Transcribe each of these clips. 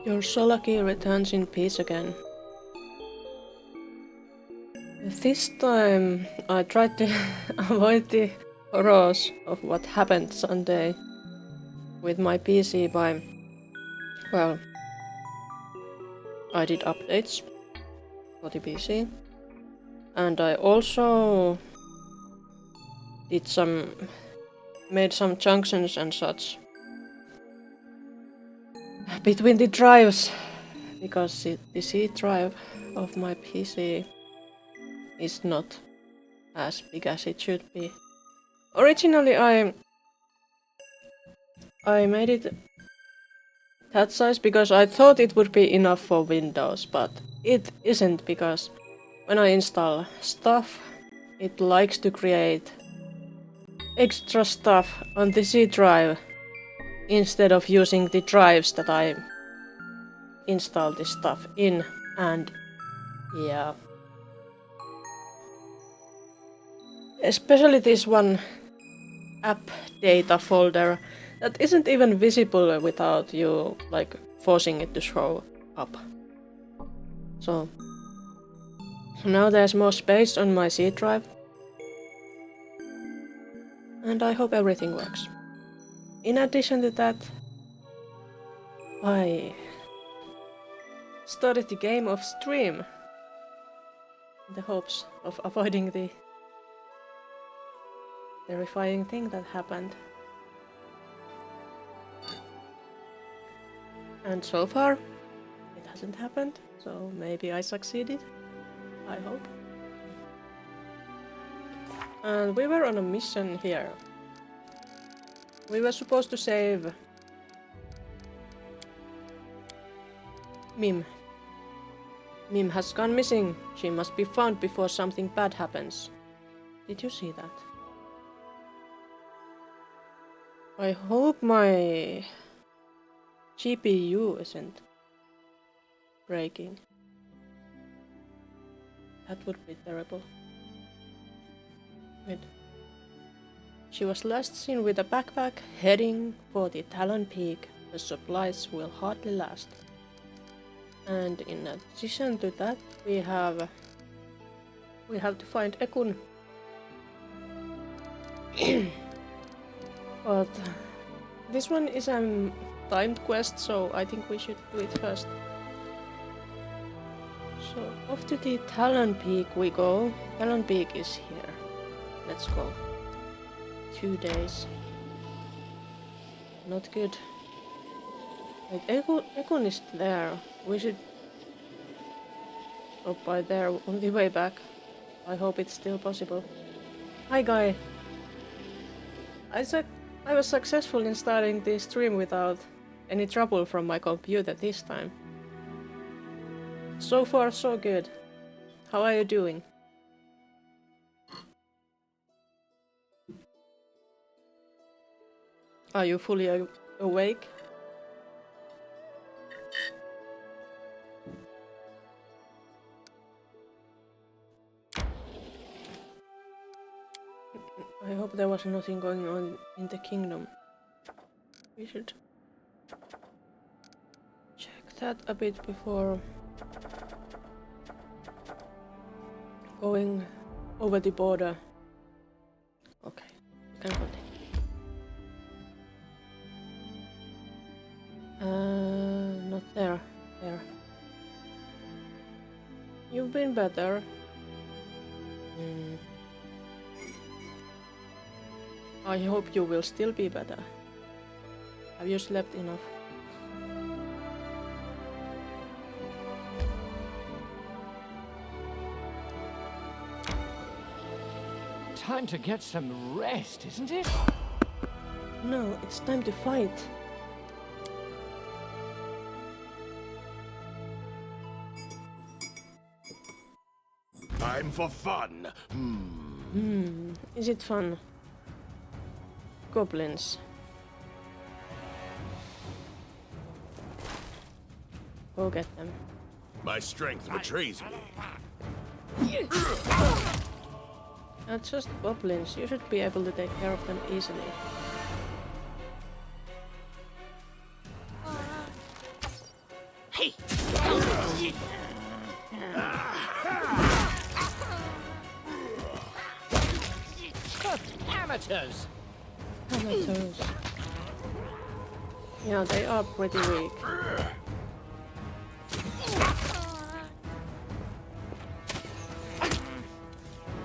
Your Solaki returns in peace again. This time I tried to avoid the horrors of what happened Sunday with my PC by, well, I did updates for the PC, and I also made some junctions and such between the drives, because the C drive of my PC is not as big as it should be. Originally I made it that size because I thought it would be enough for Windows, but it isn't, because when I install stuff, it likes to create extra stuff on the C drive instead of using the drives that I installed this stuff in, and yeah. Especially this one app data folder that isn't even visible without you like forcing it to show up. So now there's more space on my C drive, and I hope everything works. In addition to that, I started the game of stream in the hopes of avoiding the terrifying thing that happened. And so far, it hasn't happened, so maybe I succeeded. I hope. And we were on a mission here. We were supposed to save Mim. Mim has gone missing. She must be found before something bad happens. Did you see that? I hope my GPU isn't breaking. That would be terrible. Wait. She was last seen with a backpack heading for the Talon Peak. The supplies will hardly last. And in addition to that, we have to find Ekun. But this one is a timed quest, so I think we should do it first. So off to the Talon Peak we go. Talon Peak is here. Let's go. 2 days. Not good. Wait, Ekun is there. We should stop by there on the way back. I hope it's still possible. Hi, guy. I was successful in starting the stream without any trouble from my computer this time. So far, so good. How are you doing? Are you fully awake? I hope there was nothing going on in the kingdom. We should check that a bit before going over the border. Okay, we can continue. Not there. There. You've been better. I hope you will still be better. Have you slept enough? Time to get some rest, isn't it? No, it's time to fight. Time for fun. Is it fun? Goblins. Go get them. My strength betrays me. That's just goblins. You should be able to take care of them easily. Amateurs! Amateurs. Yeah, they are pretty weak.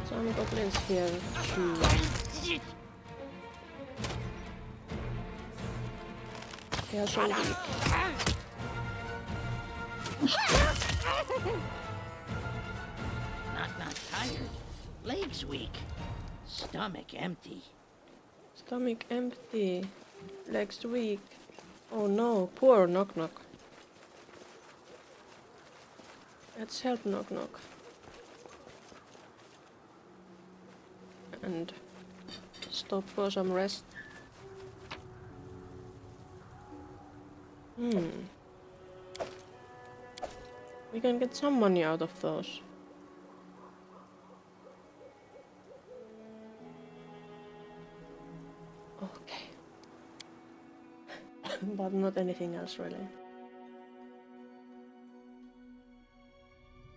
Some goblins here too. They are so weak. Not tired. Legs weak. Stomach empty. Stomach empty. Legs weak. Oh no, poor Knock Knock. Let's help Knock Knock. And stop for some rest. We can get some money out of those. Okay. But not anything else really.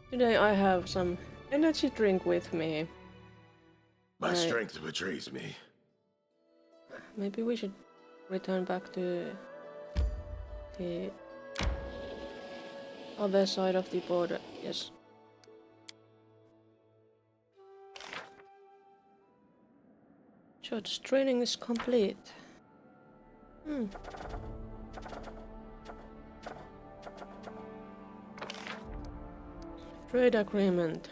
Today I have some energy drink with me. My strength betrays me. Maybe we should return back to the other side of the border. Yes. George's training is complete. Trade agreement.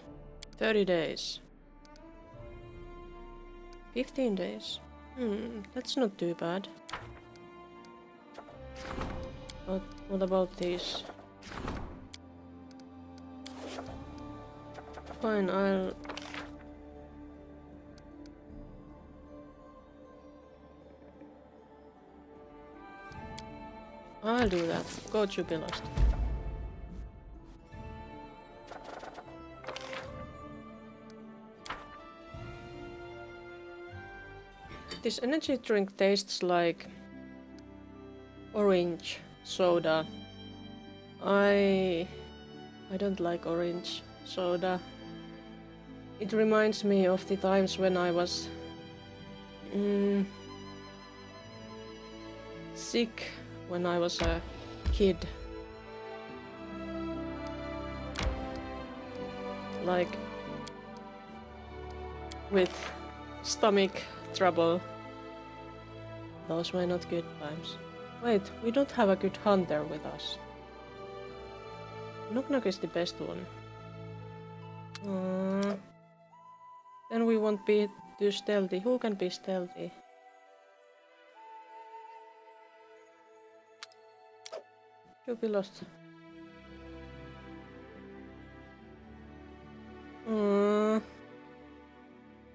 30 days. 15 days. That's not too bad. But what about these? Fine, I'll do that. Go to be lost. This energy drink tastes like orange soda. I don't like orange soda. It reminds me of the times when I was sick when I was a kid. Like with stomach trouble. Those were not good times. Wait, we don't have a good hunter with us. Knock Knock is the best one. Then we won't be too stealthy. Who can be stealthy? You'll be lost.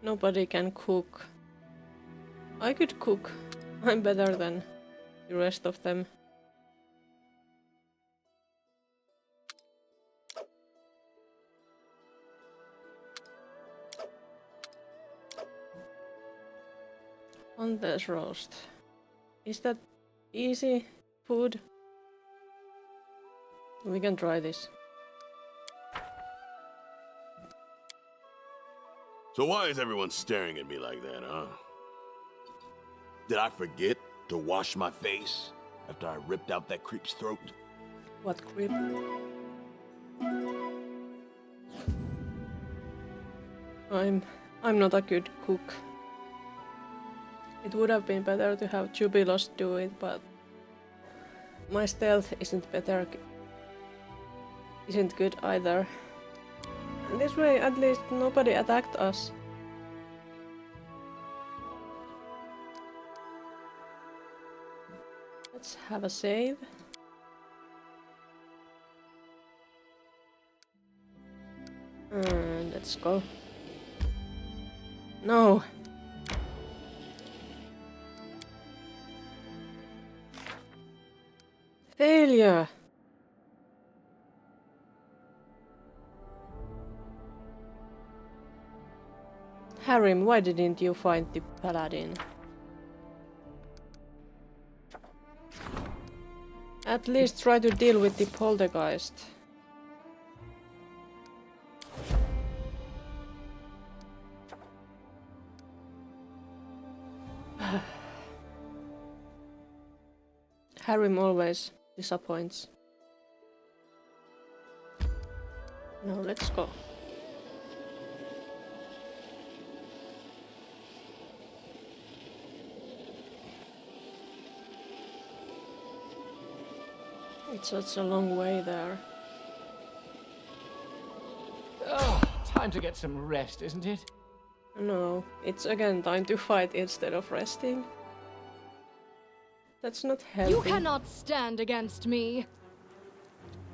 Nobody can cook. I could cook. I'm better than the rest of them. Hunter's roast. Is that easy food? We can try this. So why is everyone staring at me like that, huh? Did I forget to wash my face after I ripped out that creep's throat? What creep? I'm not a good cook. It would have been better to have Jubilos do it, but my stealth isn't good either. And this way, at least nobody attacked us. Let's have a save. And let's go. No. Failure. Harim, why didn't you find the paladin? At least try to deal with the poltergeist. Harrim always disappoints. Now let's go. It's such a long way there. Oh, time to get some rest, isn't it? No, it's again time to fight instead of resting. That's not healthy. You cannot stand against me.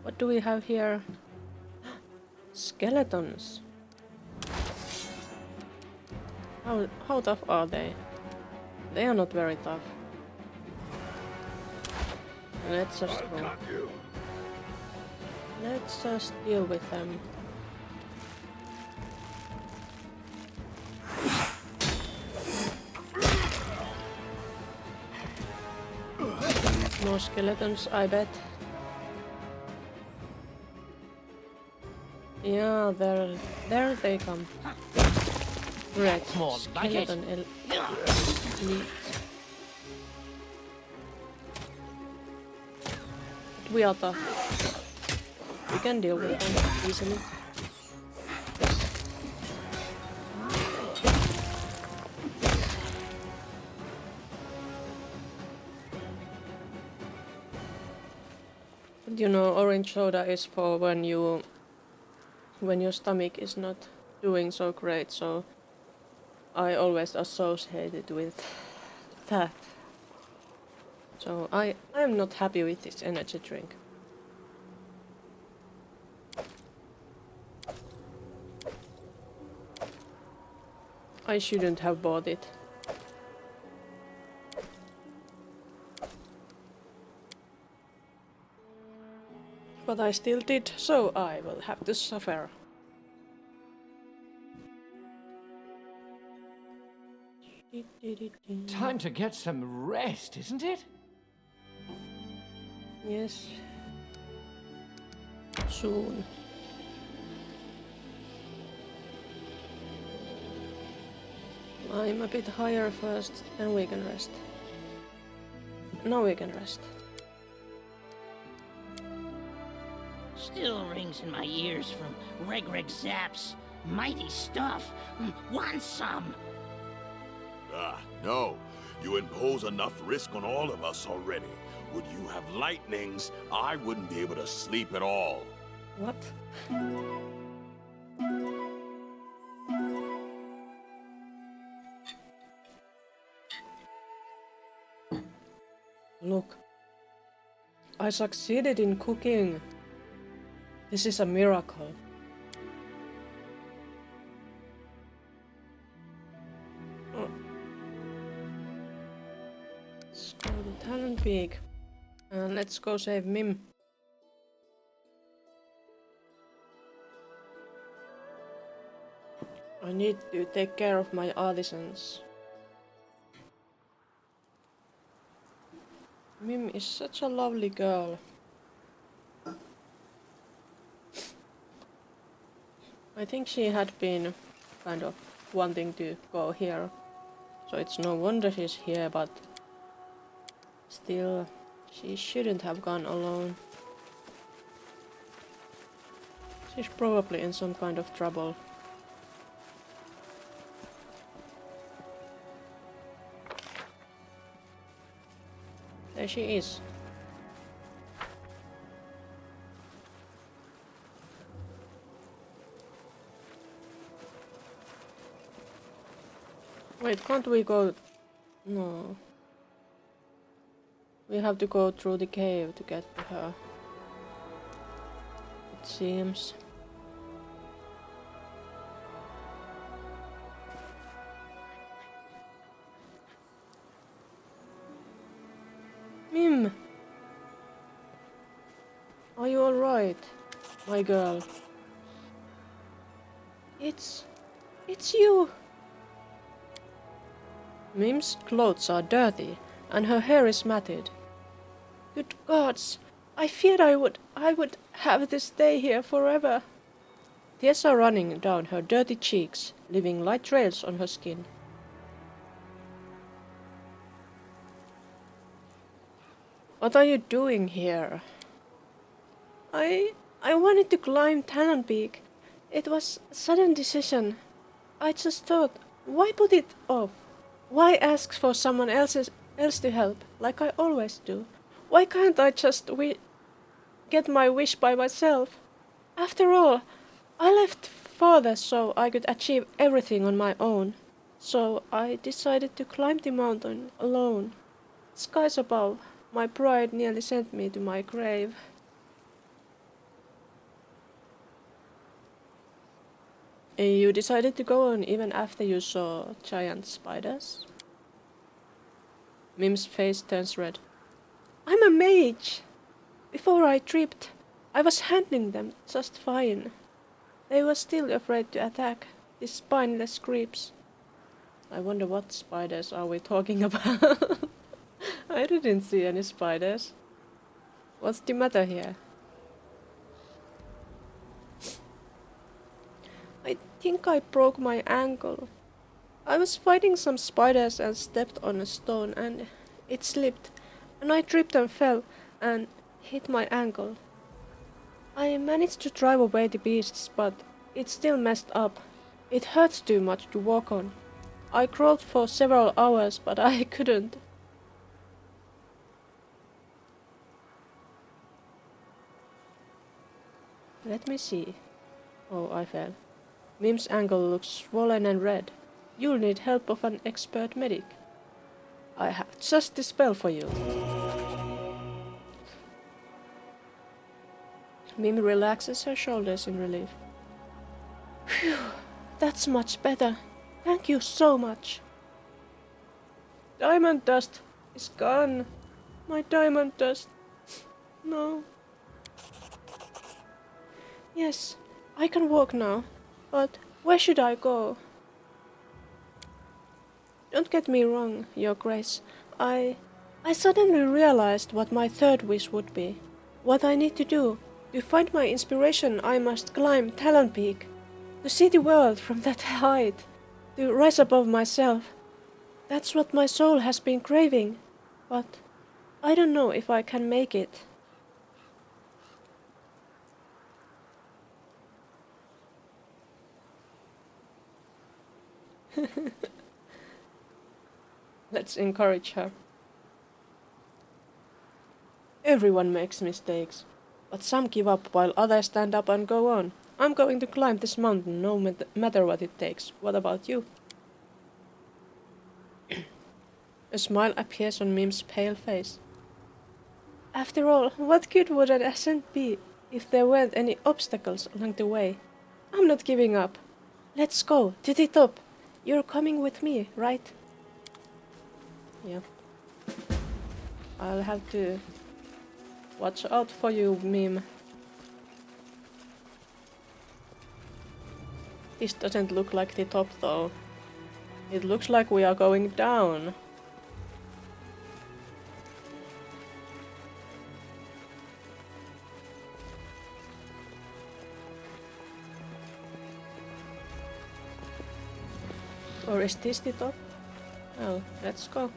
What do we have here? Skeletons. How tough are they? They are not very tough. Let's just go. Let's just deal with them. More skeletons, I bet. Yeah, there they come. Red More like it. skeleton elite. We are tough. We can deal with them easily. But you know, orange soda is for when your stomach is not doing so great, so I always associate it with that. So I am not happy with this energy drink. I shouldn't have bought it. But I still did, so I will have to suffer. Time to get some rest, isn't it? Yes. Soon. I'm a bit higher first, then we can rest. Now we can rest. Still rings in my ears from Reg Zap's mighty stuff. Want some? No. You impose enough risk on all of us already. Would you have lightnings, I wouldn't be able to sleep at all. What? Look. I succeeded in cooking. This is a miracle. Let's go to Talon Peak. And let's go save Mim. I need to take care of my artisans. Mim is such a lovely girl. I think she had been kind of wanting to go here, so it's no wonder she's here, but still, she shouldn't have gone alone. She's probably in some kind of trouble. There she is. Wait, can't we go? No. We have to go through the cave to get to her. It seems. Mim! Are you alright, my girl? It's you! Mim's clothes are dirty, and her hair is matted. Good gods, I feared I would have to stay here forever. Tears are running down her dirty cheeks, leaving light trails on her skin. What are you doing here? I wanted to climb Talon Peak. It was a sudden decision. I just thought, why put it off? Why ask for someone else to help, like I always do? Why can't I just get my wish by myself? After all, I left father so I could achieve everything on my own. So I decided to climb the mountain alone. Skies above, my pride nearly sent me to my grave. You decided to go on even after you saw giant spiders? Mim's face turns red. I'm a mage! Before I tripped, I was handling them just fine. They were still afraid to attack, these spineless creeps. I wonder what spiders are we talking about? I didn't see any spiders. What's the matter here? I think I broke my ankle. I was fighting some spiders and stepped on a stone and it slipped, and I tripped and fell and hit my ankle. I managed to drive away the beasts, but it still messed up. It hurts too much to walk on. I crawled for several hours, but I couldn't. Let me see. Oh, I fell. Mim's ankle looks swollen and red. You'll need help of an expert medic. I have just the spell for you. Mim relaxes her shoulders in relief. Phew, that's much better. Thank you so much. Diamond dust is gone. My diamond dust. No. Yes, I can walk now. But where should I go? Don't get me wrong, Your Grace. I suddenly realized what my third wish would be. What I need to do. To find my inspiration, I must climb Talon Peak. To see the world from that height. To rise above myself. That's what my soul has been craving. But I don't know if I can make it. Let's encourage her. Everyone makes mistakes, but some give up while others stand up and go on. I'm going to climb this mountain no matter what it takes. What about you? A smile appears on Mim's pale face. After all, what good would an ascent be if there weren't any obstacles along the way? I'm not giving up. Let's go to the top. You're coming with me, right? Yeah. I'll have to watch out for you, Mim. This doesn't look like the top though. It looks like we are going down. Or is this the top? Oh, let's go.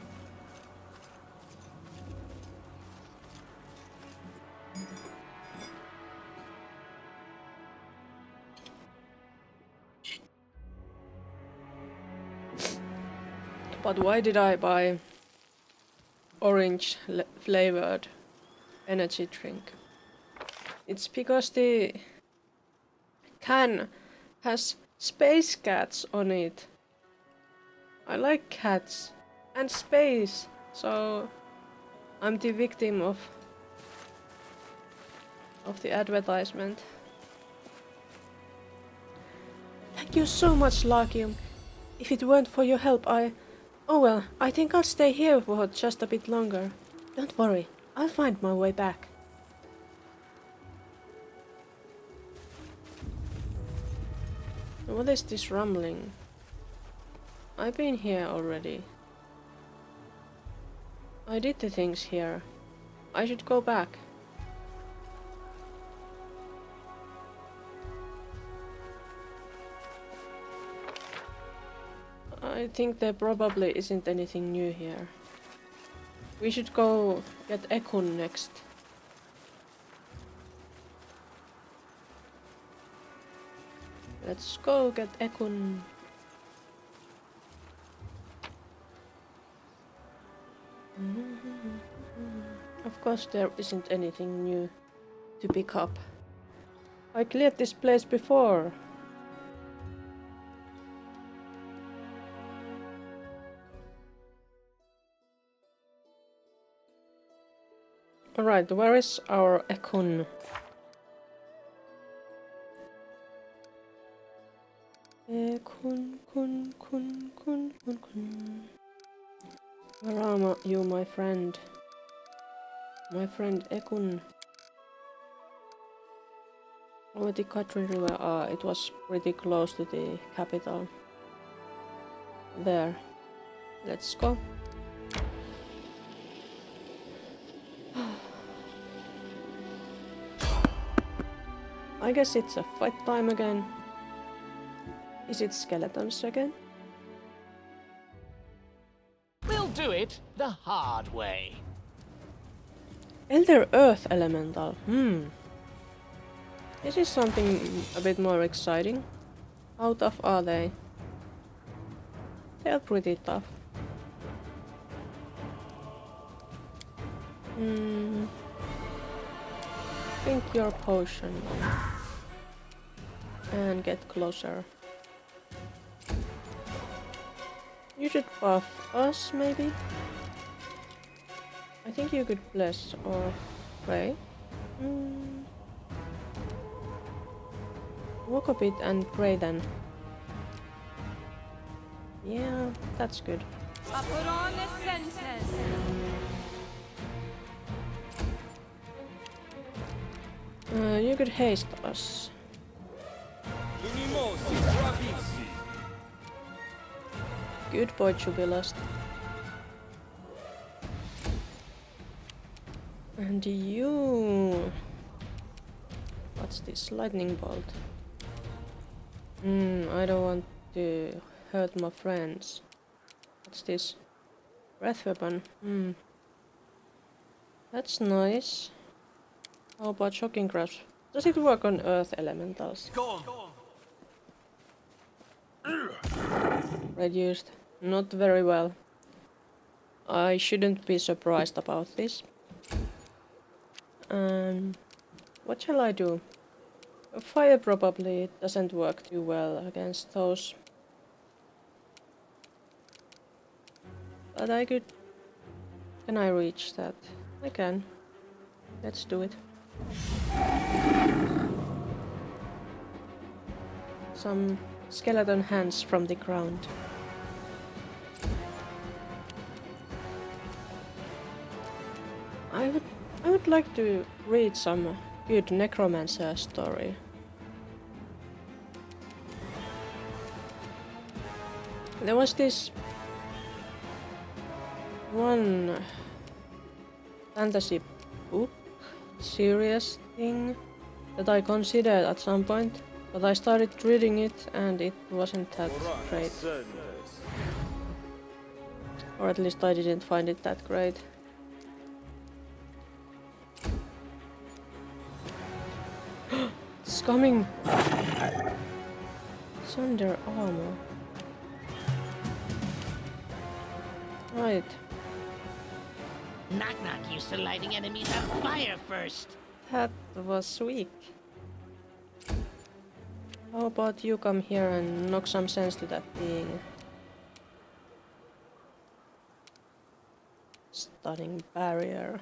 But why did I buy orange flavored energy drink? It's because the can has space cats on it. I like cats and space, so I'm the victim of the advertisement. Thank you so much, Larkium. If it weren't for your help, oh well, I think I'll stay here for just a bit longer. Don't worry, I'll find my way back. What is this rumbling? I've been here already. I did the things here. I should go back. I think there probably isn't anything new here. We should go get Ekun next. Let's go get Ekun. Of course there isn't anything new to pick up. I cleared this place before. Alright, where is our Ekun? Kun. Where are you, my friend? My friend Ekun. Over the Katri River. It was pretty close to the capital. There. Let's go. I guess it's a fight time again. Is it skeletons again? We'll do it the hard way. Elder Earth Elemental. This is something a bit more exciting. How tough are they? They're pretty tough. Drink your potion. And get closer. You should buff us, maybe? I think you could bless or pray. Walk a bit and pray then. Yeah, that's good. You could haste us. Good boy, Jubilast. And you... What's this? Lightning bolt. I don't want to hurt my friends. What's this? Breath weapon. That's nice. How about shocking grasp? Does it work on earth elementals? Reduced. Not very well. I shouldn't be surprised about this. What shall I do? Fire probably doesn't work too well against those. But I could... Can I reach that? I can. Let's do it. Some skeleton hands from the ground. I would like to read some good necromancer story. There was this one fantasy book, serious thing that I considered at some point, but I started reading it and it wasn't that great. Or at least I didn't find it that great. It's coming! It's under armor. Right. Knock Knock used to lighting enemies on fire first. That was weak. How about you come here and knock some sense to that being? Stunning barrier.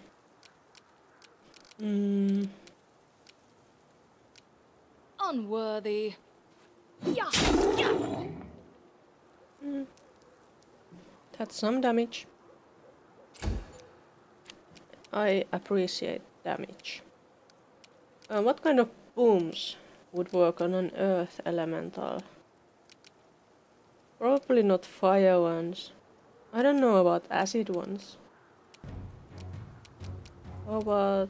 Unworthy. That's some damage. I appreciate damage. What kind of booms would work on an earth elemental? Probably not fire ones. I don't know about acid ones. How about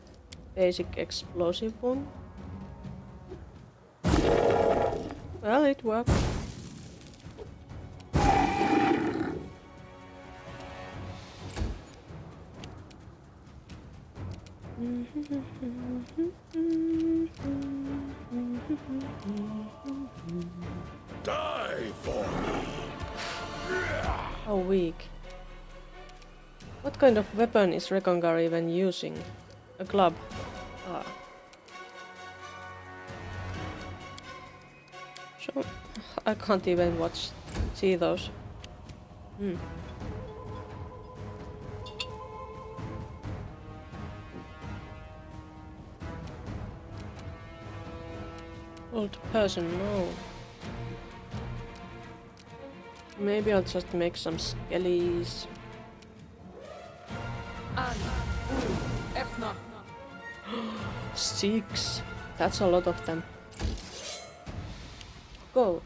basic explosive boom? Well, it worked. Die for me. How weak. What kind of weapon is Rekongar even using? A club. Ah. So, I can't even see those. Old person, no. Maybe I'll just make some skellies. 6. That's a lot of them. Go.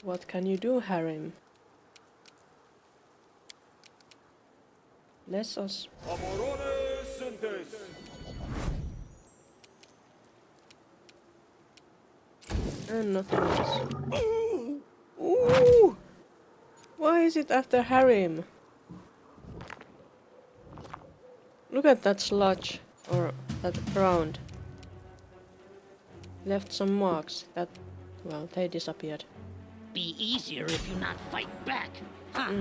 What can you do, Harim? Bless us. And nothing else. Ooh! Why is it after Harim? Look at that sludge, or that ground. Left some marks that, well, they disappeared. Be easier if you not fight back. Huh?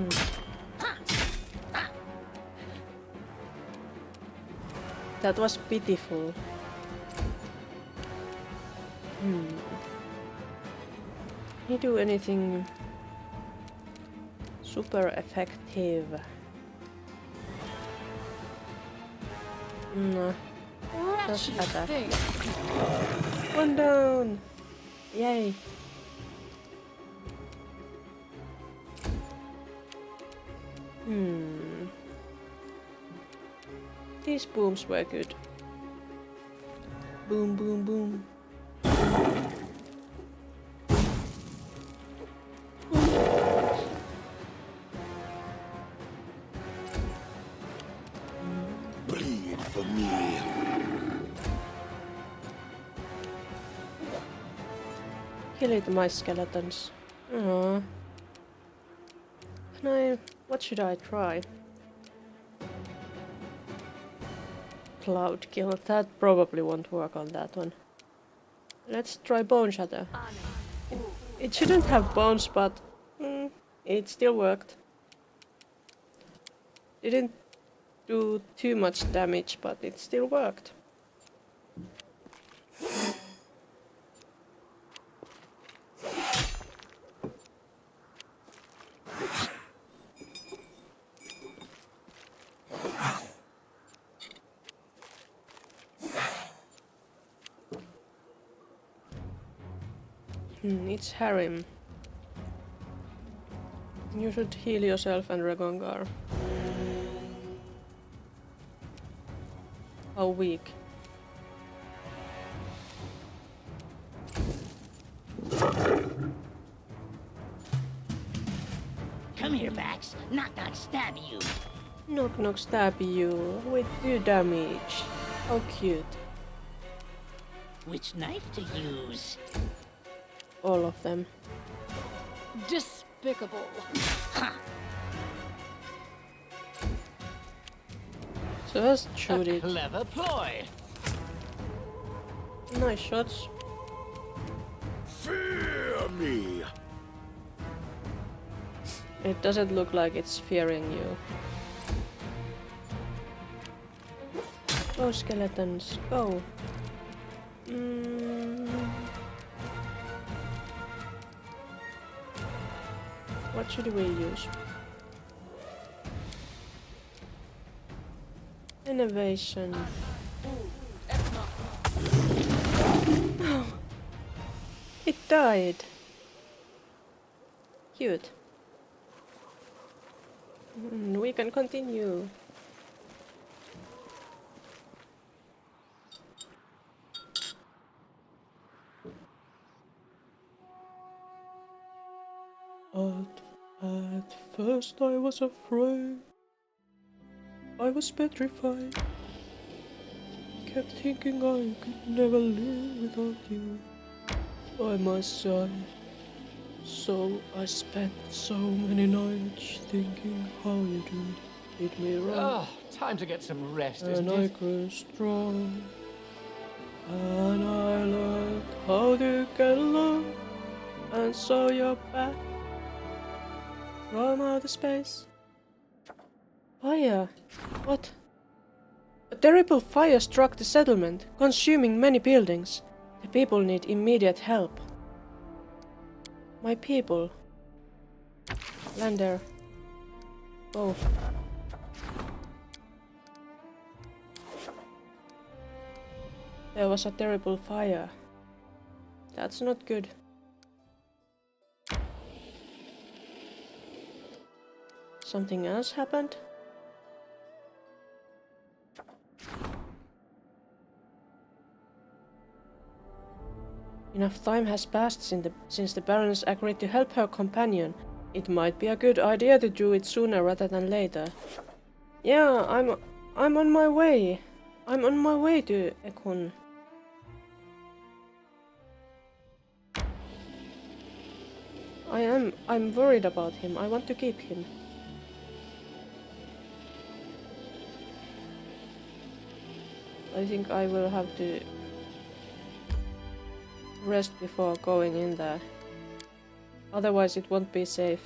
That was pitiful. Can you do anything super effective? No. Just Wretched attack. thing. One down! Yay! These booms were good. Boom, boom, boom. Bleed for me. Kill it, my skeletons. Aww. Can I... What should I try? Cloud kill. That probably won't work on that one. Let's try Bone Shatter. It shouldn't have bones, but it still worked. Didn't do too much damage, but it still worked. It's Harim. You should heal yourself and Regongar. How weak. Come here, Vax. Knock knock stab you. Knock knock stab you with 2 damage. How cute. Which knife to use? All of them. Despicable. Just shoot it. Clever ploy. Nice shots. Fear me. It doesn't look like it's fearing you. Go, skeletons, go. What should we use? Innovation. It died. Cute. We can continue. At first I was afraid. I was petrified. kept thinking I could never live without you by my side. So I spent so many nights thinking how you did me wrong. Oh, time to get some rest, And isn't I it? grew strong. And I learned how to get along. And so you're back from outer space. Fire? What? A terrible fire struck the settlement, consuming many buildings. The people need immediate help. My people. Lander. Go. There was a terrible fire. That's not good. Something else happened? Enough time has passed since the Baroness agreed to help her companion. It might be a good idea to do it sooner rather than later. Yeah, I'm on my way. I'm on my way to Ekun. I'm worried about him. I want to keep him. I think I will have to rest before going in there. Otherwise it won't be safe.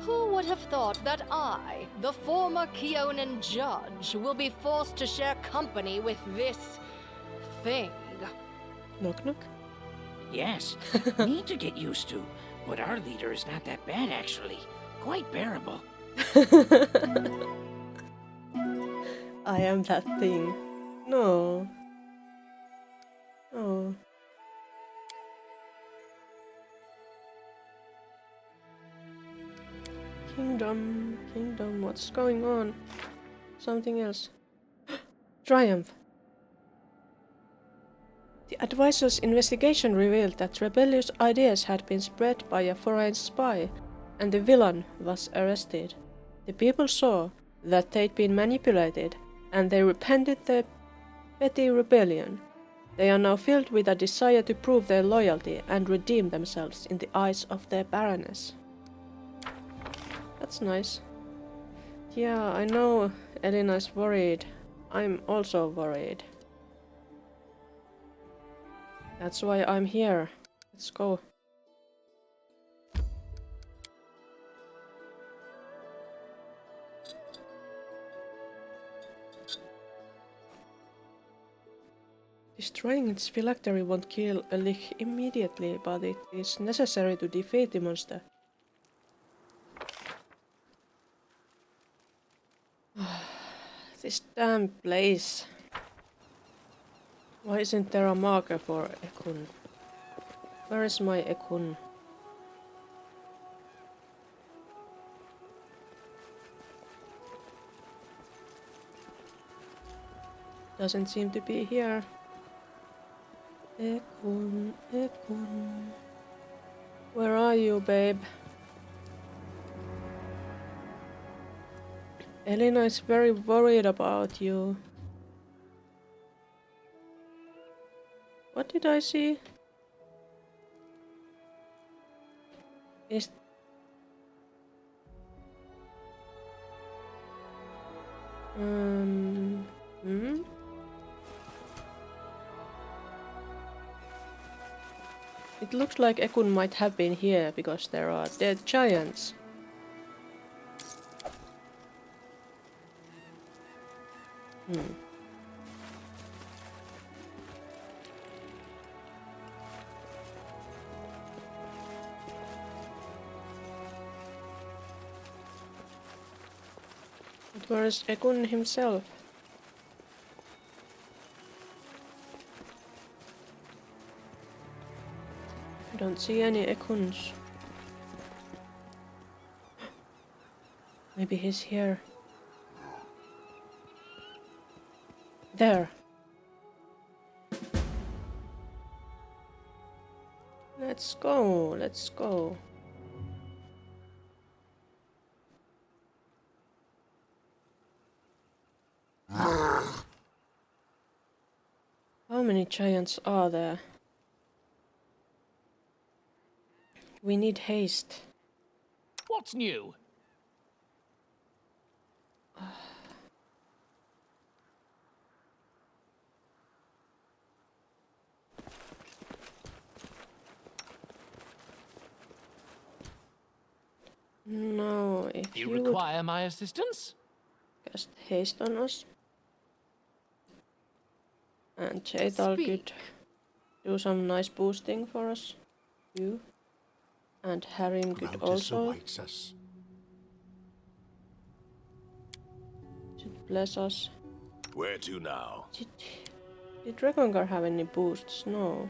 Who would have thought that I, the former Keonan judge, will be forced to share company with this thing? Knock knock. Yes, need to get used to. But our leader is not that bad, actually. Quite bearable. I am that thing. No. Oh. Kingdom, what's going on? Something else. Triumph. The advisor's investigation revealed that rebellious ideas had been spread by a foreign spy, and the villain was arrested. The people saw that they'd been manipulated, and they repented their petty rebellion. They are now filled with a desire to prove their loyalty and redeem themselves in the eyes of their Baroness. That's nice. Yeah, I know Elina's worried. I'm also worried. That's why I'm here. Let's go. Destroying its phylactery won't kill a Lich immediately, but it is necessary to defeat the monster. This damn place. Why isn't there a marker for Ekun? Where is my Ekun? Doesn't seem to be here. Ekun, Ekun. Where are you, babe? Elena is very worried about you. What did I see? Is It looks like Ekun might have been here because there are dead giants. But where is Ekun himself? I don't see any Ekuns. Maybe he's here. There. Let's go, let's go. giants are there? We need haste. What's new? No, if You you would require my assistance? cast haste on us. And Jadal could do some nice boosting for us. You. And Harim could Groundless also awaits us. should bless us. Where to now? Did Dragongar have any boosts? No.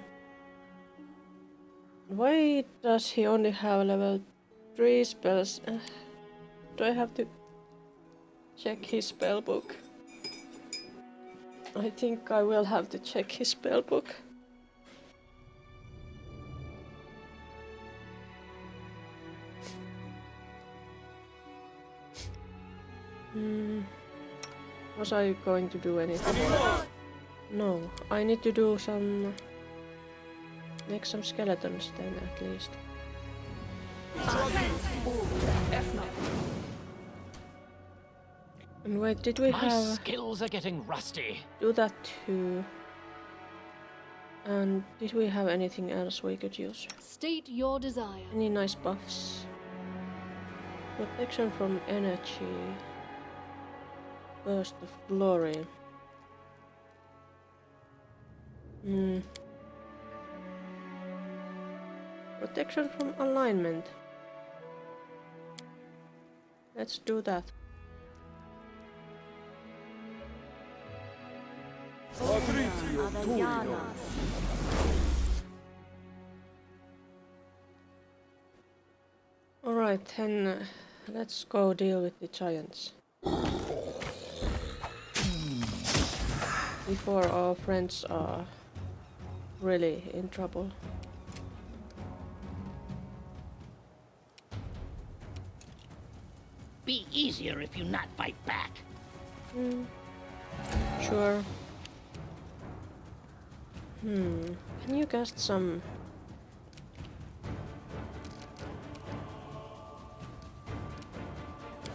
Why does he only have level 3 spells? Do I have to check his spell book? I think I will have to check his spell book. Was I going to do anything? No, I need to do some... Make some skeletons then at least. And wait, did we My have... skills are getting rusty. Do that too. And did we have anything else we could use? State your desire. Any nice buffs? Protection from energy. Burst of glory. Protection from alignment. Let's do that. Alright, then let's go deal with the giants. Before our friends are really in trouble. Be easier if you not fight back. Sure. Can you cast some...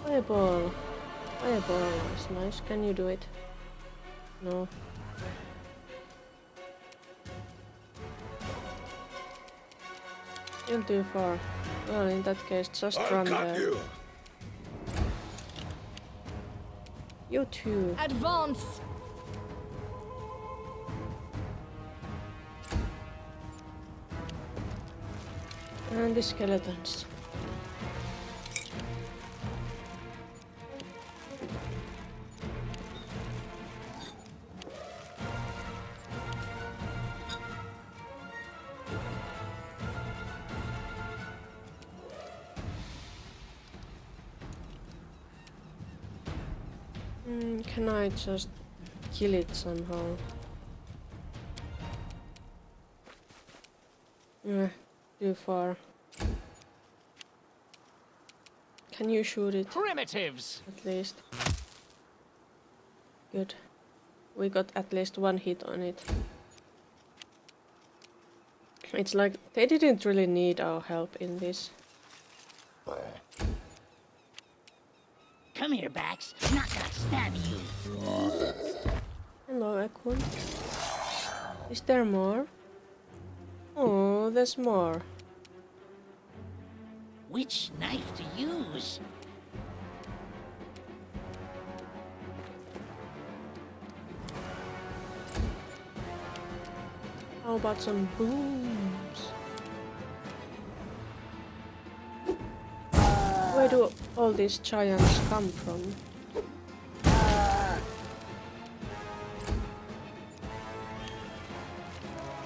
Fireball. Fireball is nice. Can you do it? No. Still too far. Well, in that case, just run there. You too. Advance! And the skeletons. Can I just kill it somehow? Too far. Can you shoot it Primitives! at least? Good. We got at least one hit on it. It's like they didn't really need our help in this. Come here, Bax. Not gonna stab you. Hello, Ekun. Is there more? Oh, there's more. Which knife to use? How about some booms? Where do all these giants come from?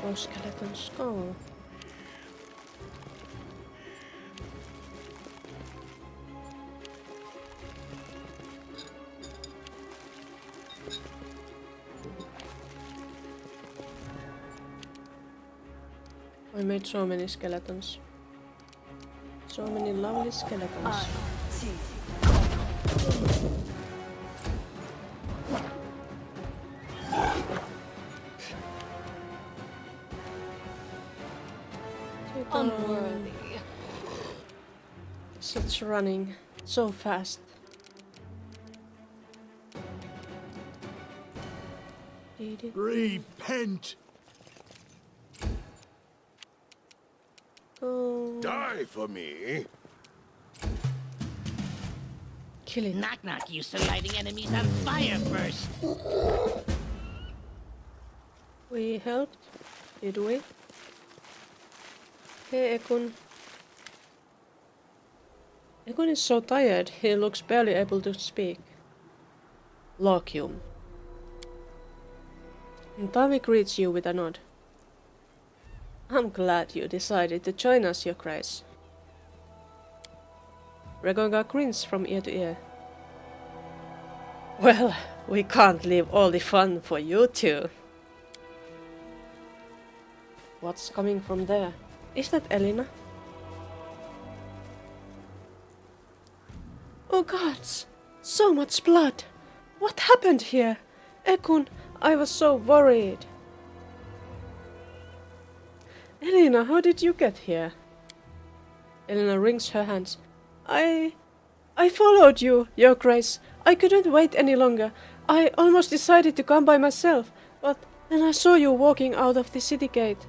Those skeletons go. I made so many skeletons. So many lovely skeletons. unworthy. Such running. So fast. Repent! Oh. Die for me! Kill it. Knock knock used to lighting enemies on fire first. We helped, did we? Hey, Ekun. Ekun is so tired, he looks barely able to speak. Lokium. Tavi greets you with a nod. I'm glad you decided to join us, Your Grace. Regonga grins from ear to ear. Well, we can't leave all the fun for you two. What's coming from there? Is that Elena? Oh gods! So much blood! What happened here? Ekun, I was so worried. Elena, how did you get here? Elena wrings her hands. I followed you, Your Grace. I couldn't wait any longer. I almost decided to come by myself, but then I saw you walking out of the city gate.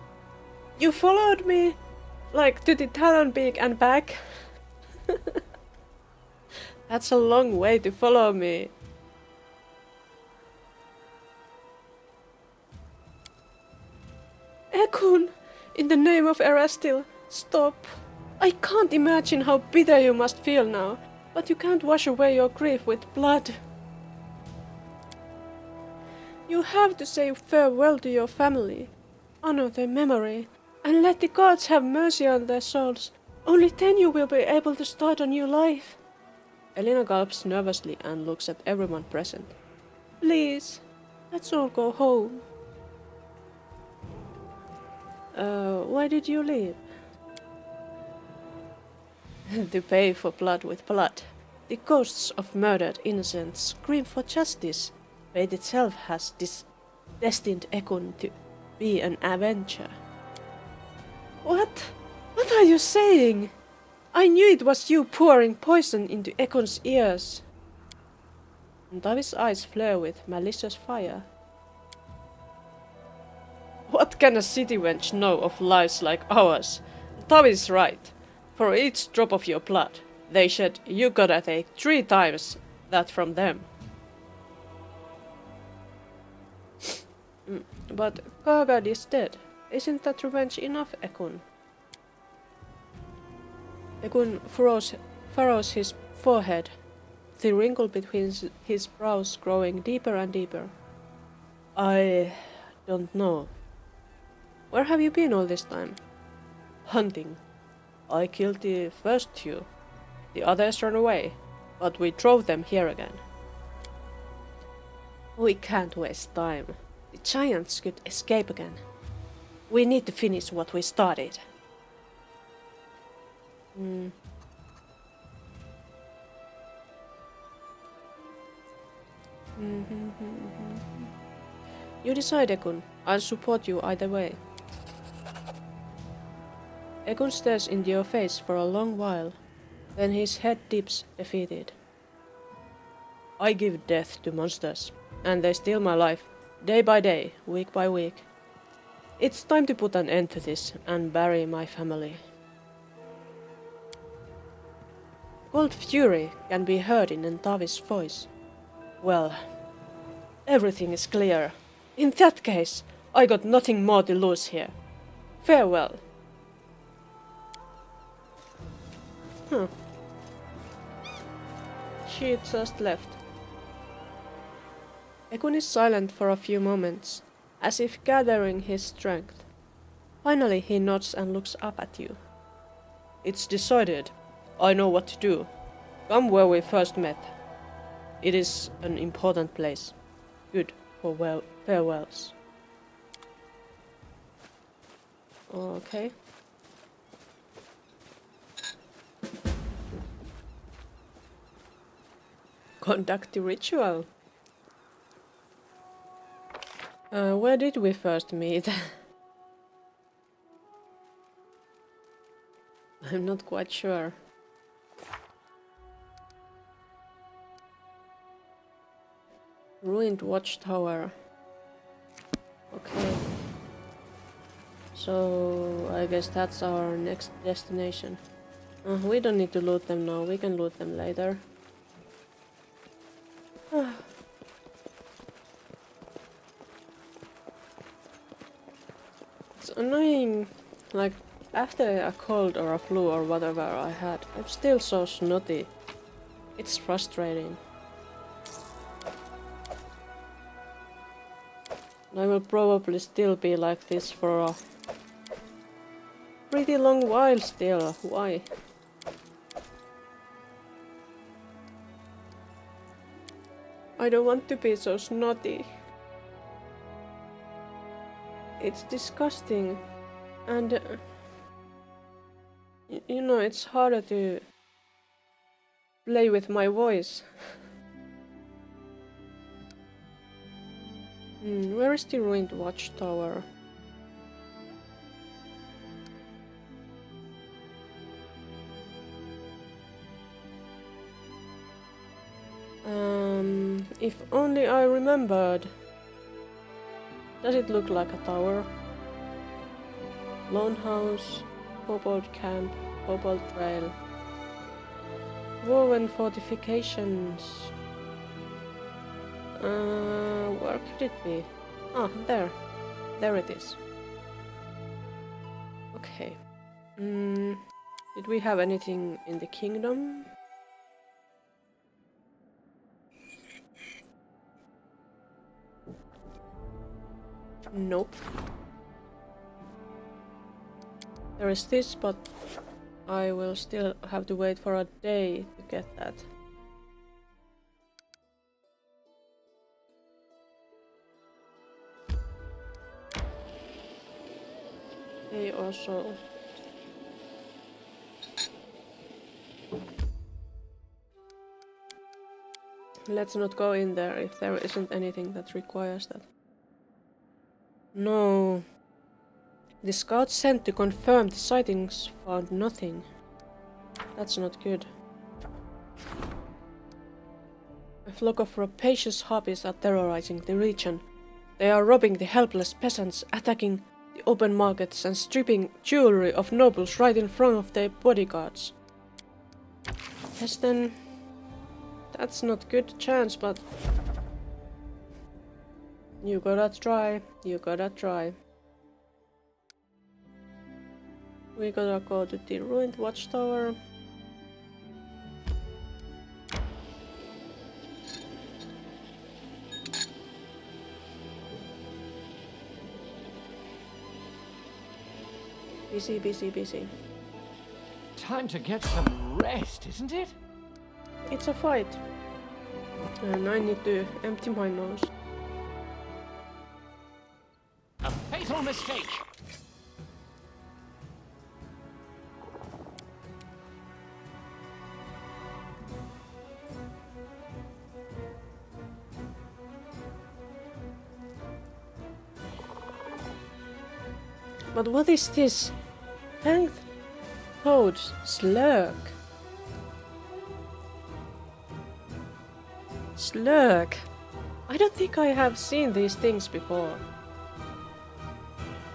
You followed me, like, to the Talon Peak and back? That's a long way to follow me. Ekun, in the name of Erastil, stop. I can't imagine how bitter you must feel now, but you can't wash away your grief with blood. You have to say farewell to your family, honor their memory, and let the gods have mercy on their souls. Only then you will be able to start a new life. Elena gulps nervously and looks at everyone present. Please, let's all go home. Why did you leave? To pay for blood with blood. The ghosts of murdered innocents scream for justice. Fate itself has destined Ekun to be an avenger. What? What are you saying? I knew it was you pouring poison into Ekun's ears. Tavi's eyes flare with malicious fire. What can a city wench know of lives like ours? Tavi's right. For each drop of your blood they shed, you gotta take 3 times that from them. But Kagad is dead. Isn't that revenge enough, Ekun? Ekun furrows his forehead, the wrinkle between his brows growing deeper and deeper. I don't know. Where have you been all this time? Hunting. I killed the first 2. The others ran away, but we drove them here again. We can't waste time. The giants could escape again. We need to finish what we started. You decide, Ekun. I'll support you either way. Ekun stares into your face for a long while, then his head dips, defeated. I give death to monsters, and they steal my life, day by day, week by week. It's time to put an end to this and bury my family. Cold fury can be heard in Entavi's voice. Well, everything is clear. In that case, I got nothing more to lose here. Farewell. She just left. Ekun is silent for a few moments, as if gathering his strength. Finally he nods and looks up at you. It's decided. I know what to do. Come where we first met. It is an important place. Good for farewells. Okay. Conduct the ritual. Where did we first meet? I'm not quite sure. Ruined watchtower. Okay. So I guess that's our next destination. We don't need to loot them now, we can loot them later. It's annoying, like after a cold or a flu or whatever I had, I'm still so snotty. It's frustrating. I will probably still be like this for a pretty long while still. Why? I don't want to be so snotty. It's disgusting. And you know, it's harder to play with my voice. Where is the ruined watchtower? If only I remembered. Does it look like a tower? Lone house, kobold camp, kobold trail. Woven fortifications. Where could it be? Ah, there. There it is. Okay. Did we have anything in the kingdom? Nope. There is this, but I will still have to wait for a day to get that. They also... Let's not go in there if there isn't anything that requires that. No. The scouts sent to confirm the sightings found nothing. That's not good. A flock of rapacious harpies are terrorizing the region. They are robbing the helpless peasants, attacking the open markets and stripping jewelry of nobles right in front of their bodyguards. Yes then, that's not good chance, but you gotta try, you gotta try. We gotta go to the ruined watchtower. Busy, busy, busy. Time to get some rest, isn't it? It's a fight. And I need to empty my nose. A fatal mistake! But what is this? Hanged Toad's Slurk. Slurk. I don't think I have seen these things before.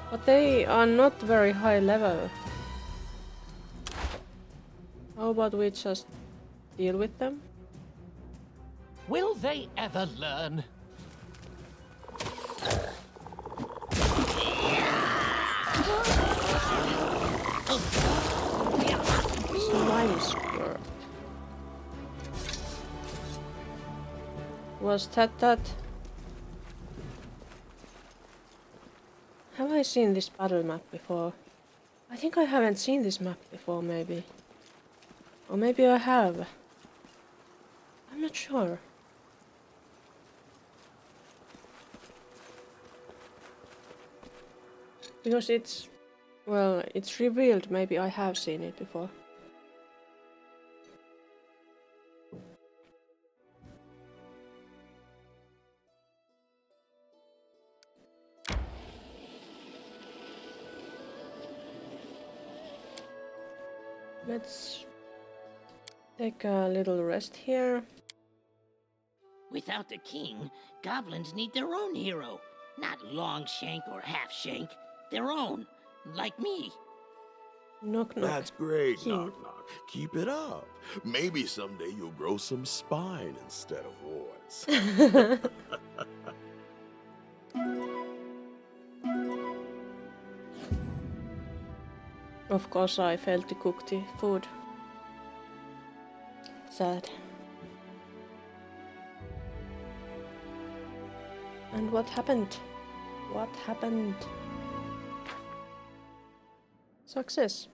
But they are not very high level. How about we just deal with them? Will they ever learn? Slime squirt. Was that? Have I seen this battle map before? I think I haven't seen this map before, maybe. Or maybe I have. I'm not sure. Because it's... well, it's revealed, maybe I have seen it before. Let's take a little rest here. Without the king, goblins need their own hero. Not Longshank or Halfshank. Their own. Like me. Knock knock. That's great, King. Knock Knock. Keep it up. Maybe someday you'll grow some spine instead of warts. Of course I failed to cook the food. Sad. And what happened? What happened? Success.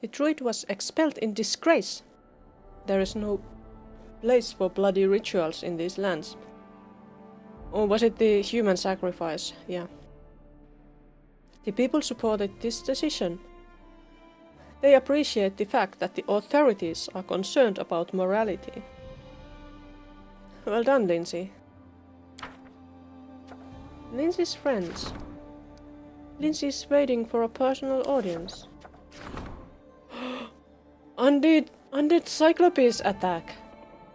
The druid was expelled in disgrace. There is no place for bloody rituals in these lands. Or was it the human sacrifice? Yeah. The people supported this decision. They appreciate the fact that the authorities are concerned about morality. Well done, Lindsay. Lindsay's friends. Lindsay's waiting for a personal audience. Undead Cyclopes attack.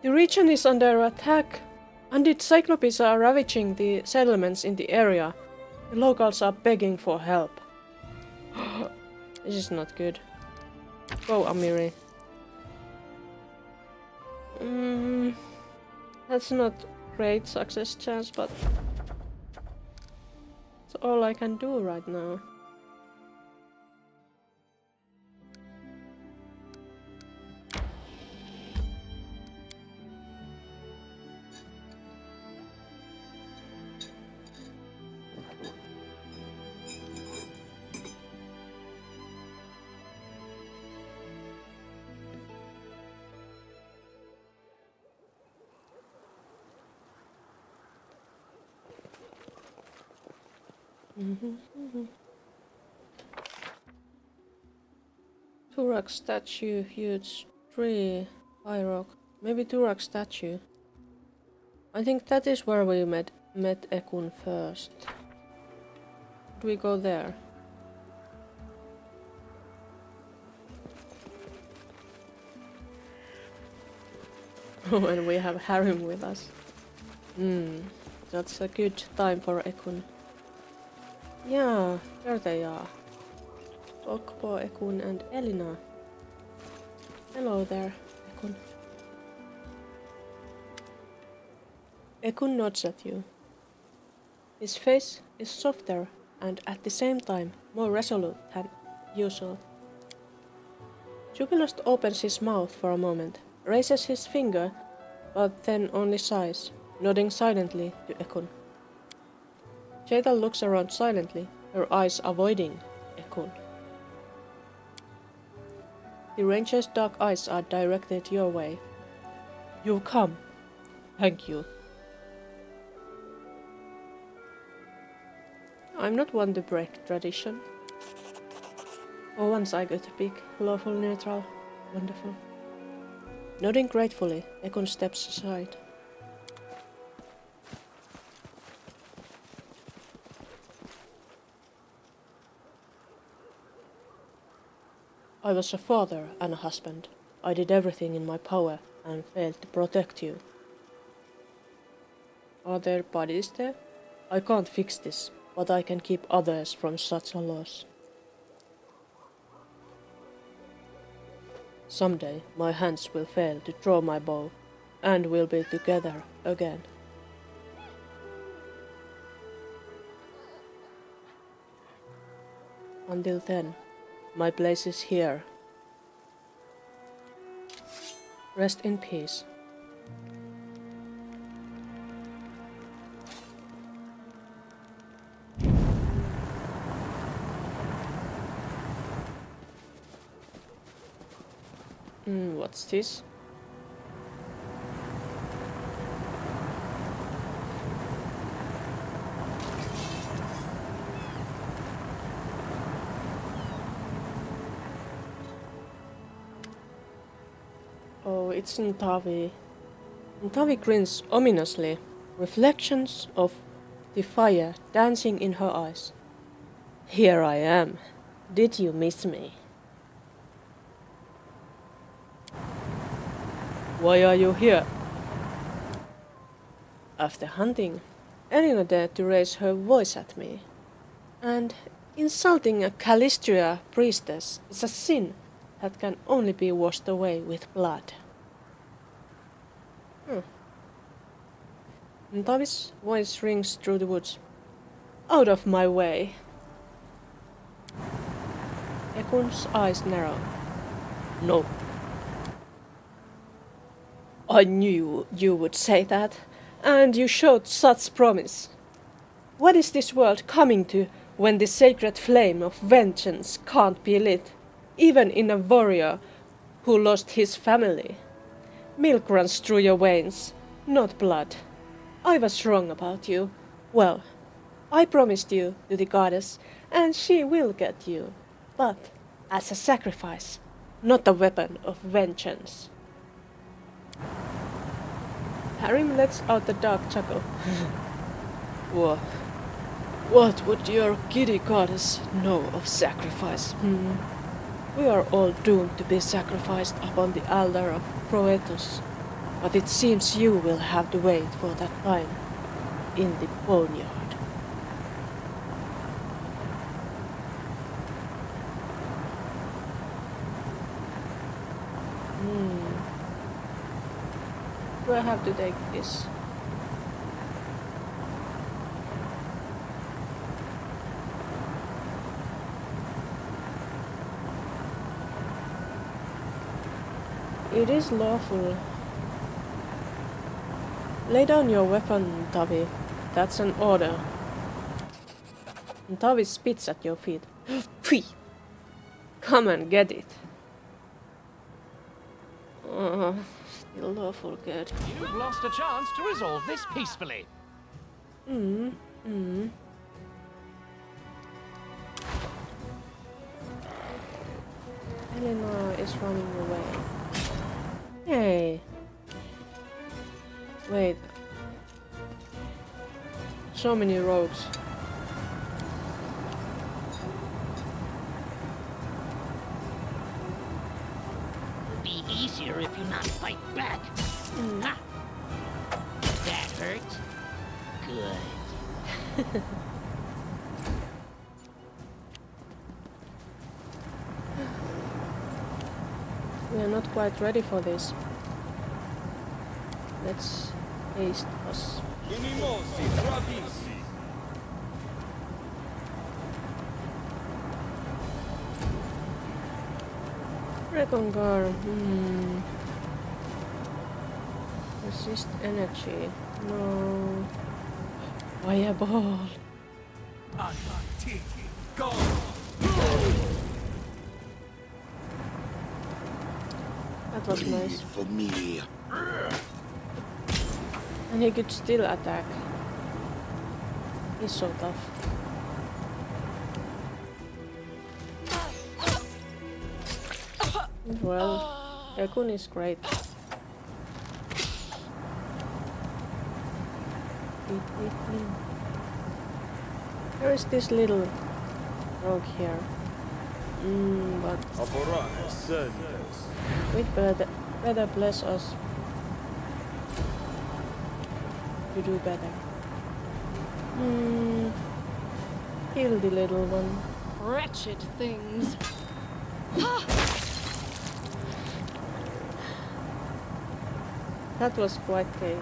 The region is under attack. Undead Cyclopes are ravaging the settlements in the area. The locals are begging for help. This is not good. Go, Amiri. That's not great success chance, but it's all I can do right now. Turok statue, huge tree, high rock. Maybe Turok statue. I think that is where we met Ekun first. Should we go there? And we have Harim with us. That's a good time for Ekun. Yeah, there they are. Okpo, Ekun, and Elina. Hello there, Ekun. Ekun nods at you. His face is softer and at the same time more resolute than usual. Jubilost opens his mouth for a moment, raises his finger, but then only sighs, nodding silently to Ekun. Jadal looks around silently, her eyes avoiding Ekun. The ranger's dark eyes are directed your way. You've come. Thank you. I'm not one to break tradition. For once I get to pick lawful neutral. Wonderful. Nodding gratefully, Ekun steps aside. I was a father and a husband. I did everything in my power and failed to protect you. Are there bodies there? I can't fix this, but I can keep others from such a loss. Someday my hands will fail to draw my bow, and we'll be together again. Until then, my place is here. Rest in peace. What's this? Oh, it's Ntavi. Ntavi grins ominously, reflections of the fire dancing in her eyes. Here I am. Did you miss me? Why are you here? After hunting, Elena dared to raise her voice at me. And insulting a Calistria priestess is a sin that can only be washed away with blood. Tavi's voice rings through the woods. Out of my way! Ekun's eyes narrow. No. I knew you would say that, and you showed such promise. What is this world coming to when the sacred flame of vengeance can't be lit, even in a warrior who lost his family? Milk runs through your veins, not blood. I was wrong about you. Well, I promised you to the goddess, and she will get you, but as a sacrifice, not a weapon of vengeance. Harim lets out the dark chuckle. What would your giddy goddess know of sacrifice? We are all doomed to be sacrificed upon the altar of Proetus, but it seems you will have to wait for that time in the boneyard. Do I have to take this? It is lawful. Lay down your weapon, Tavi. That's an order. And Tavi spits at your feet. Phew! Come and get it. Still lawful good. You've lost a chance to resolve this peacefully. Elena is running away. Hey. Wait. So many rogues. Be easier if you not fight back. Ha! That hurt? Good. We are not quite ready for this. Let's haste us. Recongar. Resist energy. No. Fireball. That was nice. For me. And he could still attack. He's so tough. Well, Ekun is great. There is this little rogue here. But we'd better bless us to do better. Kill the little one. Wretched things. That was quite a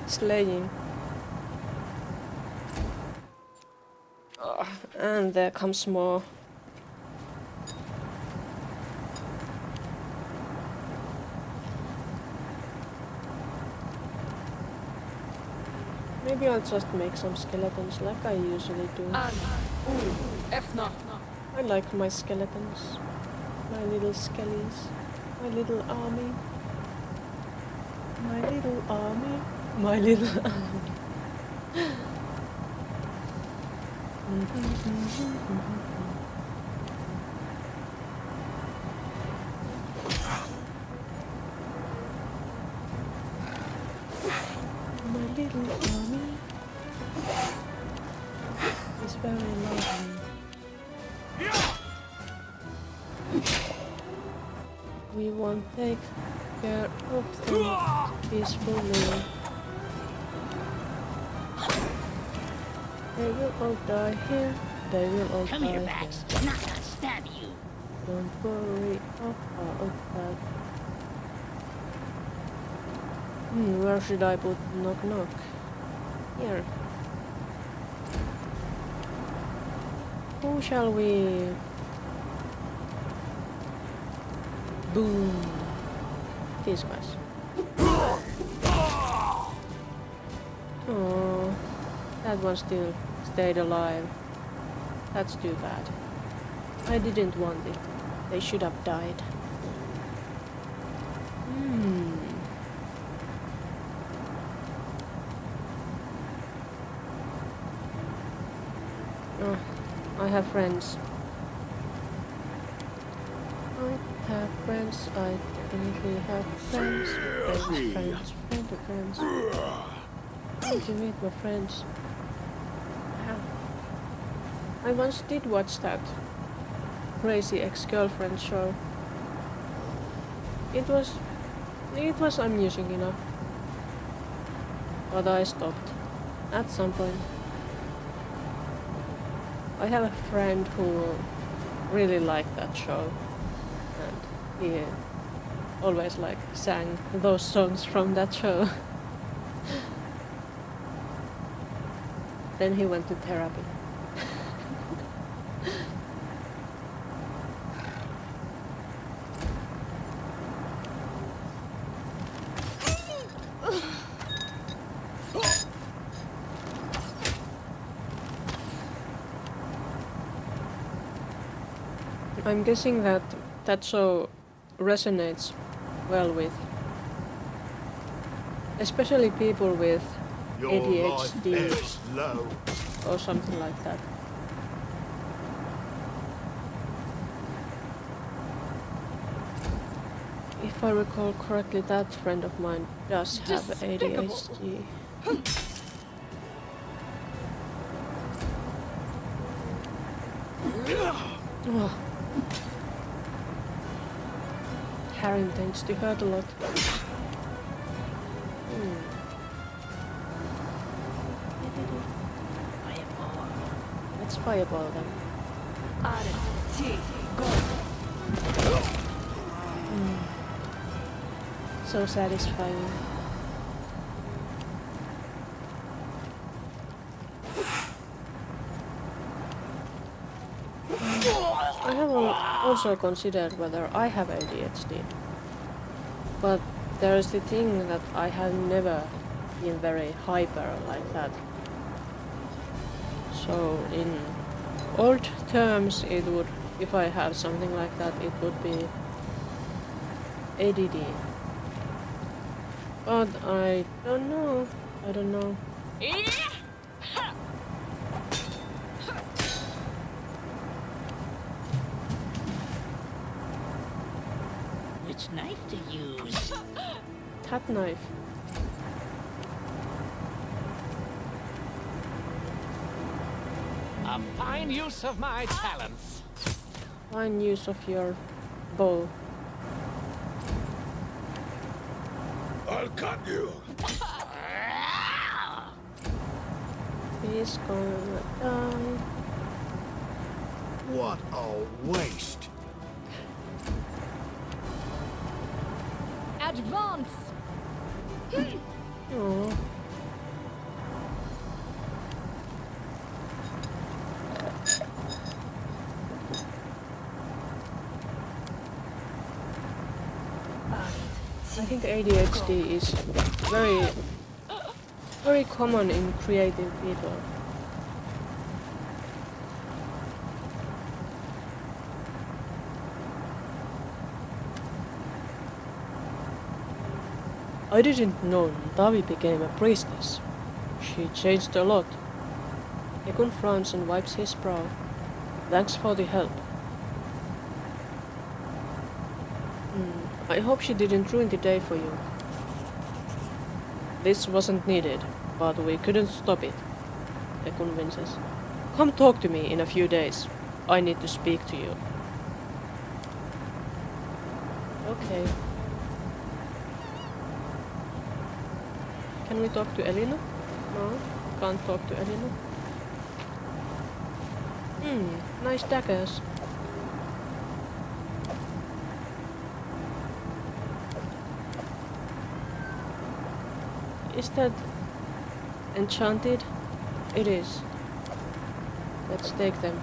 slaying. And there comes more. Maybe I'll just make some skeletons like I usually do. I like my skeletons. My little skellies. My little army. My little army. My little army. My little army is very lovely. We won't take care of them peacefully. They will all die here. They will all Come die here, here. Bax. Not gonna stab you. Don't worry about that. Where should I put knock knock? Here. Who shall we? Boom. These guys. Oh, that one still stayed alive. That's too bad. I didn't want it. They should have died. Oh, I have friends. I have friends. I definitely have friends. Friends. I need to meet my friends. I once did watch that crazy ex-girlfriend show. It was amusing enough. But I stopped at some point. I have a friend who really liked that show, and he always like sang those songs from that show. Then he went to therapy. I'm guessing that show resonates well with especially people with ADHD or something like that. If I recall correctly, that friend of mine does have ADHD. Oh. Harry tends to hurt a lot. Let's fireball them. So satisfying. I have also considered whether I have ADHD, but there is the thing that I have never been very hyper like that. So in old terms, it would, if I have something like that, it would be ADD. But I don't know. Which knife to use? That knife. A fine use of my talents. Fine use of your bow. I'll cut you. He's gonna die. What a waste. Advance! Oh. I think ADHD is very common in creative people. I didn't know Davi became a priestess. She changed a lot. Ekun frowns and wipes his brow. Thanks for the help. I hope she didn't ruin the day for you. This wasn't needed, but we couldn't stop it. Ekun winces. Come talk to me in a few days. I need to speak to you. Okay. Can we talk to Elina? No, can't talk to Elina. Nice daggers. Is that enchanted? It is. Let's take them.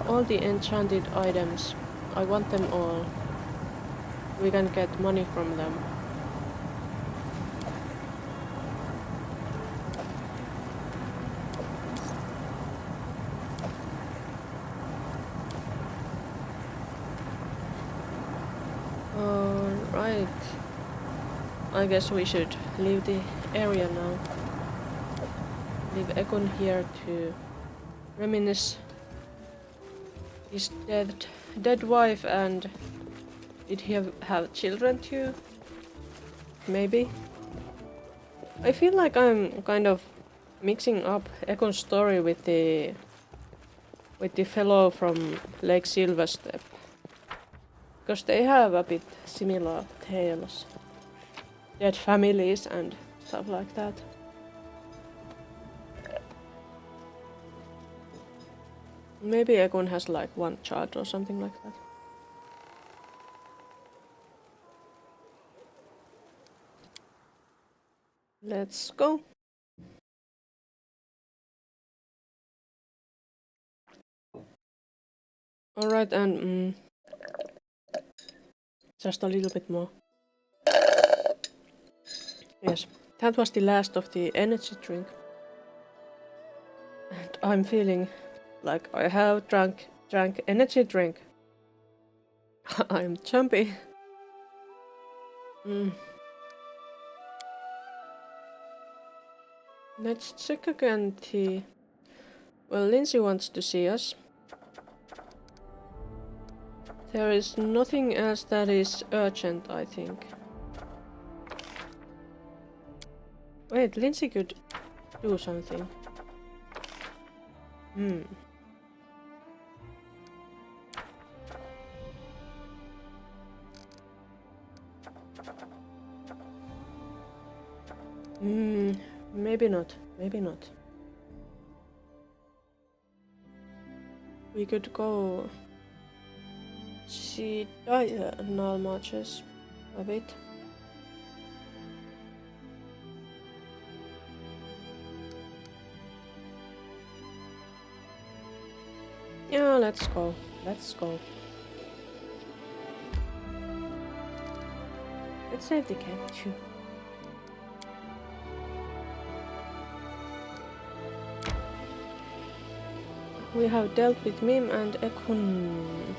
All the enchanted items. I want them all. We can get money from them. Alright. I guess we should leave the area now. Leave Ekon here to reminisce his dead wife, and did he have children too? Maybe. I feel like I'm kind of mixing up Ekon's story with the fellow from Lake Silverstep, because they have a bit similar tales, dead families and stuff like that. Maybe Ekon has like one child or something like that. Let's go. Alright, and just a little bit more. Yes, that was the last of the energy drink. And I'm feeling like I have drank energy drink. I'm jumpy. Let's check again the... Well, Lindsay wants to see us. There is nothing else that is urgent, I think. Wait, Lindsay could do something. Maybe not. Maybe not. We could go see diagonal marches a bit. Yeah, let's go. Let's go. Let's save the camp too. We have dealt with Mim and Ekun.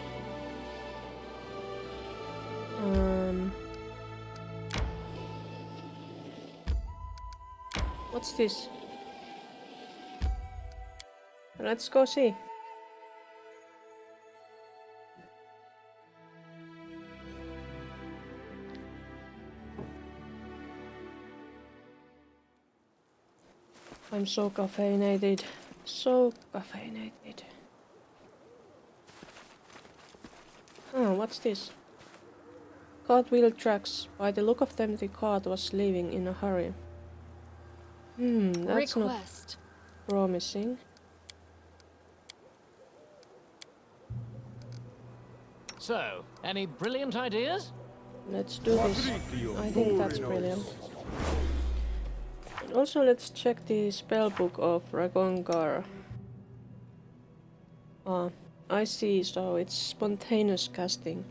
What's this? Let's go see. I'm so caffeinated. So caffeinated. Oh, what's this? Cartwheel tracks. By the look of them, the cart was leaving in a hurry. That's Request. not promising. So, any brilliant ideas? Let's do this. I think that's brilliant. And also, let's check the spellbook of Ragongar. Ah, I see, so it's spontaneous casting.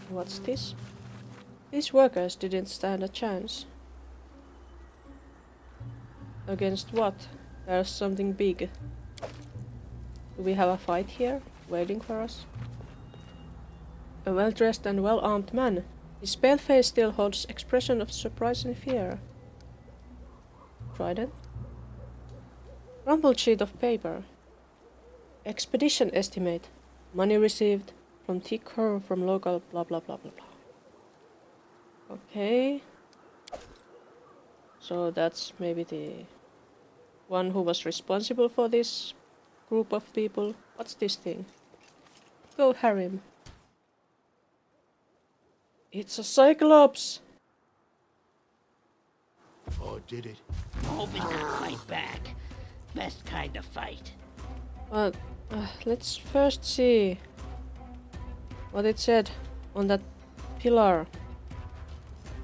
What's this? These workers didn't stand a chance. Against what? There's something big. Do we have a fight here, waiting for us? A well-dressed and well-armed man. His pale face still holds expression of surprise and fear. Trident? Rumpled sheet of paper. Expedition estimate. Money received from Ticker from local blah blah blah blah blah. Okay. So that's maybe the one who was responsible for this group of people. What's this thing? Go harem. It's a cyclops! Oh, did it? Hoping not fight back. Best kind of fight. But let's first see what it said on that pillar.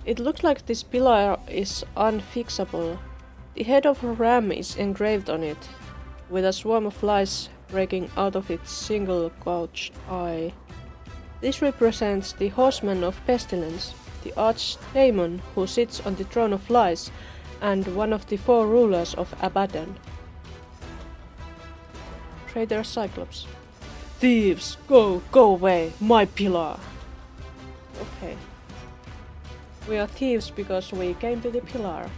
It looks like this pillar is unfixable. The head of a ram is engraved on it, with a swarm of flies breaking out of its single gouged eye. This represents the horseman of pestilence, the archdemon who sits on the throne of lies, and one of the 4 rulers of Abaddon. Traitor Cyclops. Thieves, go away, my pillar! Okay. We are thieves because we came to the pillar.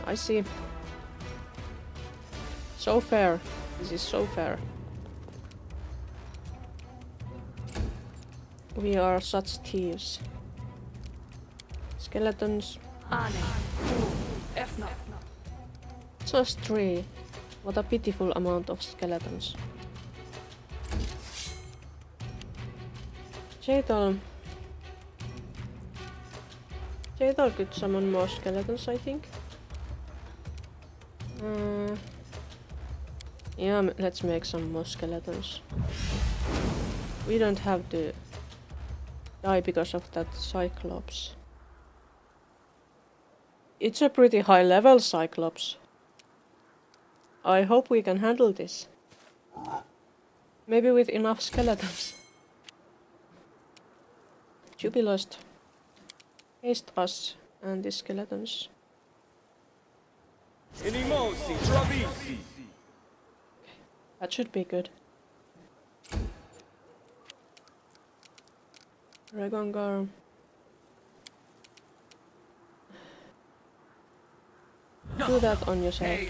I see. So fair. This is so fair. We are such thieves. Skeletons. Just 3. What a pitiful amount of skeletons. Jadal could summon more skeletons, I think. Yeah, let's make some more skeletons. We don't have to die because of that Cyclops. It's a pretty high level Cyclops. I hope we can handle this. Maybe with enough skeletons. Jubilost. Haste us and the skeletons. That should be good. Regongar. Do that on yourself.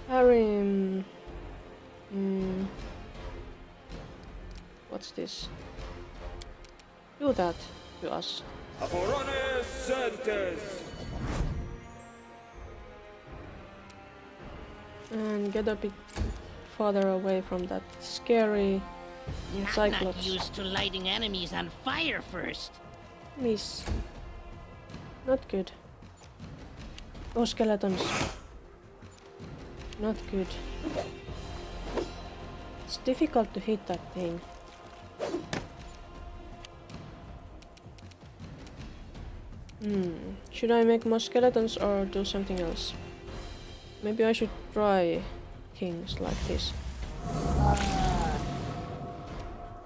Harry. What's this? Do that to us. And get a bit farther away from that scary I'm not Cyclops. used to lighting enemies on fire first. Miss. Not good. Oh, skeletons. Not good. It's difficult to hit that thing. Should I make more skeletons or do something else? Maybe I should try things like this.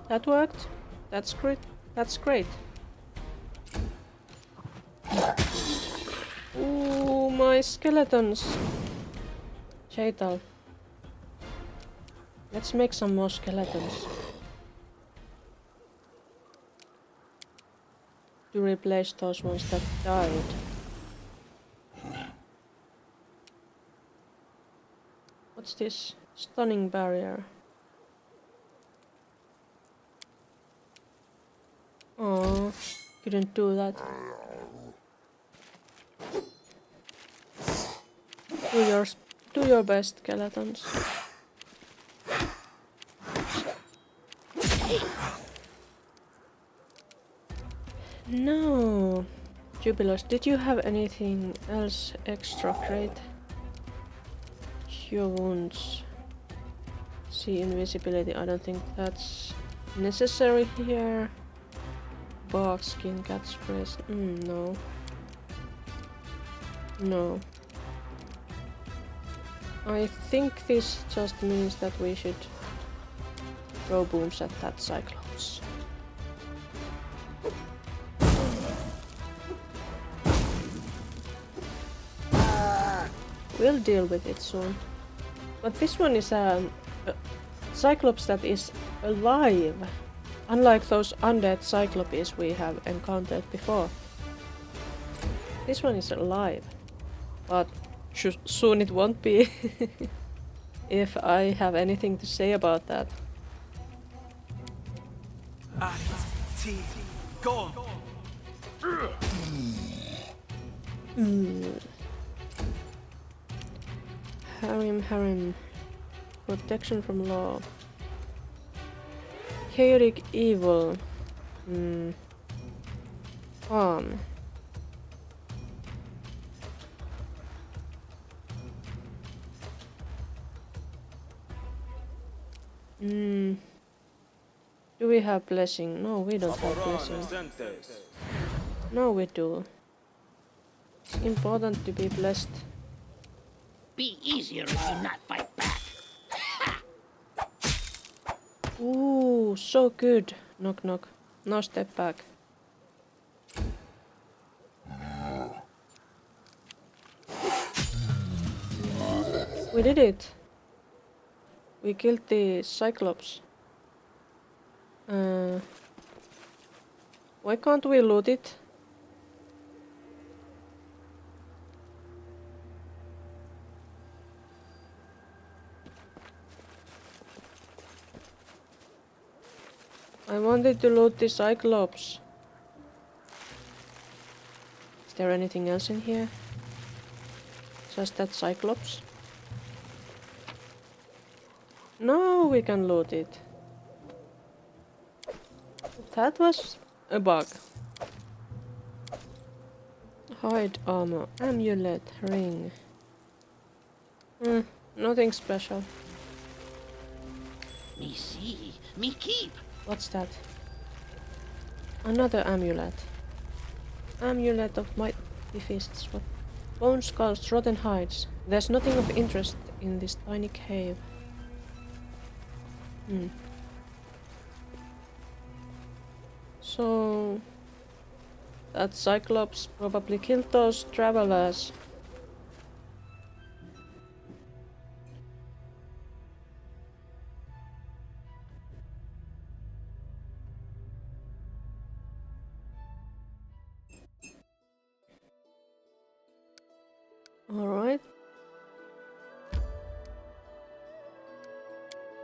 That worked. That's great. That's great. Ooh, my skeletons. Jadal. Let's make some more skeletons. To replace those ones that died. What's this? Stunning barrier. Oh, couldn't do that. Do your best, skeletons. No. Jubilos, did you have anything else extra great? Cure wounds. See invisibility, I don't think that's necessary here. Bark, skin, cat's breast. No. No. I think this just means that we should throw booms at that Cyclops. We'll deal with it soon. But this one is a Cyclops that is alive. Unlike those undead Cyclopes we have encountered before. This one is alive. But soon it won't be. If I have anything to say about that. gone. Harem. Protection from law. Chaotic evil. Harm. Do we have blessing? No, we don't have blessing. No, we do. It's important to be blessed. Be easier if you not fight back. Ooh, so good. Knock knock. No, step back. We did it. We killed the Cyclops. Why can't we loot it? I wanted to loot the Cyclops. Is there anything else in here? Just that Cyclops? No, we can loot it. That was a bug. Hide armor, amulet, ring. Nothing special. Me see, me keep. What's that? Another amulet. Amulet of mighty fists. Bone skulls, rotten hides. There's nothing of interest in this tiny cave. So that Cyclops probably killed those travelers. All right.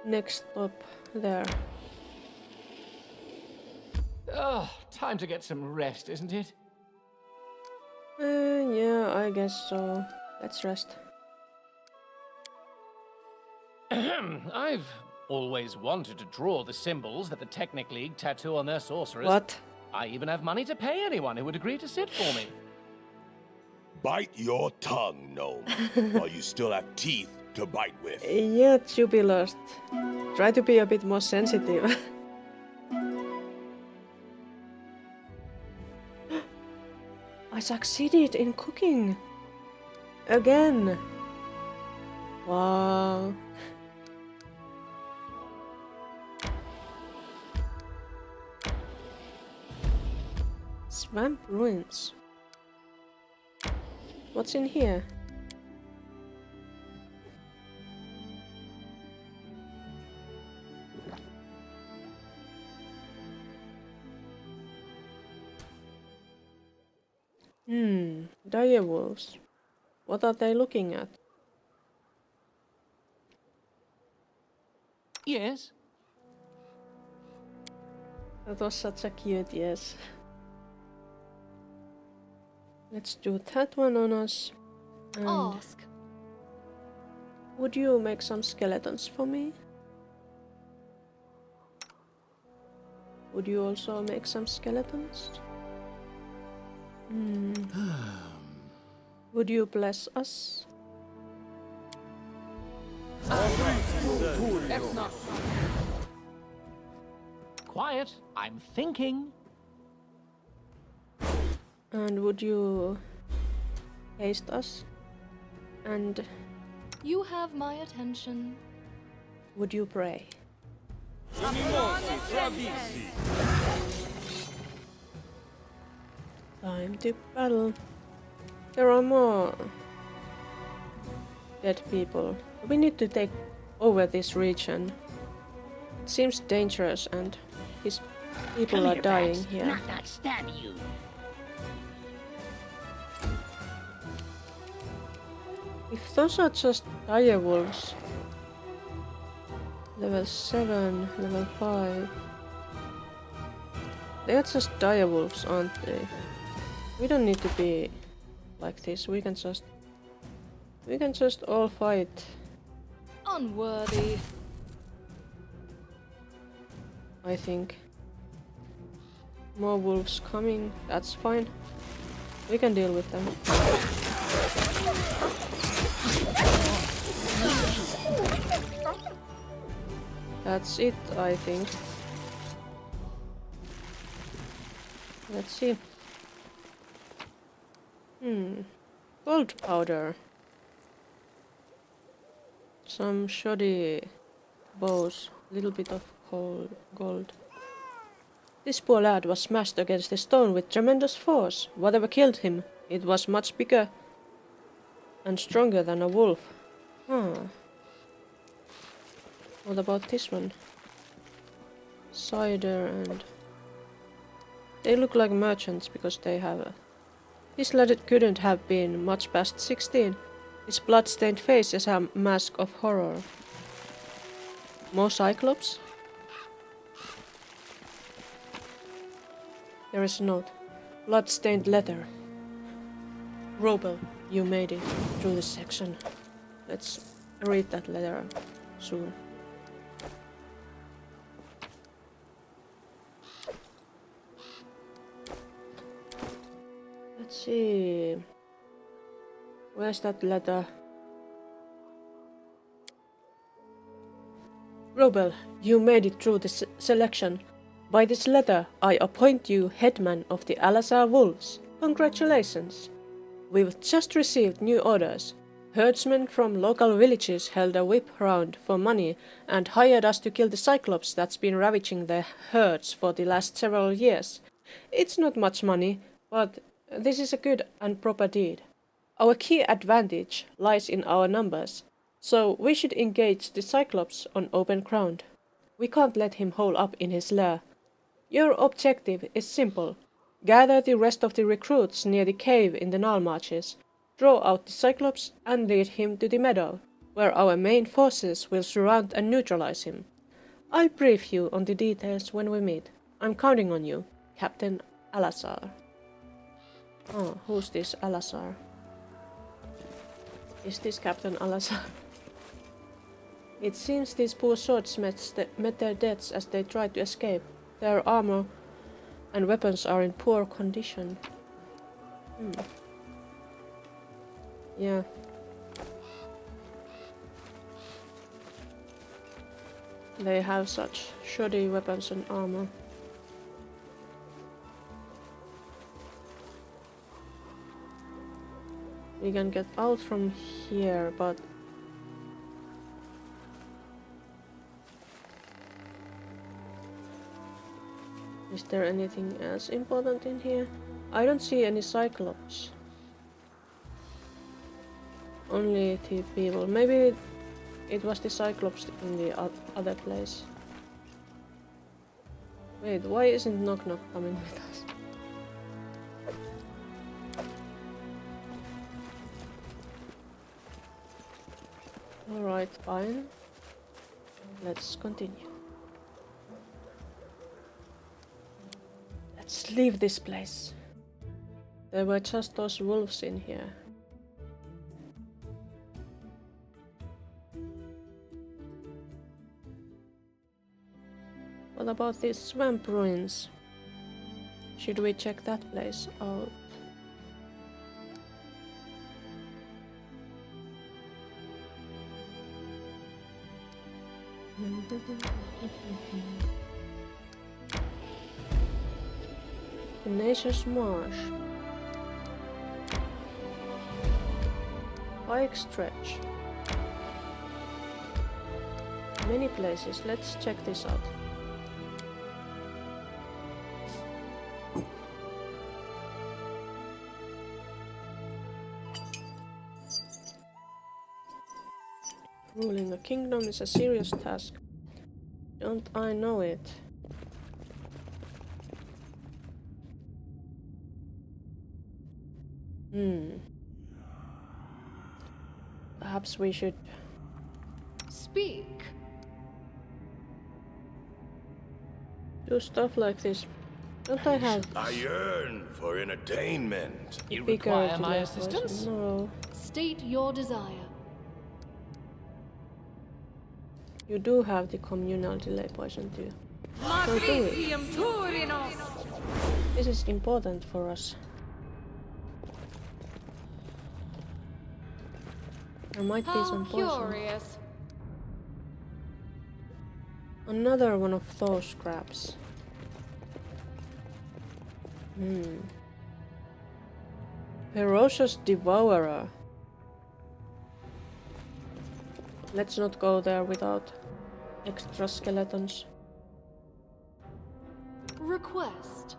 Next stop there. Oh, time to get some rest, isn't it? Yeah, I guess so. Let's rest. I've always wanted to draw the symbols that the Technic League tattoo on their sorcerers. What? I even have money to pay anyone who would agree to sit for me. Bite your tongue, gnome, while you still have teeth to bite with. Yeah, Jubilast. Try to be a bit more sensitive. I succeeded in cooking. Again. Wow. Swamp ruins. What's in here? Direwolves. What are they looking at? Yes? That was such a cute yes. Let's do that one on us. And Ask. would you make some skeletons for me? Would you also make some skeletons? Would you bless us? That's not... Quiet, I'm thinking. And would you haste us? And You have my attention. would you pray? Time to battle. There are more dead people. We need to take over this region. It seems dangerous and his people Come are here, dying Bax. here. Not stab you. If those are just direwolves. Level 7, level 5. They are just direwolves, aren't they? We don't need to be like this. We can just all fight. Unworthy. I think. More wolves coming. That's fine. We can deal with them. That's it, I think. Let's see. Gold powder. Some shoddy bows. Little bit of gold. This poor lad was smashed against a stone with tremendous force. Whatever killed him, it was much bigger and stronger than a wolf. What about this one? Cider and... They look like merchants because they have a... This lad couldn't have been much past 16. His blood-stained face is a mask of horror. More Cyclops? There is a note. Blood-stained letter. Robel, you made it through this section. Let's read that letter soon. Let's see. Where's that letter? Robel, you made it through the selection. By this letter, I appoint you headman of the Alazar Wolves. Congratulations! We've just received new orders. Herdsmen from local villages held a whip round for money and hired us to kill the Cyclops that's been ravaging their herds for the last several years. It's not much money, but this is a good and proper deed. Our key advantage lies in our numbers, so we should engage the Cyclops on open ground. We can't let him hole up in his lair. Your objective is simple. Gather the rest of the recruits near the cave in the Nile Marches, draw out the Cyclops and lead him to the meadow, where our main forces will surround and neutralize him. I'll brief you on the details when we meet. I'm counting on you, Captain Alazar. Oh, who's this Alazar? Is this Captain Alazar? It seems these poor swordsmiths met their deaths as they tried to escape. Their armor and weapons are in poor condition. Yeah. They have such shoddy weapons and armor. We can get out from here, but... Is there anything else important in here? I don't see any Cyclops. Only two people. Maybe it was the Cyclops in the other place. Wait, why isn't Knock Knock coming with us? Alright, fine. Let's continue. Let's leave this place. There were just those wolves in here. What about these swamp ruins? Should we check that place out? The Nature's Marsh. Bike stretch. Many places. Let's check this out. Ruling a kingdom is a serious task. Don't I know it? Perhaps we should... Speak. do stuff like this. Don't I have I yearn for entertainment. You bigger require delay my poison? assistance? No. State your desire. You do have the communal delay poison too. So do it. This is important for us. There might be How some poison. curious. Another one of those scraps. Ferocious Devourer. Let's not go there without extra skeletons. Request.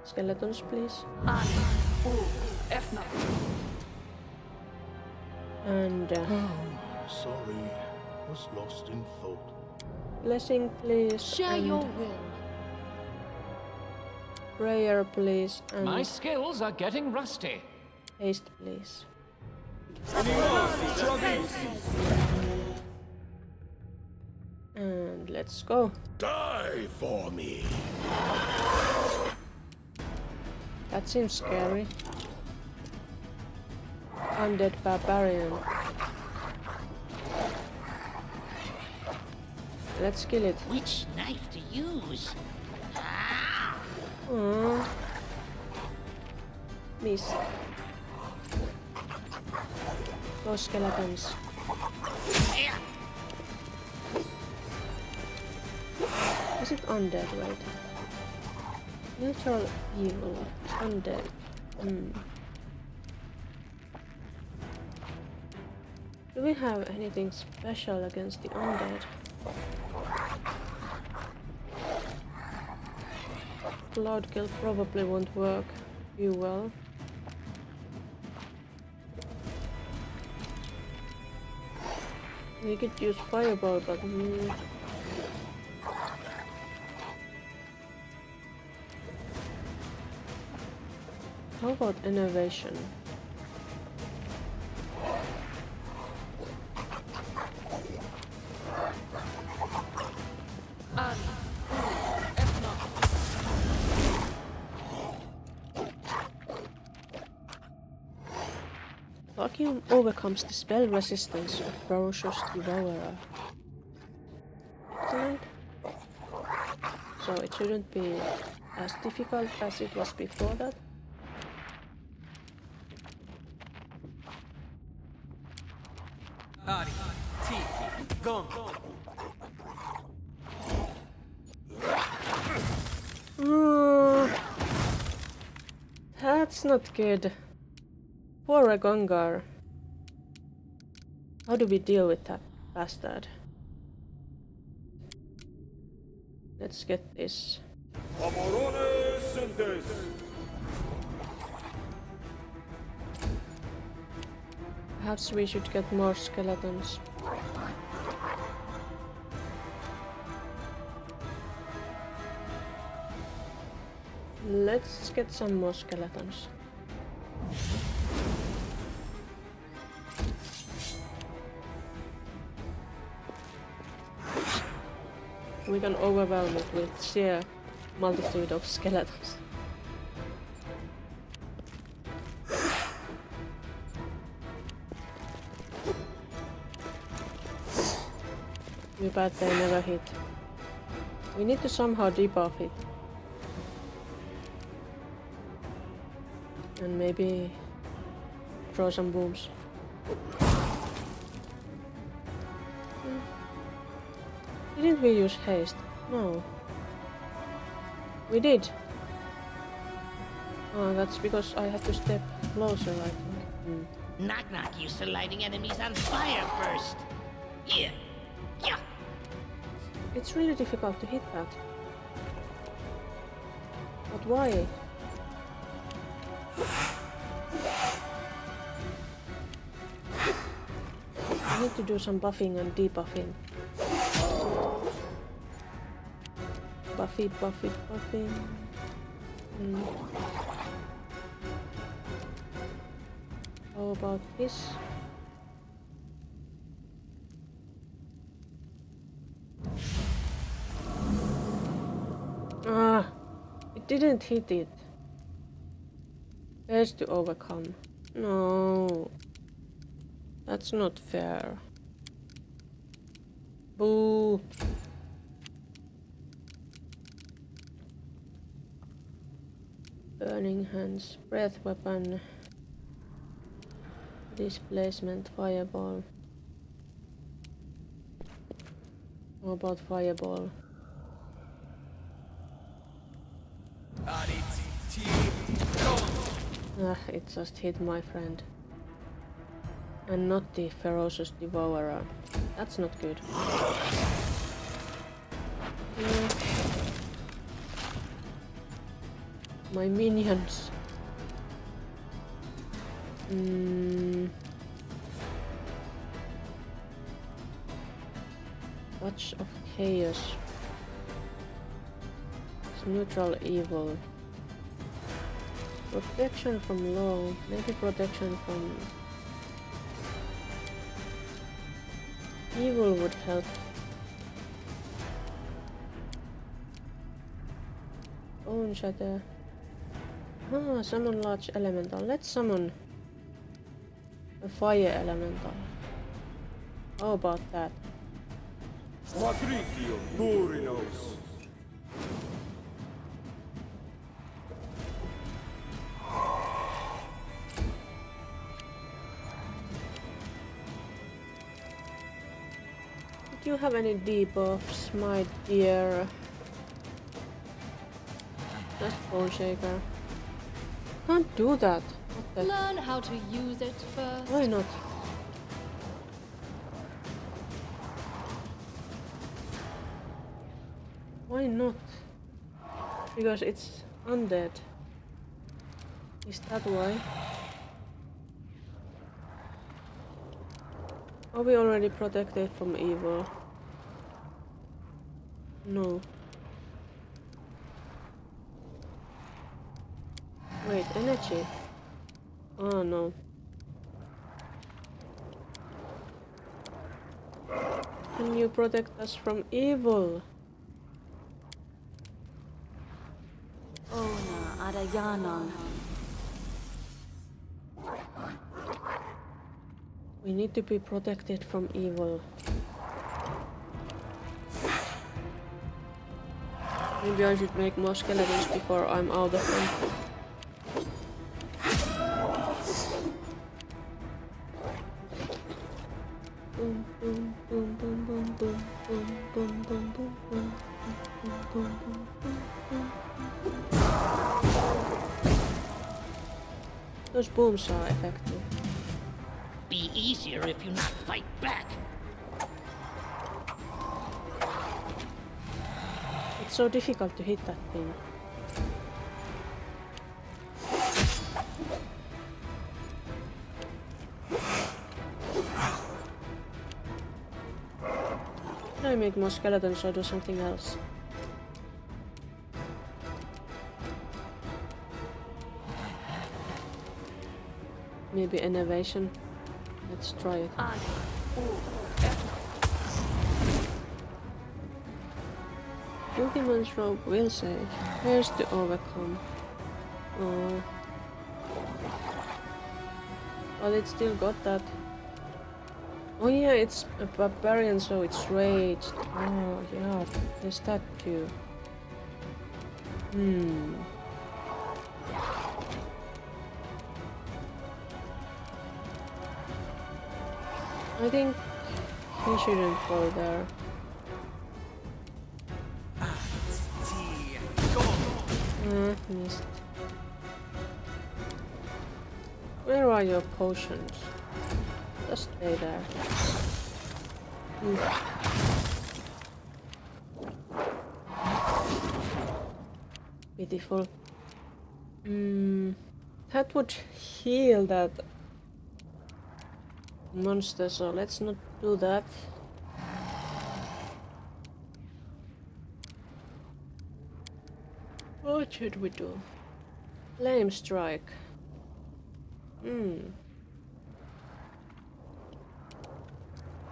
Skeletons, please. And Sorry, was lost in thought. blessing, please. Share and your will. prayer, please. And My skills are getting rusty. haste, please. And let's go. Die for me. That seems scary. Undead barbarian. Let's kill it. Which knife to use? Aww. Miss. Those skeletons. Is it undead, right? Neutral evil. Undead. Do we have anything special against the undead? Cloud kill probably won't work too well. We could use fireball, but how about innovation? Vacuum overcomes the spell resistance of Ferocious Devourer. Excellent. So it shouldn't be as difficult as it was before that. That's not good. Poor Ragongar. How do we deal with that bastard? Let's get this. Perhaps we should get more skeletons. Let's get some more skeletons. We can overwhelm it with sheer multitude of skeletons. Too bad they never hit. We need to somehow debuff it. And maybe throw some booms. Didn't we use haste? No. We did. Oh, that's because I had to step closer, I think. Knock Knock used to lighting enemies on fire first. Yeah. Yeah. It's really difficult to hit that. But why? I need to do some buffing and debuffing. Buffy, buffy, buffy. How about this? Ah! It didn't hit it. There's to overcome. No. That's not fair. Boo. Burning hands. Breath weapon. Displacement. Fireball. How about fireball? It just hit my friend. And not the ferocious devourer. That's not good. Yeah. My minions. Touch of chaos. It's neutral evil. Protection from law. Maybe protection from evil would help. Bone shatter. Ah, summon large elemental. Let's summon a fire elemental. How about that? Do you have any debuffs, my dear? Just bone shaker. Can't do that. What the? Learn how to use it first. Why not? Why not? Because it's undead. Is that why? Are we already protected from evil? No. Wait, energy? Oh no. Can you protect us from evil? Ona Adayanon. We need to be protected from evil. Maybe I should make more skeletons before I'm out of them. Boom, boom, boom, boom, boom, boom, boom, boom, boom, boom, boom, boom, boom, boom, boom. Those booms are effective. Be easier if you not fight back. It's so difficult to hit that thing. Can I make more skeletons or do something else? Maybe innovation. Let's try it. Ultiman's rope will say, here's to overcome. Oh. But it still got that. Oh yeah, it's a barbarian, so it's raged. Oh yeah, there's that too. I think he shouldn't go there. Missed. Where are your potions? Just stay there. Beautiful. That would heal that monster, so let's not do that. What should we do? Flame strike.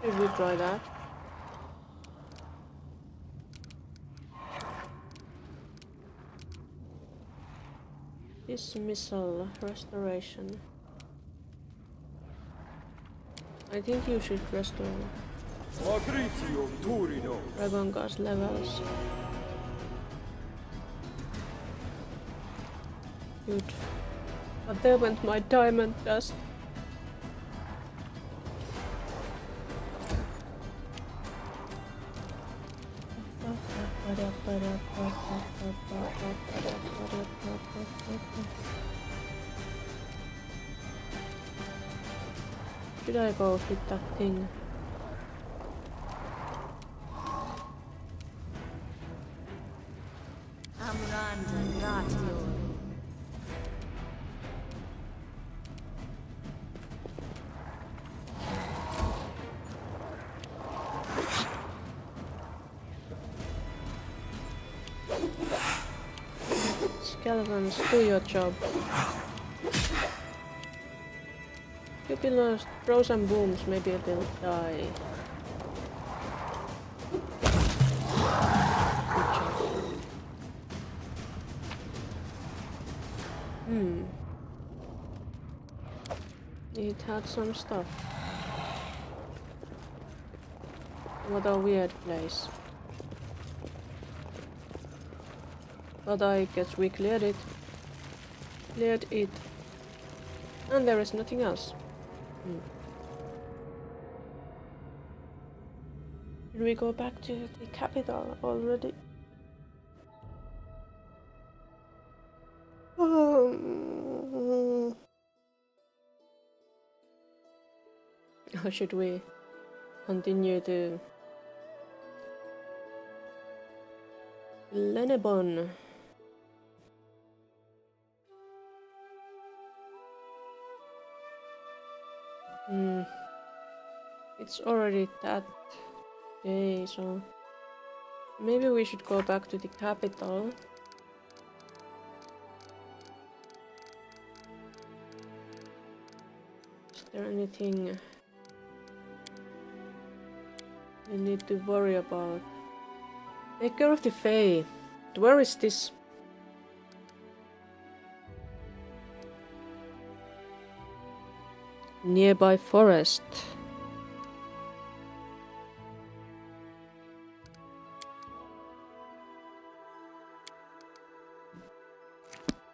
Should we try that? Dismissal, restoration. I think you should restore Dragon Gas levels. Good. But there went my diamond dust. Should I go hit that thing? Skeletons, do your job. If you lost, throw some booms, maybe they'll die. Good job. It had some stuff. What a weird place. But I guess we cleared it. Cleared it. And there is nothing else. Did we go back to the capital already? Or should we continue to Lenebon? It's already that day, so maybe we should go back to the capital. Is there anything we need to worry about? Take care of the Fae. Where is this? Nearby forest.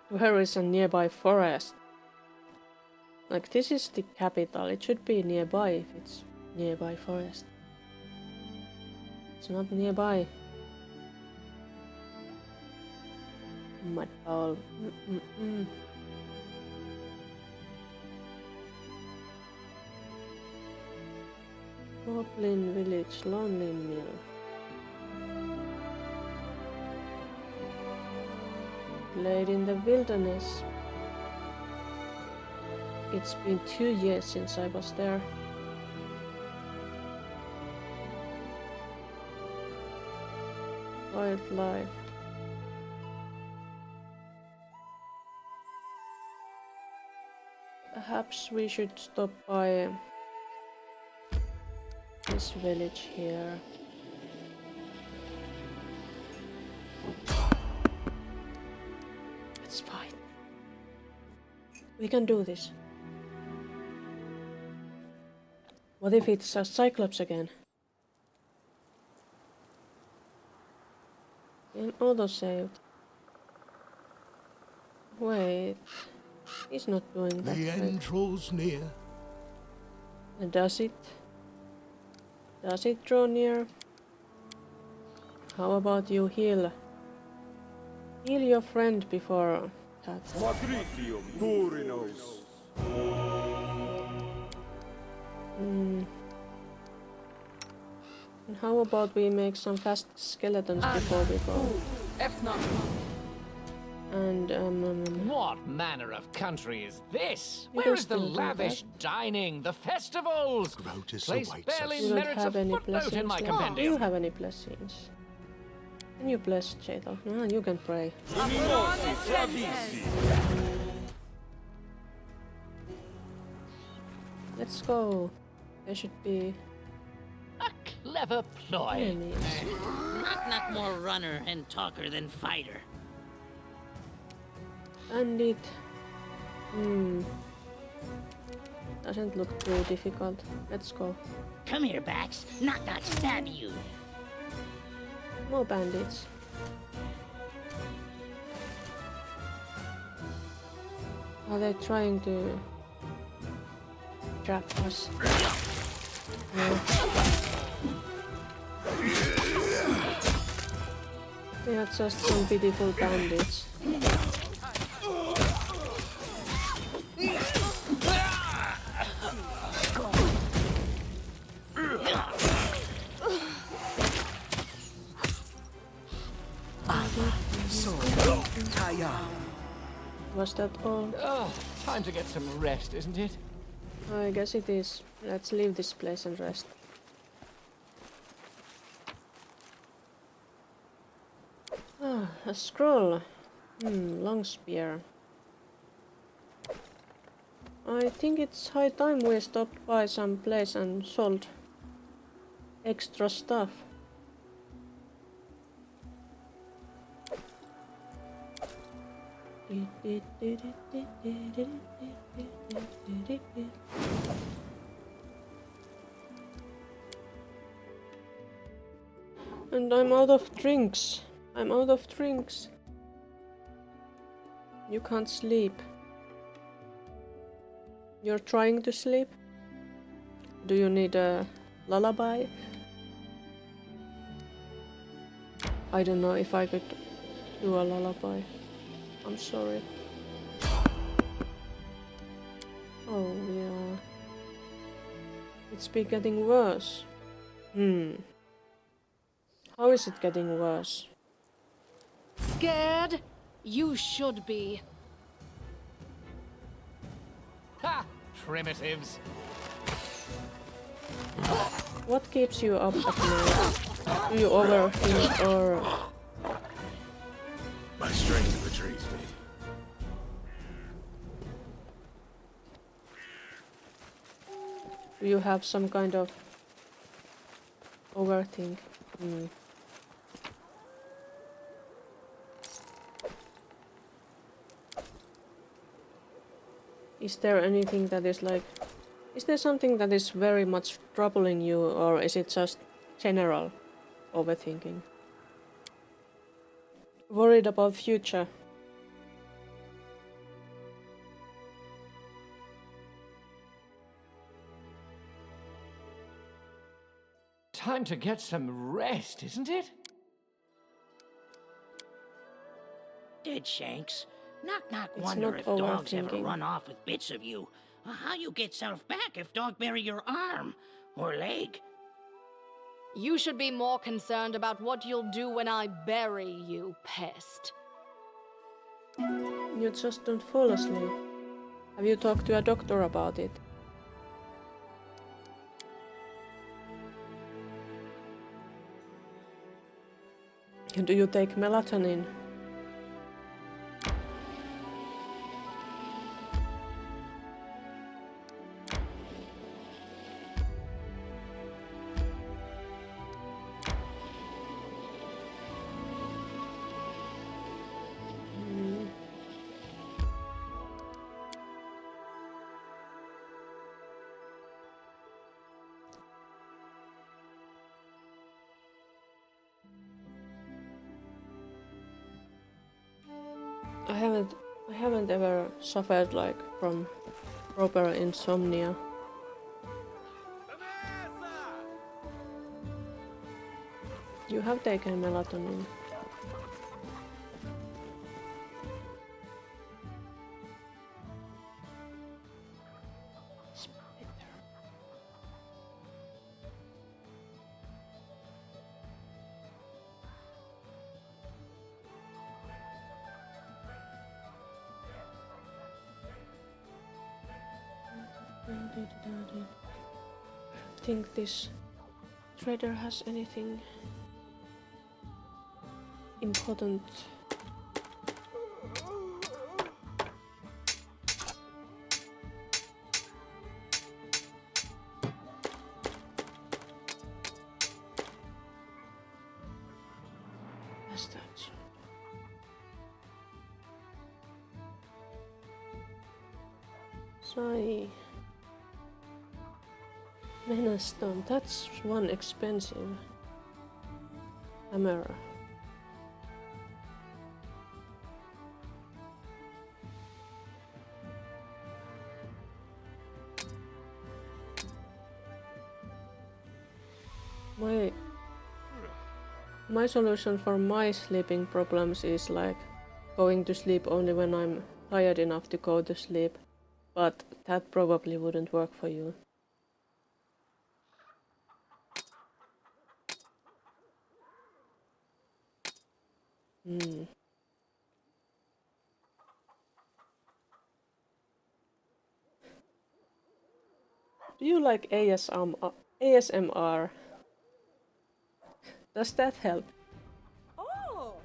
Where is a nearby forest? Like, this is the capital. It should be nearby if it's nearby forest. It's not nearby. Mud bowl. Goblin village, lonely mill. Played in the wilderness. It's been 2 years since I was there. Wildlife. Perhaps we should stop by this village here. It's fine. We can do this. What if it's a Cyclops again? And auto-saved. Wait. He's not doing that. The end draws near. And does it? Does it draw near? How about you heal? Heal your friend before that. And how about we make some fast skeletons before we go? And What manner of country is this? You Where can is the still do lavish dining, the festivals? Grotus Place awaits barely us. you don't merits a have any footnote blessings in my left. compendium. Do you have any blessings? Can you bless Cheeto? No, you can pray. Let's go. There should be A clever ploy. enemies. Not more runner and talker than fighter. Bandit. Doesn't look too difficult. Let's go. Come here, Bax. Not stab you. More bandits. Are they trying to trap us? No. They are just some pitiful bandits. Was that all? Oh, time to get some rest, isn't it? I guess it is. Let's leave this place and rest. Ah, a scroll. Long spear. I think it's high time we stopped by some place and sold extra stuff. And I'm out of drinks. I'm out of drinks. You can't sleep. You're trying to sleep? Do you need a lullaby? I don't know if I could do a lullaby. I'm sorry. Oh yeah. It's been getting worse. How is it getting worse? Scared? You should be. Ha! Primitives. What keeps you up at night? Do you overthink or... My strength betrays me. do you have some kind of overthink? Is there anything that is like... Is there something that is very much troubling you, or is it just general overthinking? Worried about future? Time to get some rest, isn't it? Dead Shanks. Knock It's wonder not if dogs ever overthinking. run off with bits of you. How you get self back if dog bury your arm or leg? You should be more concerned about what you'll do when I bury you, pest. You just don't fall asleep. Have you talked to a doctor about it? Do you take melatonin? I haven't ever suffered like from proper insomnia. You have taken melatonin. I think this trader has anything important. What's that? Sai. Menastone, that's one expensive hammer. My solution for my sleeping problems is like going to sleep only when I'm tired enough to go to sleep, but that probably wouldn't work for you. Do you like ASMR? Does that help? Oh!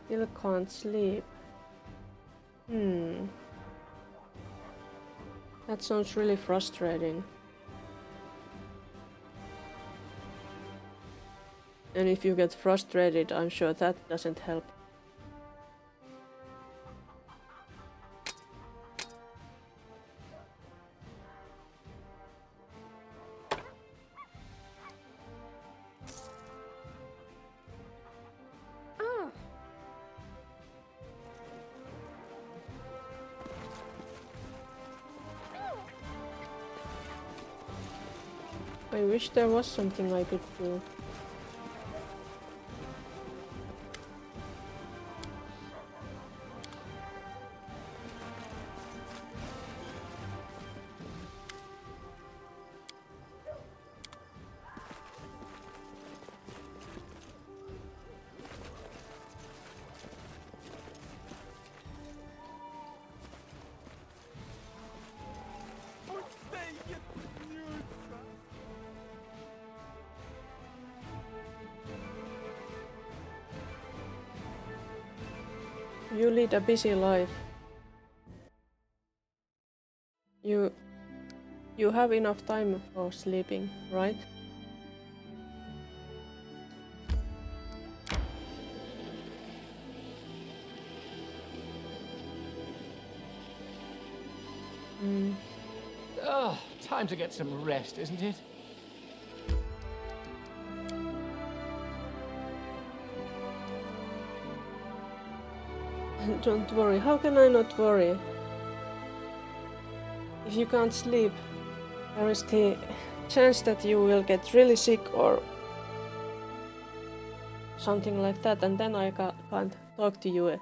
Still can't sleep. That sounds really frustrating. And if you get frustrated, I'm sure that doesn't help. I wish there was something I could do. You lead a busy life. You have enough time for sleeping, right? Oh, time to get some rest, isn't it? Don't worry, how can I not worry? If you can't sleep, there is the chance that you will get really sick or something like that, and then I can't talk to you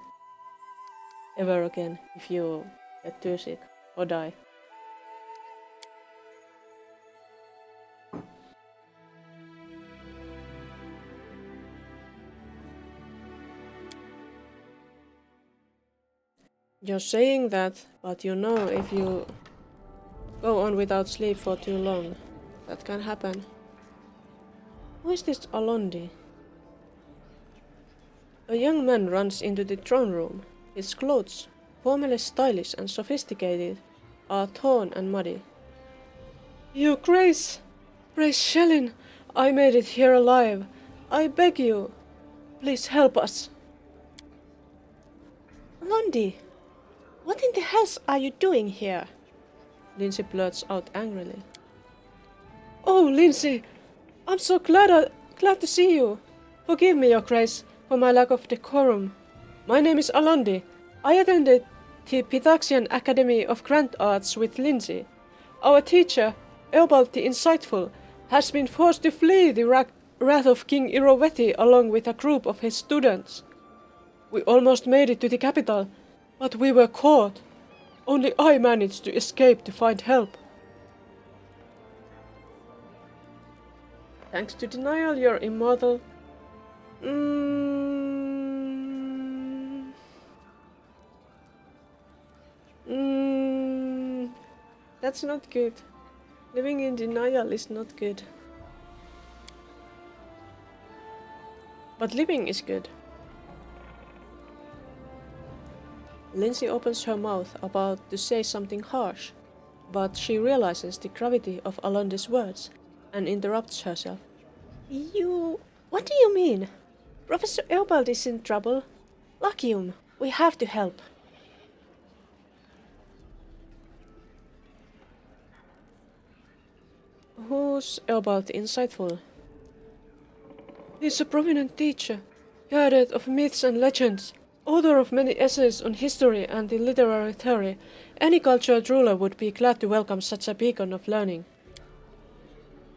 ever again if you get too sick or die. You're saying that, but you know if you go on without sleep for too long, that can happen. Who is this Alondi? A young man runs into the throne room. His clothes, formerly stylish and sophisticated, are torn and muddy. Your Grace! Grace Shellin, I made it here alive. I beg you, please help us. Alondi! What in the hell are you doing here? Lindsay blurts out angrily. Oh, Lindsay! I'm so glad to see you. Forgive me, Your Grace, for my lack of decorum. My name is Alondi. I attended the Pythaxian Academy of Grand Arts with Lindsay. Our teacher, Eobald the Insightful, has been forced to flee the wrath of King Irovethi along with a group of his students. We almost made it to the capital, but we were caught. Only I managed to escape to find help. Thanks to denial, you're immortal. That's not good. Living in denial is not good. But living is good. Lindsay opens her mouth about to say something harsh, but she realizes the gravity of Alondi's words and interrupts herself. What do you mean? Professor Eobald is in trouble. Lacium, we have to help. Who's Eobald insightful? He's a prominent teacher, cadet of myths and legends, author of many essays on history and the literary theory. Any cultured ruler would be glad to welcome such a beacon of learning.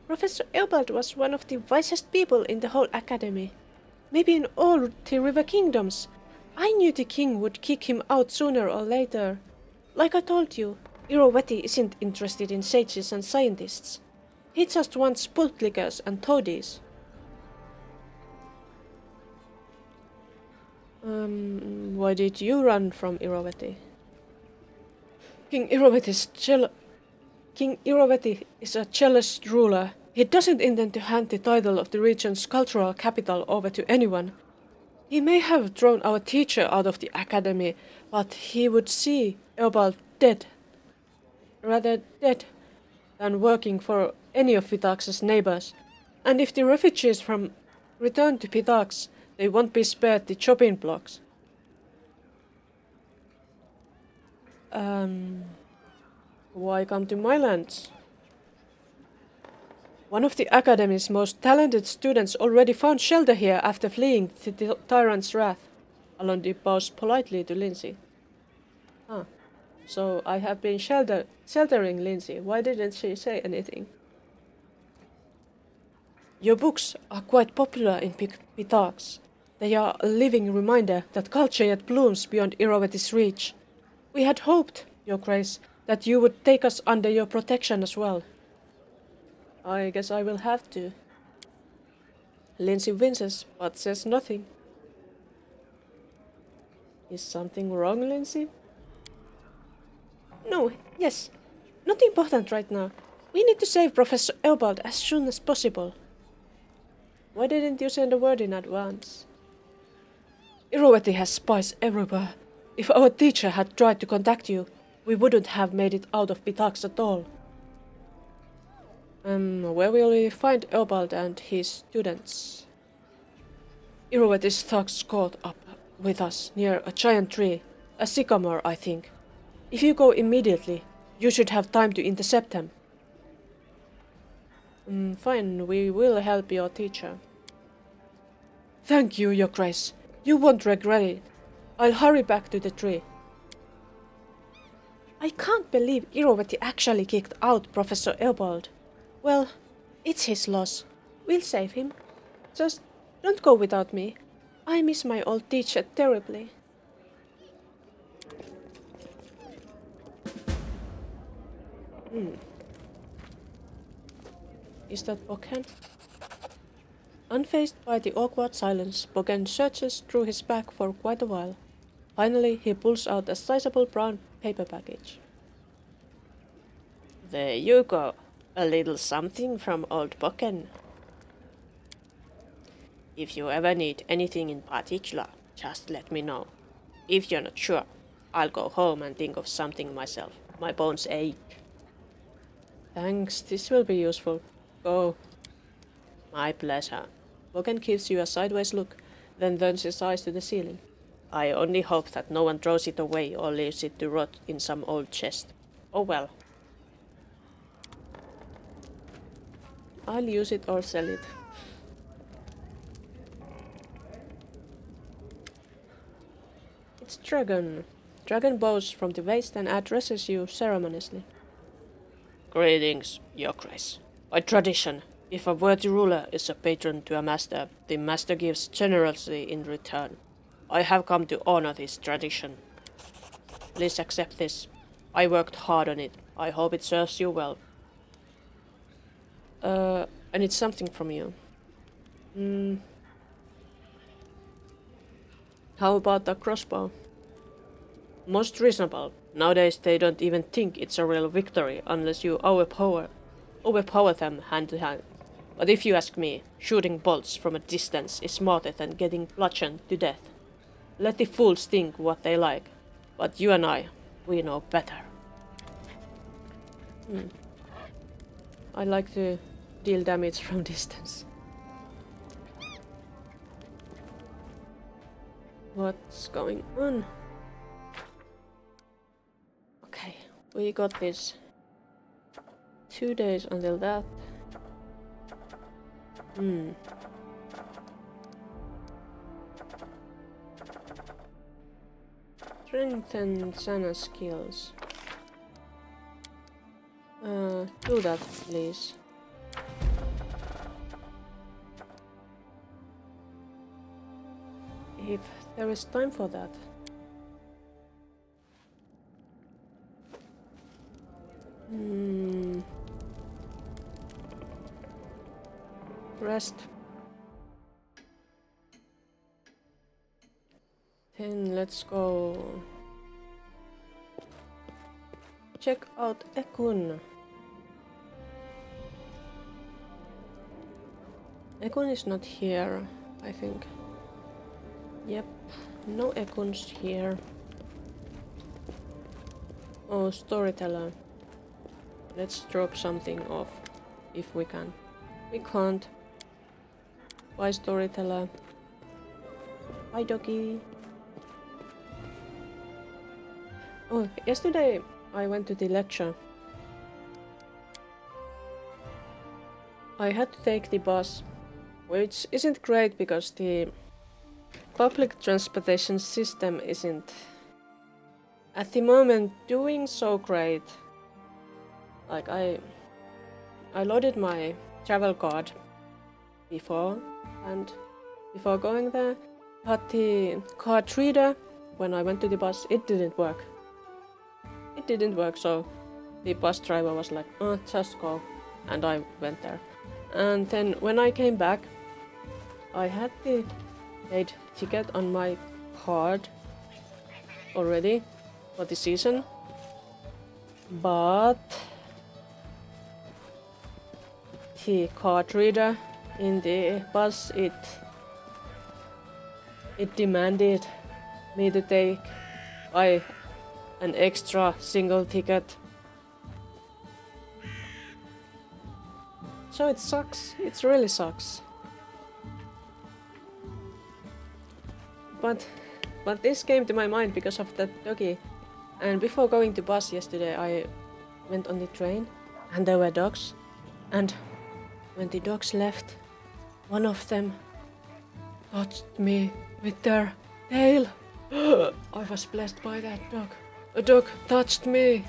Professor Eobald was one of the wisest people in the whole academy. Maybe in all the River Kingdoms. I knew the king would kick him out sooner or later. Like I told you, Iroweti isn't interested in sages and scientists. He just wants bootlickers and toadies. Why did you run from Iroweti? King Iroweti is a jealous ruler. He doesn't intend to hand the title of the region's cultural capital over to anyone. He may have thrown our teacher out of the academy, but he would see Eobald dead. Rather dead than working for any of Pitax's neighbors. And if the refugees from return to Pitax, they won't be spared the chopping blocks. Why come to my lands? One of the Academy's most talented students already found shelter here after fleeing the tyrant's wrath. Alondi bows politely to Lindsay. So I have been sheltering Lindsay. Why didn't she say anything? Your books are quite popular in Pitax. They are a living reminder that culture yet blooms beyond Iroweti's reach. We had hoped, Your Grace, that you would take us under your protection as well. I guess I will have to. Lindsay winces, but says nothing. Is something wrong, Lindsay? No, yes. Not important right now. We need to save Professor Eobald as soon as possible. Why didn't you send a word in advance? Iroweti has spies everywhere. If our teacher had tried to contact you, we wouldn't have made it out of Pitax at all. Where will we find Eobald and his students? Iroweti's thugs caught up with us near a giant tree. A sycamore, I think. If you go immediately, you should have time to intercept them. Fine, we will help your teacher. Thank you, Your Grace. You won't regret it. I'll hurry back to the tree. I can't believe Iroweti actually kicked out Professor Eobald. Well, it's his loss. We'll save him. Just don't go without me. I miss my old teacher terribly. Is that Boken? Unfazed by the awkward silence, Boken searches through his bag for quite a while. Finally, he pulls out a sizable brown paper package. There you go. A little something from old Boken. If you ever need anything in particular, just let me know. If you're not sure, I'll go home and think of something myself. My bones ache. Thanks, this will be useful. Go. My pleasure. Boken gives you a sideways look, then turns his eyes to the ceiling. I only hope that no one throws it away or leaves it to rot in some old chest. Oh well. I'll use it or sell it. It's Dragon. Dragon bows from the waist and addresses you ceremoniously. Greetings, Your Grace. By tradition, if a worthy ruler is a patron to a master, the master gives generously in return. I have come to honor this tradition. Please accept this. I worked hard on it. I hope it serves you well. I need something from you. How about a crossbow? Most reasonable. Nowadays they don't even think it's a real victory unless you overpower them hand to hand. But if you ask me, shooting bolts from a distance is smarter than getting bludgeoned to death. Let the fools think what they like, but you and I, we know better. I like to deal damage from distance. What's going on? Okay, we got this. 2 days until that. Strengthen Sana's skills. Do that, please. If there is time for that. Rest. Then let's go check out Ekun. Ekun is not here, I think. Yep, no Ekuns here. Oh, storyteller. Let's drop something off if we can. We can't. Bye, storyteller. Bye, doggy. Oh, yesterday I went to the lecture. I had to take the bus, which isn't great because the public transportation system isn't at the moment doing so great. Like I loaded my travel card before going there, but the card reader, when I went to the bus, it didn't work. It didn't work, so the bus driver was like, oh, just go, and I went there. And then when I came back, I had the paid ticket on my card already for the season, but the card reader in the bus, it demanded me to buy an extra single ticket. So it sucks. It really sucks. But this came to my mind because of that doggy. And before going to bus yesterday, I went on the train, and there were dogs. And when the dogs left, one of them touched me with their tail. I was blessed by that dog. A dog touched me.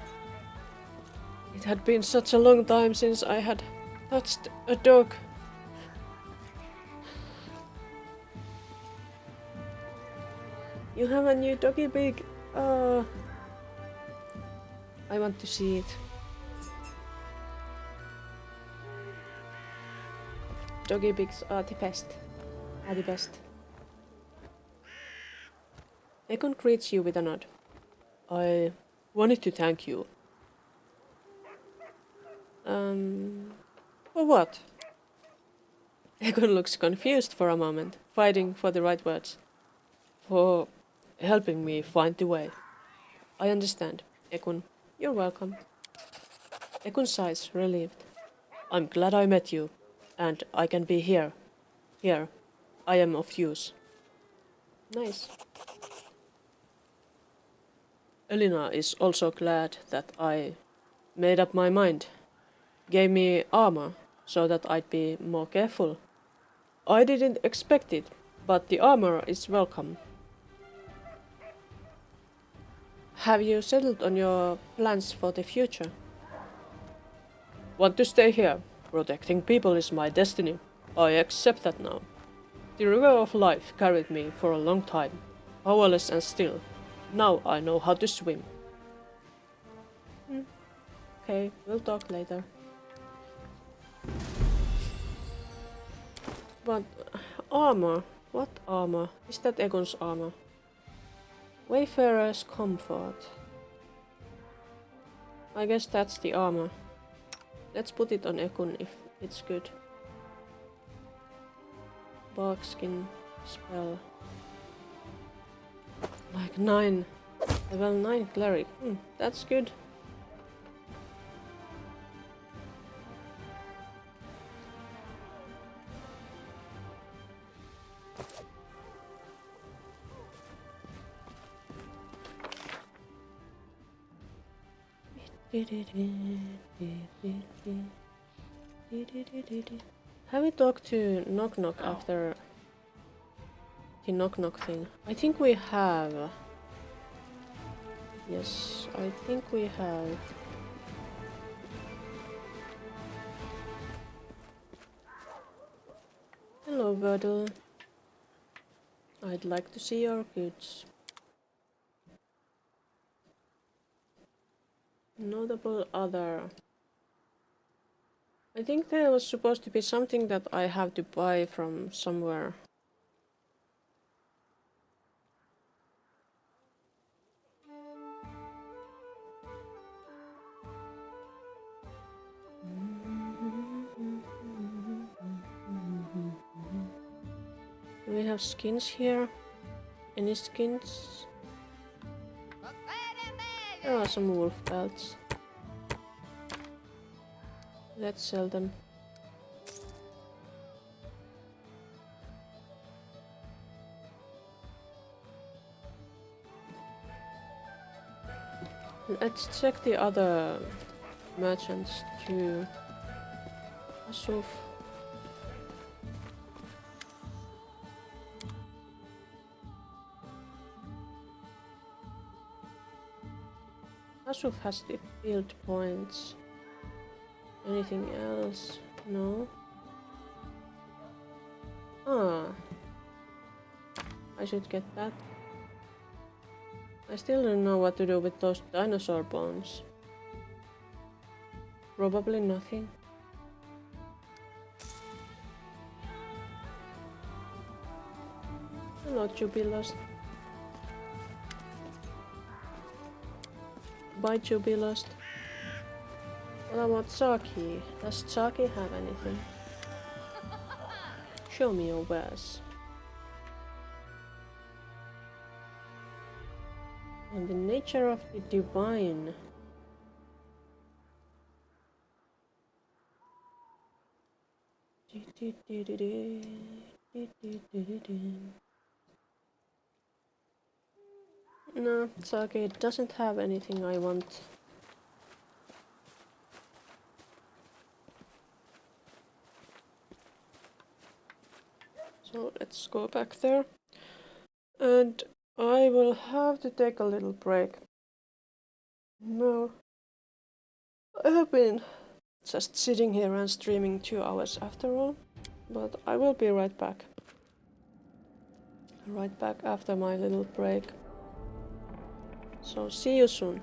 It had been such a long time since I had touched a dog. You have a new doggy bag. I want to see it. Doggy bigs are the best. Ekon greets you with a nod. I wanted to thank you. For what? Ekon looks confused for a moment, fighting for the right words. For helping me find the way. I understand, Ekun. You're welcome. Ekun sighs, relieved. I'm glad I met you, and I can be here. Here, I am of use. Nice. Elena is also glad that I made up my mind. Gave me armor so that I'd be more careful. I didn't expect it, but the armor is welcome. Have you settled on your plans for the future? Want to stay here. Protecting people is my destiny. I accept that now. The river of life carried me for a long time, powerless and still. Now I know how to swim. Okay, we'll talk later. But armor? What armor? Is that Egon's armor? Wayfarer's comfort. I guess that's the armor. Let's put it on Ekun if it's good. Barkskin spell. Like 9. Level 9 cleric. That's good. Have we talked to Knock Knock after the Knock Knock thing? I think we have. Yes, I think we have. Hello, Girdle. I'd like to see your goods. Notable other. I think there was supposed to be something that I have to buy from somewhere. Do we have skins here? Any skins? There are some wolf belts. Let's sell them. Let's check the other merchants too. Asuf. Asuf has the build points. Anything else? No. Ah. I should get that. I still don't know what to do with those dinosaur bones. Probably nothing. Hello, Jubilost. Bye, Jubilost. What about Saki? Does Saki have anything? Show me your wares. And the nature of the divine. No, Saki doesn't have anything I want. So let's go back there. And I will have to take a little break. No. I have been just sitting here and streaming 2 hours after all. But I will be right back. Right back after my little break. So see you soon.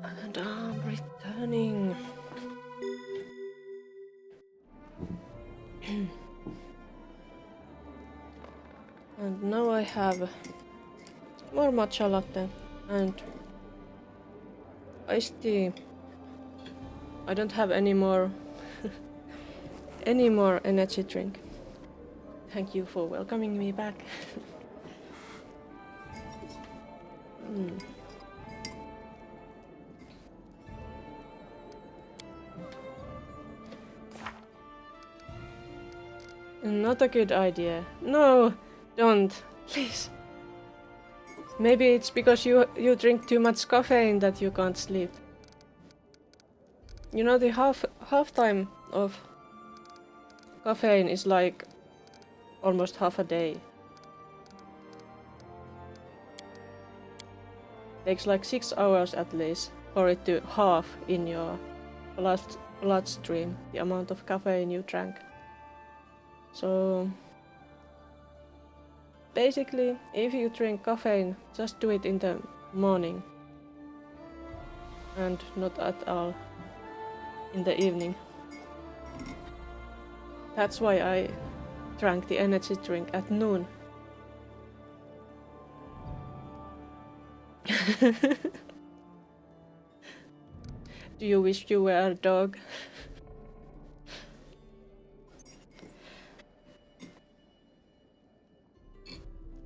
And I'm returning. And now I have more matcha latte and iced tea. I don't have any more energy drink. Thank you for welcoming me back. Not a good idea. No, don't, please. Maybe it's because you drink too much caffeine that you can't sleep. You know, the half time of caffeine is like almost half a day. Takes like 6 hours at least for it to half in your bloodstream the amount of caffeine you drank. So basically, if you drink caffeine, just do it in the morning and not at all in the evening. That's why I drank the energy drink at noon. Do you wish you were a dog?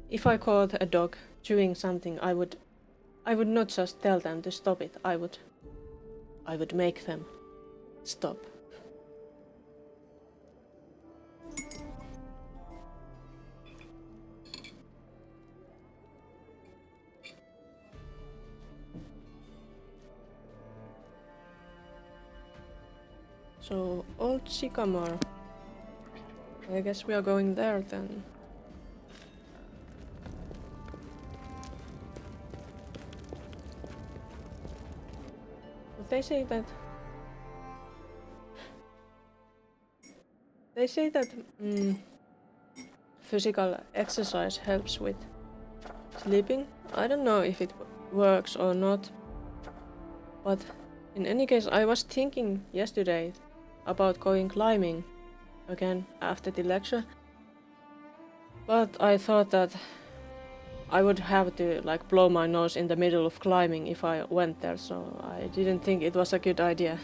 If I caught a dog chewing something, I would not just tell them to stop it. I would make them stop. So, Old Sycamore. I guess we are going there then. But they say that physical exercise helps with sleeping. I don't know if it works or not, but in any case, I was thinking yesterday about going climbing again after the lecture, but I thought that I would have to like blow my nose in the middle of climbing if I went there, so I didn't think it was a good idea.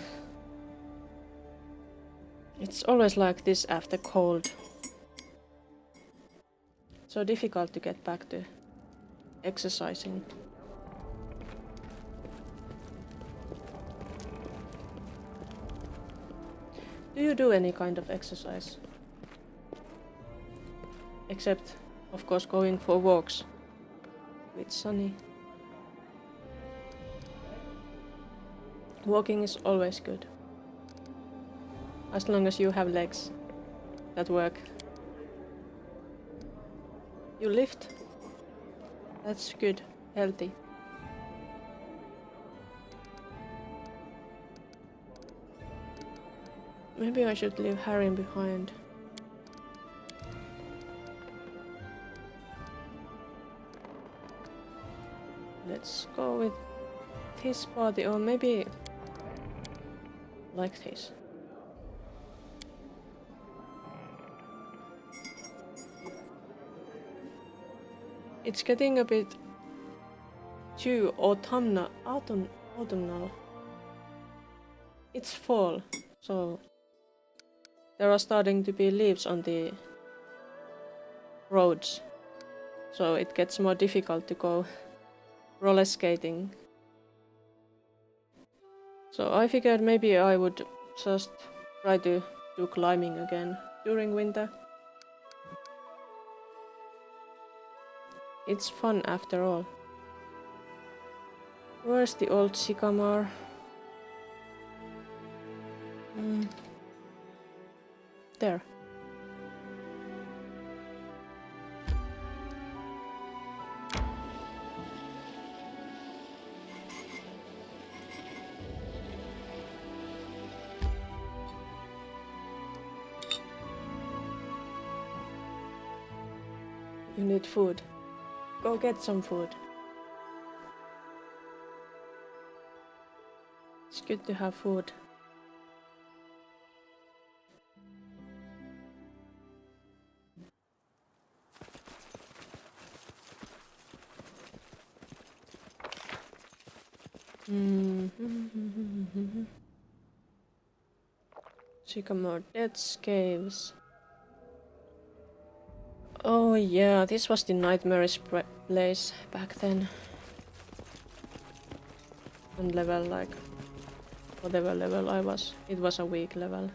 It's always like this after cold. So difficult to get back to exercising. Do you do any kind of exercise? Except, of course, going for walks with Sunny. Walking is always good. As long as you have legs that work. You lift. That's good. Healthy. Maybe I should leave Harry behind. Let's go with his party, or maybe like this. It's getting a bit too autumnal. It's fall, so there are starting to be leaves on the roads. so it gets more difficult to go roller skating. So I figured maybe I would just try to do climbing again during winter. It's fun after all. Where's the old sycamore? There. You need food. Go get some food. It's good to have food. Sycamore Death's Caves. Oh yeah, this was the nightmarish place back then. And level like whatever level I was, it was a weak level.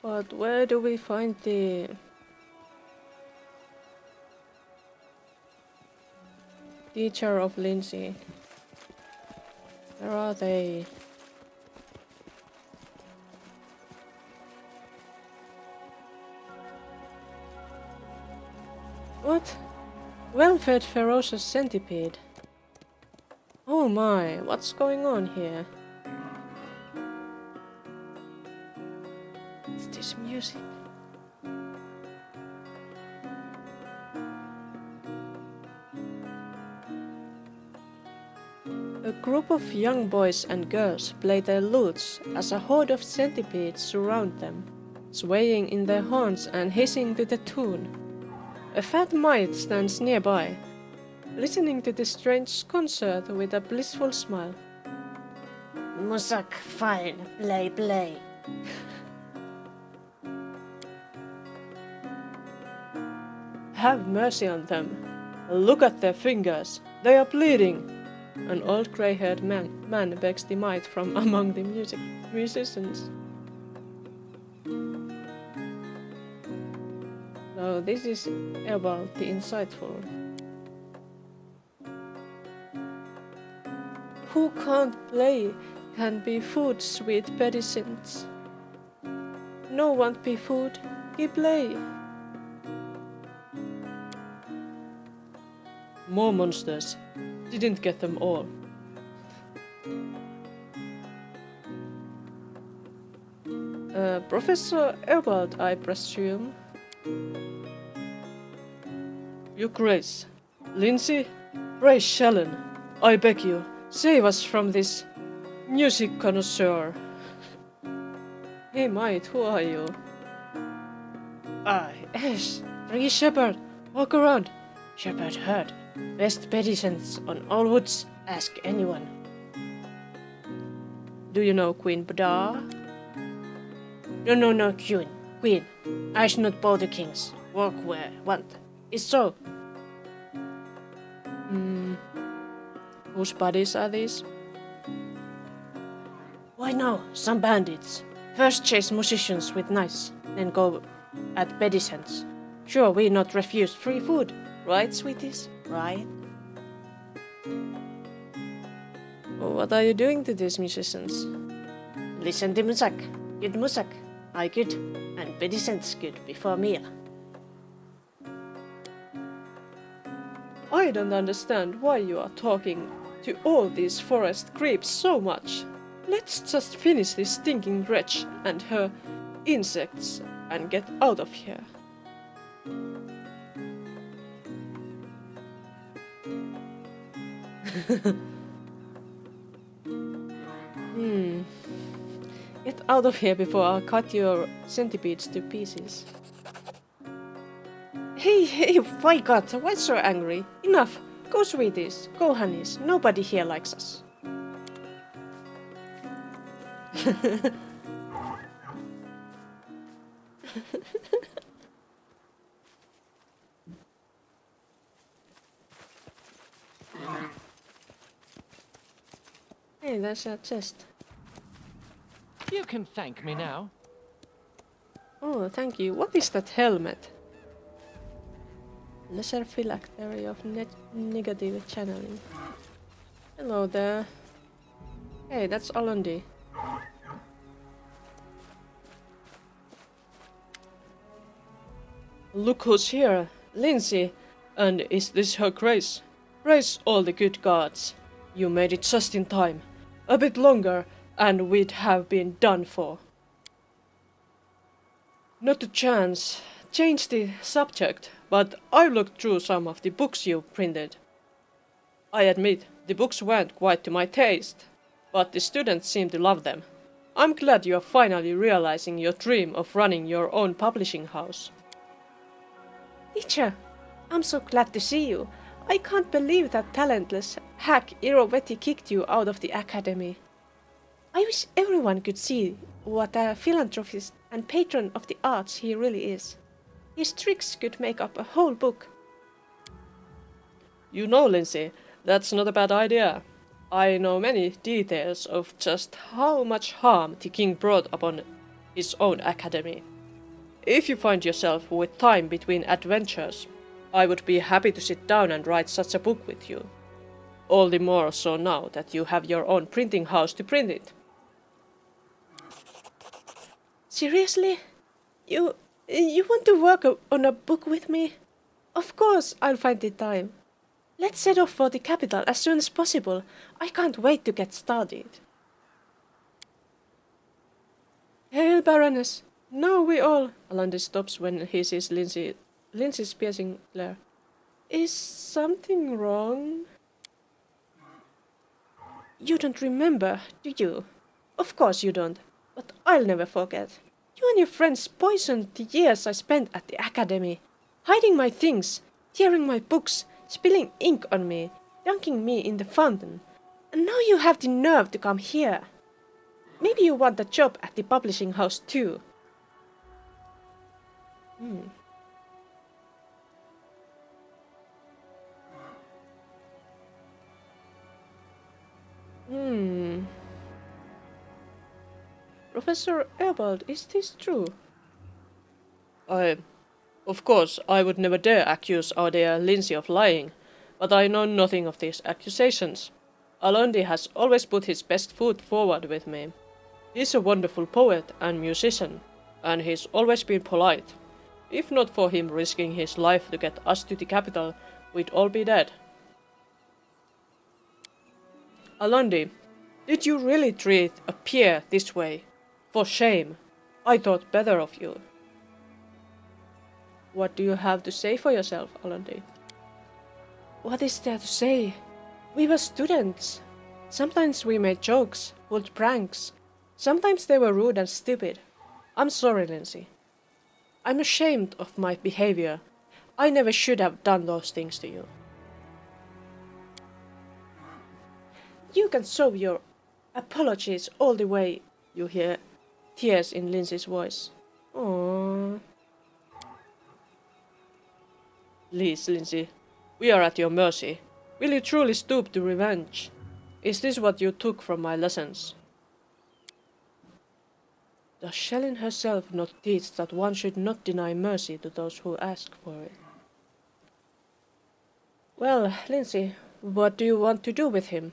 But where do we find the teacher of Lindsay? Where are they? What? Well-fed ferocious centipede. Oh my, what's going on here? It's this music. A group of young boys and girls play their lutes as a horde of centipedes surround them, swaying in their horns and hissing to the tune. A fat mite stands nearby, listening to the strange concert with a blissful smile. Musak, fine, play. Have mercy on them. Look at their fingers. They are bleeding. An old grey-haired man begs the mite from among the musicians. So this is about the insightful. Who can't play can be food, sweet pedicents. No one be food, he play. More monsters. Didn't get them all. Professor Ebald, I presume. Your Grace. Lindsay? Ray Shellen, I beg you, save us from this music connoisseur. Hey mate, who are you? Ash, Free Shepherd, walk around. Shepherd heard. Best pedicents on all woods, ask anyone. Do you know Queen Bada? No, Queen. I should not bother kings. Walk where want. It's so. Whose bodies are these? Why no? Some bandits. First chase musicians with knives, then go at pedicents. Sure, we not refuse free food, right, sweeties? Right? What are you doing to these musicians? Listen to musak. Good musak. I good. And pedicents good before meal. I don't understand why you are talking to all these forest creeps so much. Let's just finish this stinking wretch and her insects and get out of here. Get out of here before I cut your centipedes to pieces. Hey, my god, why so angry? Enough! Go, sweeties. Go, honeys. Nobody here likes us. Hey, there's a chest. You can thank me now. Oh, thank you. What is that helmet? Lesser phylactery of negative channeling. Hello there. Hey, that's Alondi. Look who's here, Lindsay. And is this her grace? Praise all the good gods. You made it just in time. A bit longer, and we'd have been done for. Not a chance. Change the subject, but I looked through some of the books you printed. I admit, the books weren't quite to my taste, but the students seem to love them. I'm glad you're finally realizing your dream of running your own publishing house. Teacher, I'm so glad to see you. I can't believe that talentless hack Iroveti kicked you out of the academy. I wish everyone could see what a philanthropist and patron of the arts he really is. His tricks could make up a whole book. You know, Lindsay, that's not a bad idea. I know many details of just how much harm the king brought upon his own academy. If you find yourself with time between adventures, I would be happy to sit down and write such a book with you. All the more so now that you have your own printing house to print it. Seriously? You want to work on a book with me? Of course I'll find the time. Let's set off for the capital as soon as possible. I can't wait to get started. Hail, Baroness! Now we all... Alandi stops when he sees Lindsay's piercing glare. Is something wrong? You don't remember, do you? Of course you don't, but I'll never forget. You and your friends poisoned the years I spent at the academy, hiding my things, tearing my books, spilling ink on me, dunking me in the fountain. And now you have the nerve to come here. Maybe you want a job at the publishing house too. Professor Eobald, is this true? Of course, I would never dare accuse our dear Lindsay of lying, but I know nothing of these accusations. Alondi has always put his best foot forward with me. He's a wonderful poet and musician, and he's always been polite. If not for him risking his life to get us to the capital, we'd all be dead. Alondi, did you really treat a peer this way? For shame. I thought better of you. What do you have to say for yourself, Alondi? What is there to say? We were students. Sometimes we made jokes, pulled pranks. Sometimes they were rude and stupid. I'm sorry, Lindsay. I'm ashamed of my behavior. I never should have done those things to you. You can show your apologies all the way. You hear tears in Lindsay's voice. Aww. Please, Lindsay, we are at your mercy. Will you truly stoop to revenge? Is this what you took from my lessons? Does Shellin herself not teach that one should not deny mercy to those who ask for it? Well, Lindsay, what do you want to do with him?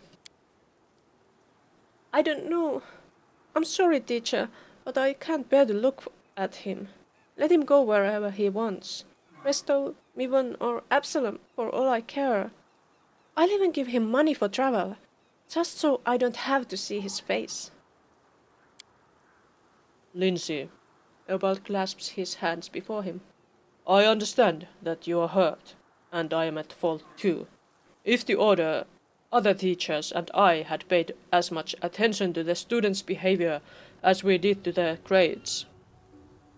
I don't know. I'm sorry, teacher, but I can't bear to look at him. Let him go wherever he wants. Resto, Mivon, or Absalom, for all I care. I'll even give him money for travel, just so I don't have to see his face. Lindsay, Eobald clasps his hands before him. I understand that you are hurt, and I am at fault too. If the Order, other teachers, and I had paid as much attention to the students' behavior as we did to their grades.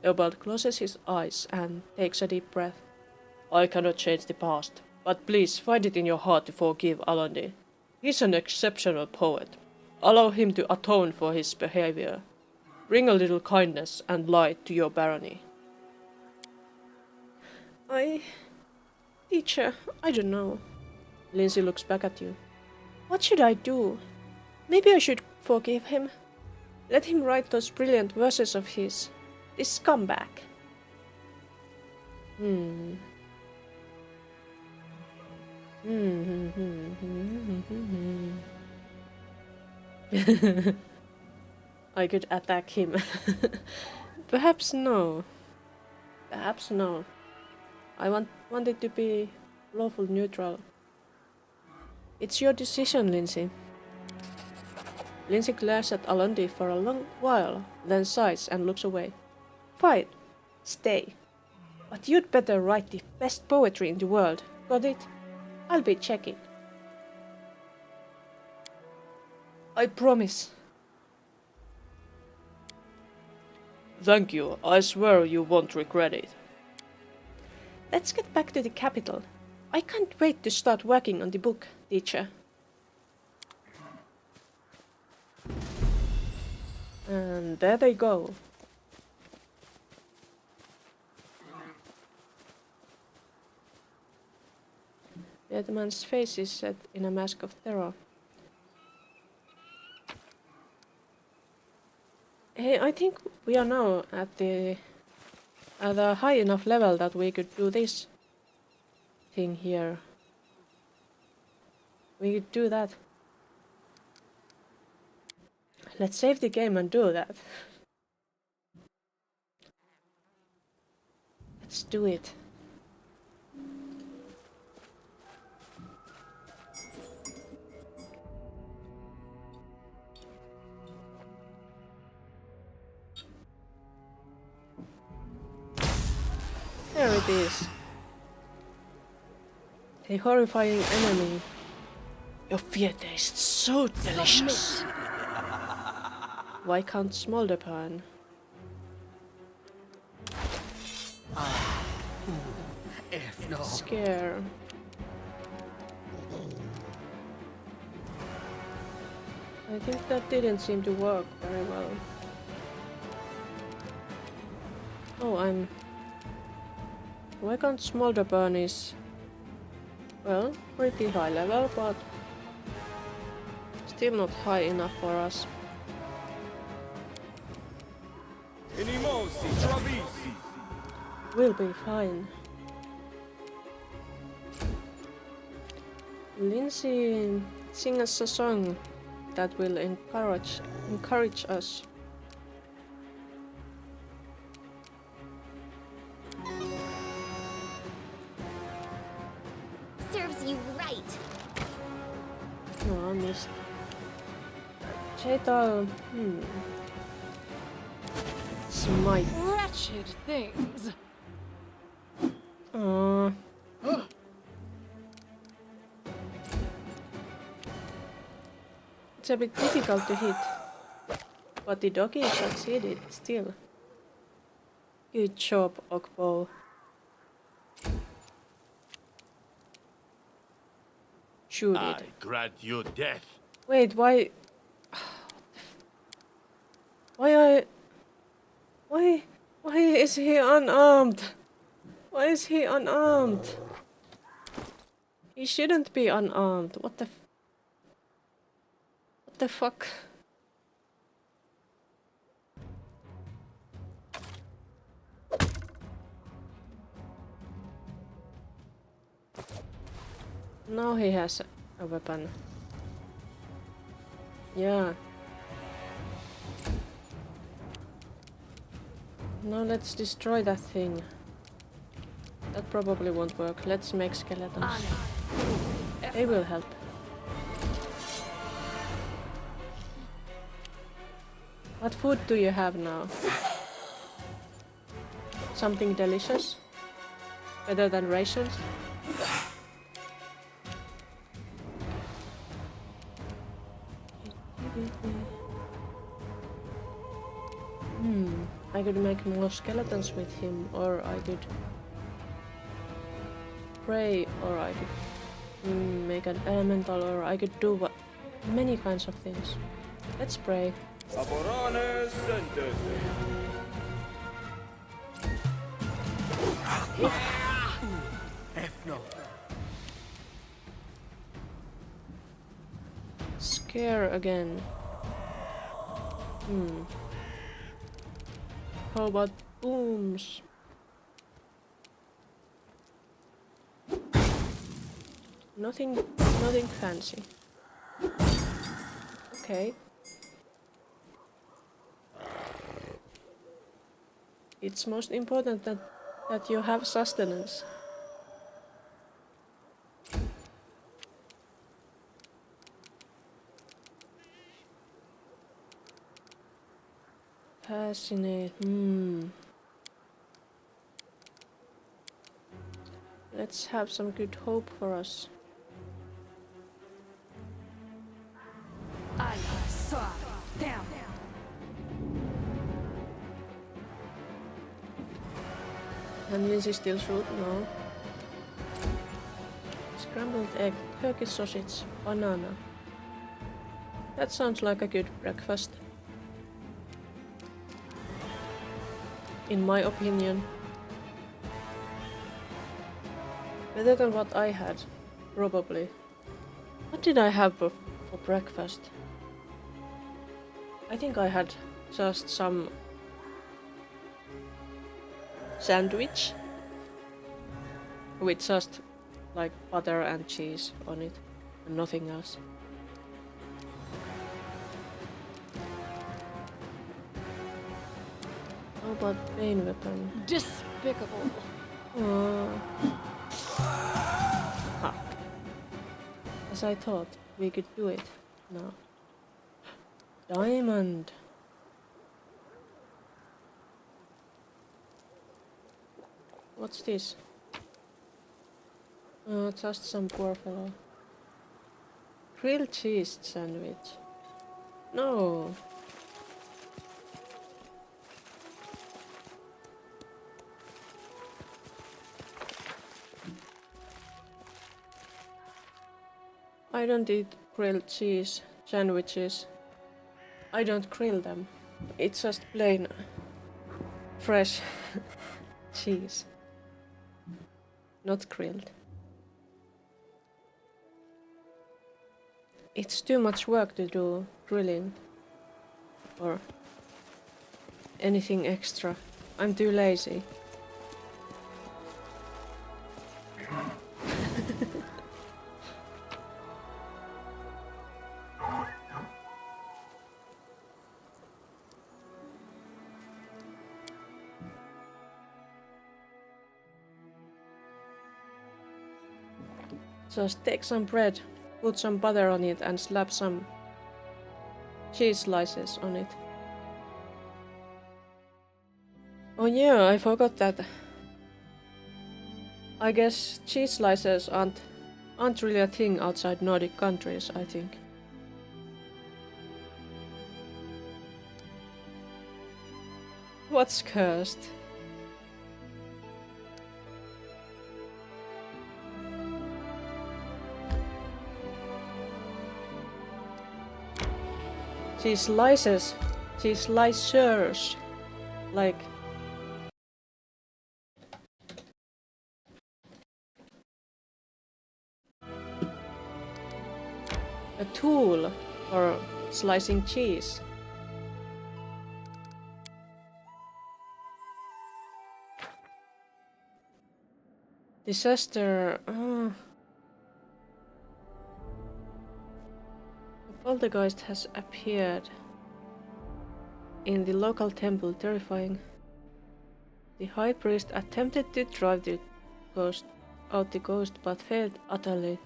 Eobald closes his eyes and takes a deep breath. I cannot change the past, but please find it in your heart to forgive Alandi. He's an exceptional poet. Allow him to atone for his behavior. Bring a little kindness and light to your barony. Teacher, I don't know. Lindsay looks back at you. What should I do? Maybe I should forgive him. Let him write those brilliant verses of his. This scumbag. I could attack him. Perhaps no. Perhaps no. I want it to be lawful neutral. It's your decision, Lindsay. Lindsay glares at Alandi for a long while, then sighs and looks away. Fine. Stay. But you'd better write the best poetry in the world. Got it? I'll be checking. I promise. Thank you. I swear you won't regret it. Let's get back to the capital. I can't wait to start working on the book, teacher. And there they go. The man's face is set in a mask of terror. Hey, I think we are now at a high enough level that we could do this thing here. We could do that. Let's save the game and do that. Let's do it. There it is. A horrifying enemy. Your fear tastes so delicious. Why can't smolder pan? Scare. I think that didn't seem to work very well. Oh, why can't smolder burn is, well, pretty high level, but still not high enough for us. We'll be fine. Lindsay, sing us a song that will encourage us. Serves you right. No, I missed. Chetal, Smite. Wretched things. It's a bit difficult to hit, but the doggy succeeded still. Good job, Okbo. Shoot it. I grant you death. Wait, why? Why is he unarmed? Why is he unarmed? He shouldn't be unarmed. What the fuck? Now he has a weapon. Yeah. Now let's destroy that thing. That probably won't work. Let's make skeletons. They will help. What food do you have now? Something delicious? Better than rations? I could make more skeletons with him, or I could pray, or I could make an elemental, or I could do many kinds of things. Let's pray. Scare again. How about booms? Nothing fancy. Okay. It's most important that you have sustenance. Fascinate. Let's have some good hope for us. I saw down. And Lindsay still shoot? No. Scrambled egg, turkey sausage, banana. That sounds like a good breakfast. In my opinion. Better than what I had, probably. What did I have for breakfast? I think I had just some sandwich with just like butter and cheese on it and nothing else. How about Bane weapon? Despicable. Ha. As I thought, we could do it now. Diamond! What's this? Just some poor fellow. Grilled cheese sandwich. No! I don't eat grilled cheese sandwiches. I don't grill them. It's just plain fresh cheese. Not grilled. It's too much work to do grilling or anything extra. I'm too lazy. Just take some bread, put some butter on it and slap some cheese slices on it. Oh yeah, I forgot that. I guess cheese slices aren't really a thing outside Nordic countries, I think. What's cursed? Cheese slices, cheese slicers, like a tool for slicing cheese. Disaster. A poltergeist has appeared in the local temple, terrifying. The high priest attempted to drive the ghost but failed utterly.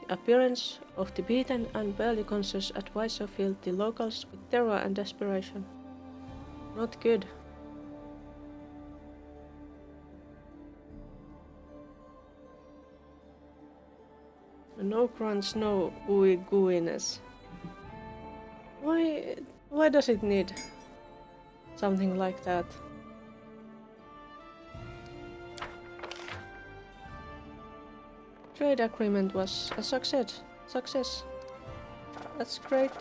The appearance of the beaten and barely conscious advisor filled the locals with terror and desperation. Not good. No crunch, no ooey gooiness. Why does it need something like that? Trade agreement was a success. That's great.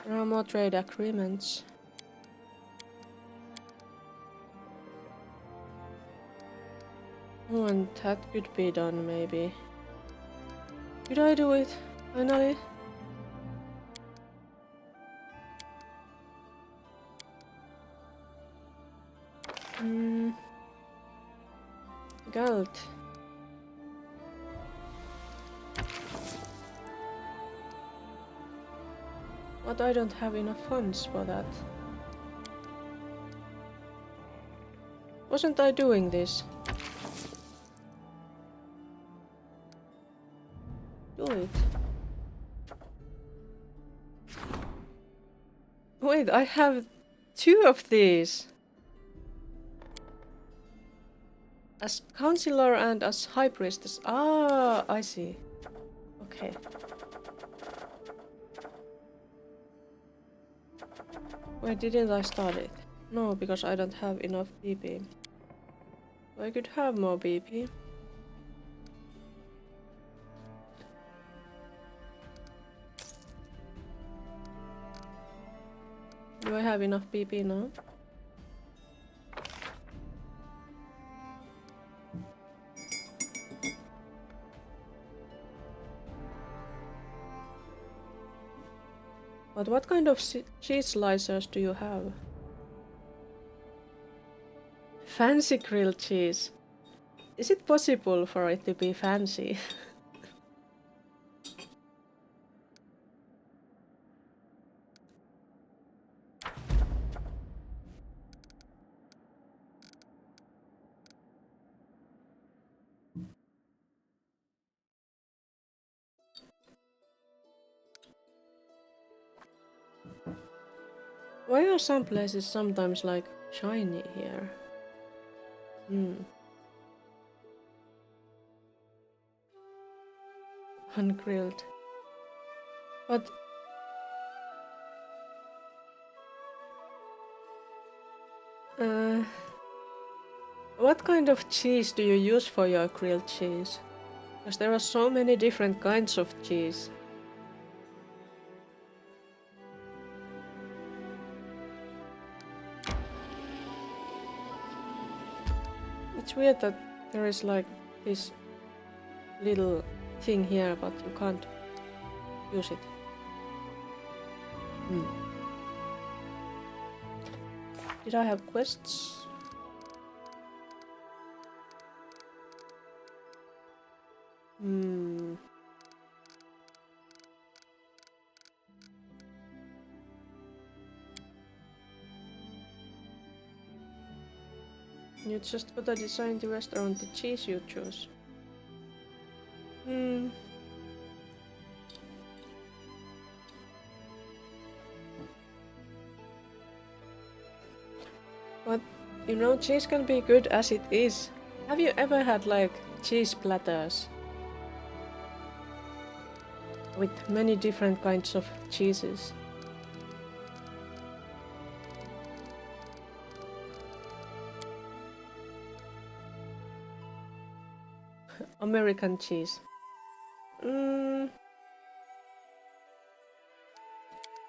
No more trade agreements. Oh, and that could be done, maybe. Could I do it, finally? Galt. But I don't have enough funds for that. Wasn't I doing this? Do it. Wait, I have 2 of these. As counselor and as high priestess. Ah, I see. Okay. Why didn't I start it? No, because I don't have enough BP. I could have more BP. Do I have enough BP now? But what kind of cheese slicers do you have? Fancy grilled cheese. Is it possible for it to be fancy? Why are some places sometimes like shiny here? Ungrilled. But what kind of cheese do you use for your grilled cheese? Because there are so many different kinds of cheese. It's weird that there is like this little thing here, but you can't use it. Did I have quests? You just gotta design the restaurant the cheese you choose. But you know, cheese can be good as it is. Have you ever had like cheese platters? With many different kinds of cheeses. American cheese.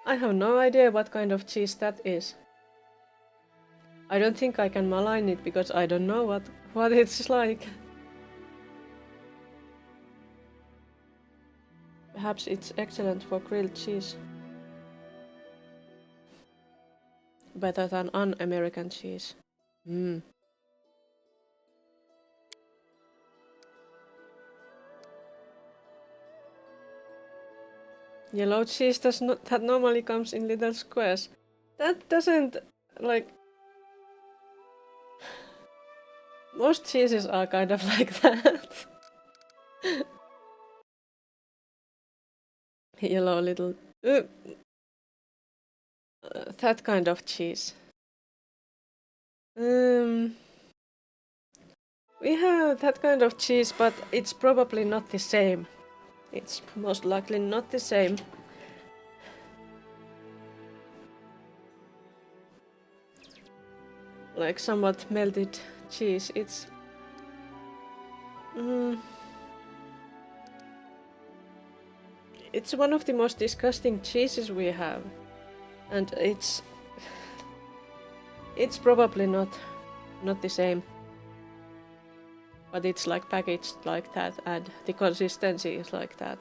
I have no idea what kind of cheese that is. I don't think I can malign it because I don't know what it's like. Perhaps it's excellent for grilled cheese. Better than un-American cheese. Yellow cheese that normally comes in little squares. That doesn't, like... Most cheeses are kind of like that. Yellow little... that kind of cheese. We have that kind of cheese, but it's probably not the same. It's most likely not the same. like somewhat melted cheese. It's it's one of the most disgusting cheeses we have, and it's probably not the same, but it's like packaged like that, and the consistency is like that.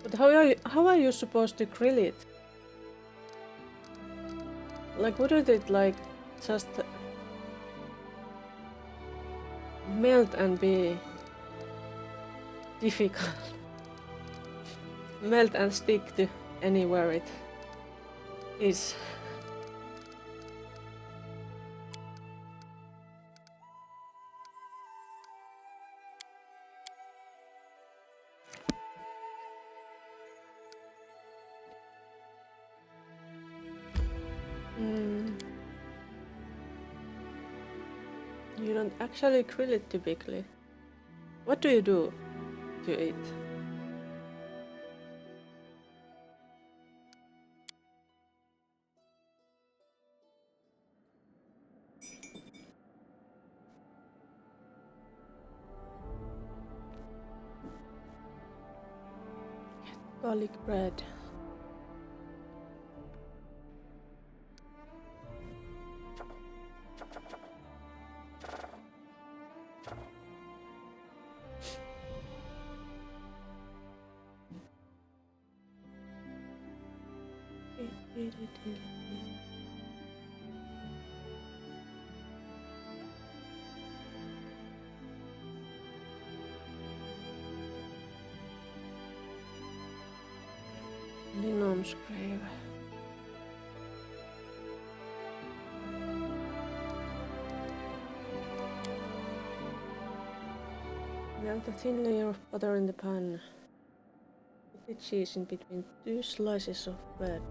But how are you supposed to grill it? Like, wouldn't it like just melt and be difficult? Melt and stick to anywhere it is. You don't actually grill it typically. What do you do to it? Garlic bread. Linom's grave. Melt a thin layer of butter in the pan. Put the cheese in between 2 slices of bread.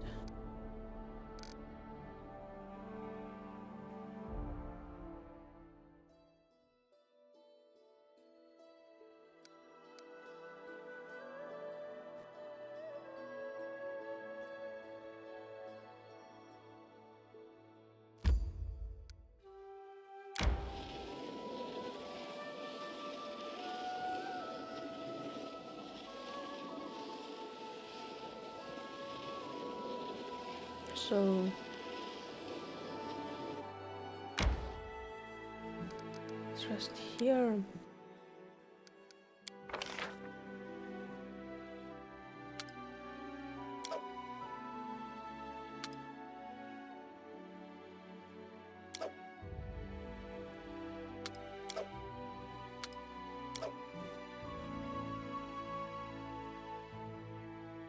So let's rest here.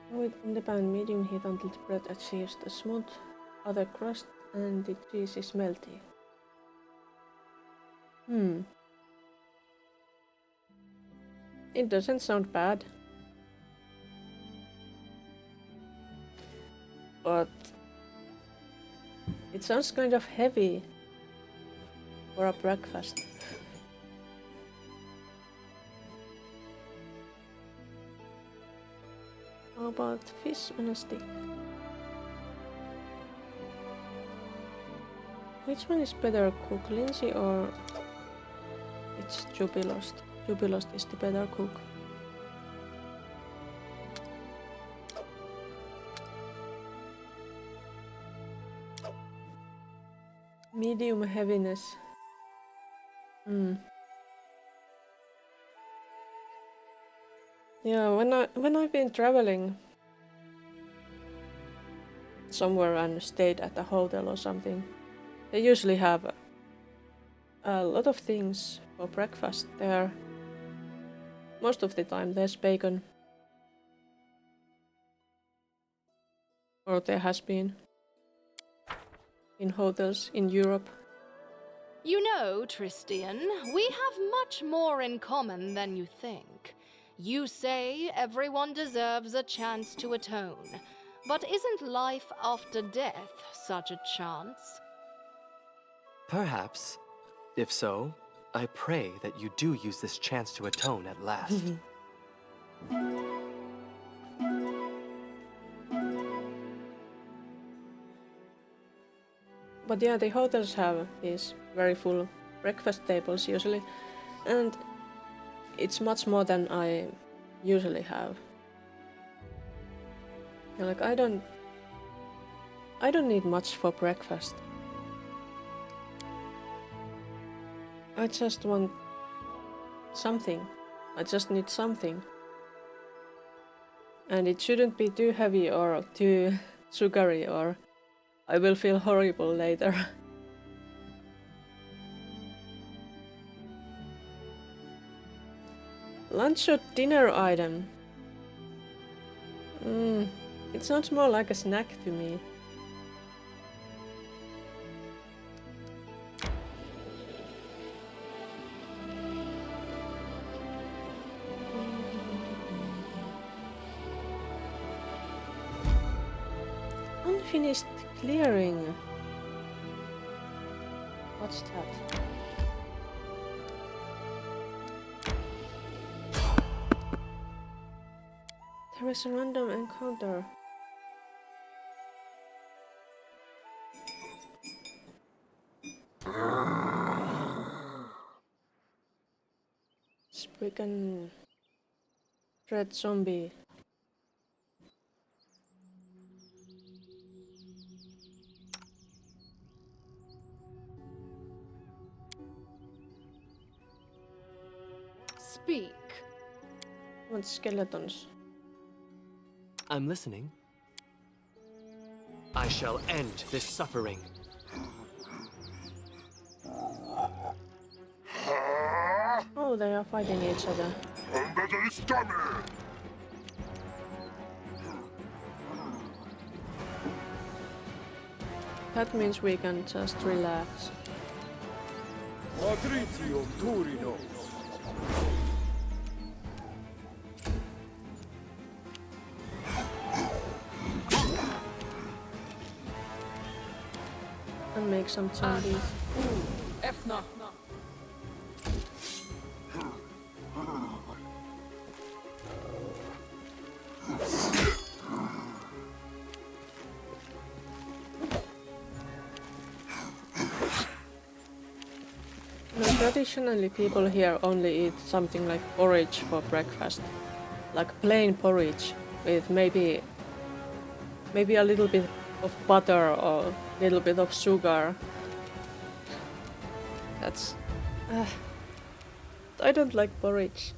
Throw it in the pan, medium heat until the bread achieves a smooth outer crust and the cheese is melty. It doesn't sound bad. But it sounds kind of heavy for a breakfast. How about fish on a stick? Which one is better, cook Lindsay or it's Jubilost? Jubilost is the better cook. Medium heaviness. Yeah, when I've been traveling somewhere and stayed at a hotel or something, they usually have a lot of things for breakfast there. Most of the time there's bacon. Or there has been. In hotels in Europe. You know, Tristian, we have much more in common than you think. You say everyone deserves a chance to atone, but isn't life after death such a chance? Perhaps. If so, I pray that you do use this chance to atone at last. But yeah, the hotels have these very full breakfast tables usually, and it's much more than I usually have. Yeah, like I don't need much for breakfast. I just want something. I just need something. And it shouldn't be too heavy or too sugary, or I will feel horrible later. Lunch or dinner item? It sounds more like a snack to me. Unfinished clearing. What's that? There is a random encounter. Freaking dread zombie. Speak. Want skeletons? I'm listening. I shall end this suffering. Oh, they are fighting each other. That means we can just relax. And make some zombies. Efna. No, traditionally people here only eat something like porridge for breakfast. Like plain porridge with maybe a little bit of butter or a little bit of sugar. That's... I don't like porridge.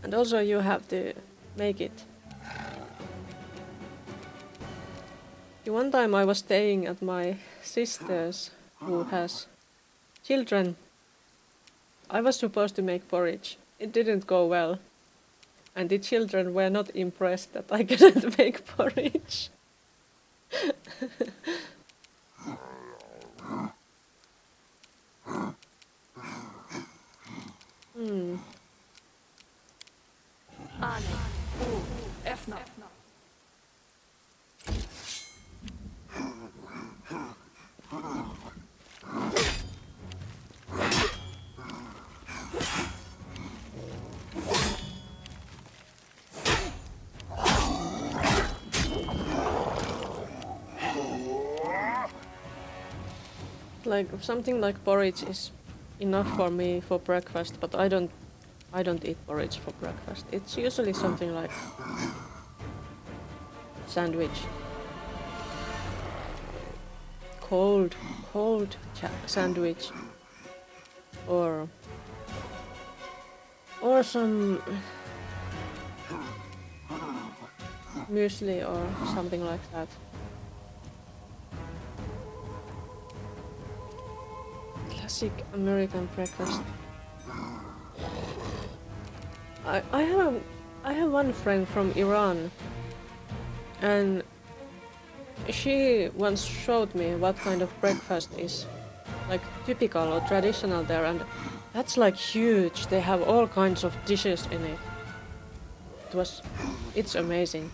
And also you have to make it. The one time I was staying at my sister's, who has children, I was supposed to make porridge. It didn't go well. And the children were not impressed that I couldn't make porridge. Efna. Like something like porridge is enough for me for breakfast, but I don't eat porridge for breakfast. It's usually something like sandwich. Cold sandwich. Or some muesli or something like that. Classic American breakfast. I have one friend from Iran, and she once showed me what kind of breakfast is like typical or traditional there, and that's like huge. They have all kinds of dishes in it. It's amazing.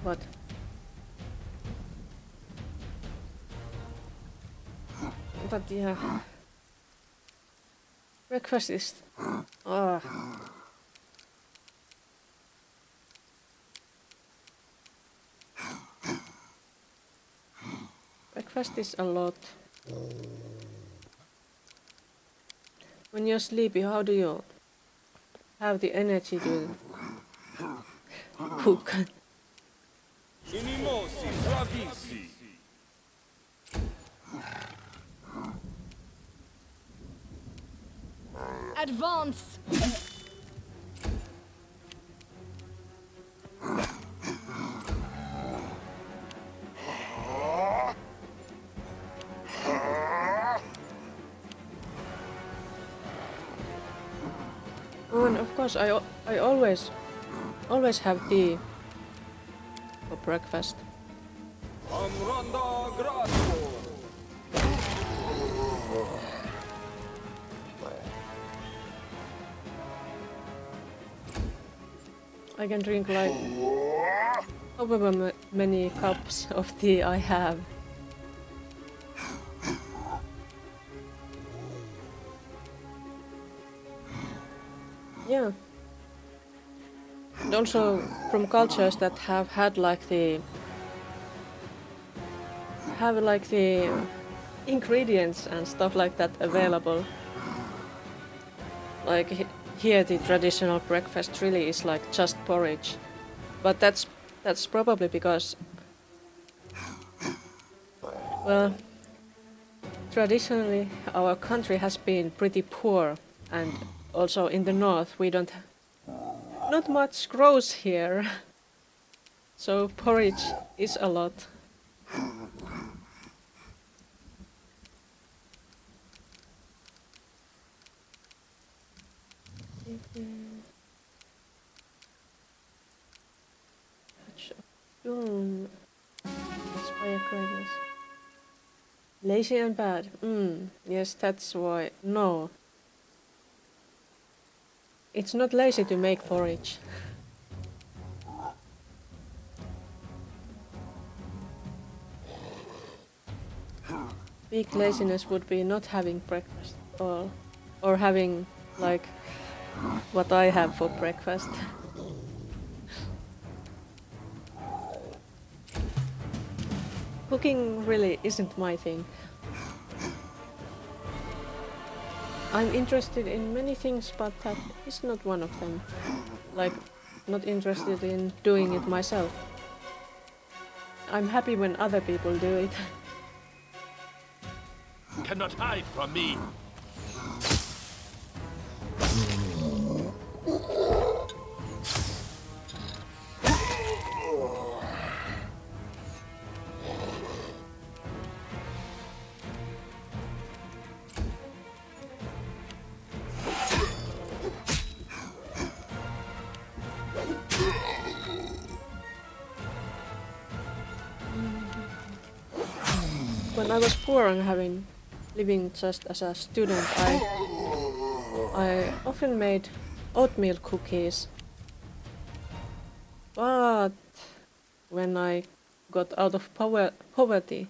What? But yeah. Breakfast is... Ah. Breakfast is a lot. When you're sleepy, how do you have the energy to cook? Advance! Oh, and of course, I always have tea for breakfast. I can drink like however many cups of tea I have. Yeah. And also from cultures that have had like the ingredients and stuff like that available. Like here the traditional breakfast really is like just porridge. But that's probably because well, traditionally our country has been pretty poor, and also in the north we not much grows here. So porridge is a lot. Inspire greatness. Lazy and bad. Yes, that's why. No. It's not lazy to make porridge. Big laziness would be not having breakfast or having like what I have for breakfast. Cooking really isn't my thing. I'm interested in many things, but that is not one of them. Like, not interested in doing it myself. I'm happy when other people do it. Cannot hide from me. When I was poor and living just as a student, I often made oatmeal cookies. But when I got out of poverty,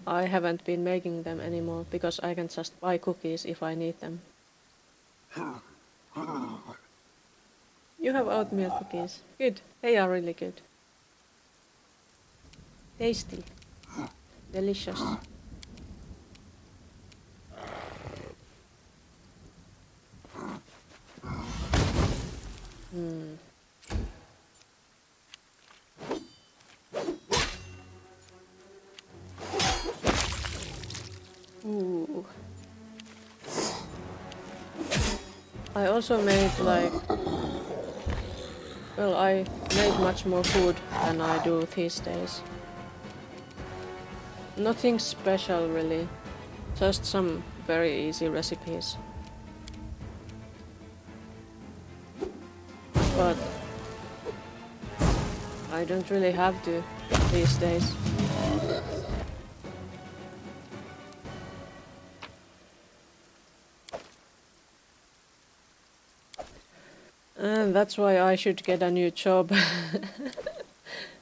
I haven't been making them anymore because I can just buy cookies if I need them. You have oatmeal cookies. Good. They are really good. Tasty. Delicious. Ooh. I also made I made much more food than I do these days. Nothing special really, just some very easy recipes. But I don't really have to these days. that's why I should get a new job.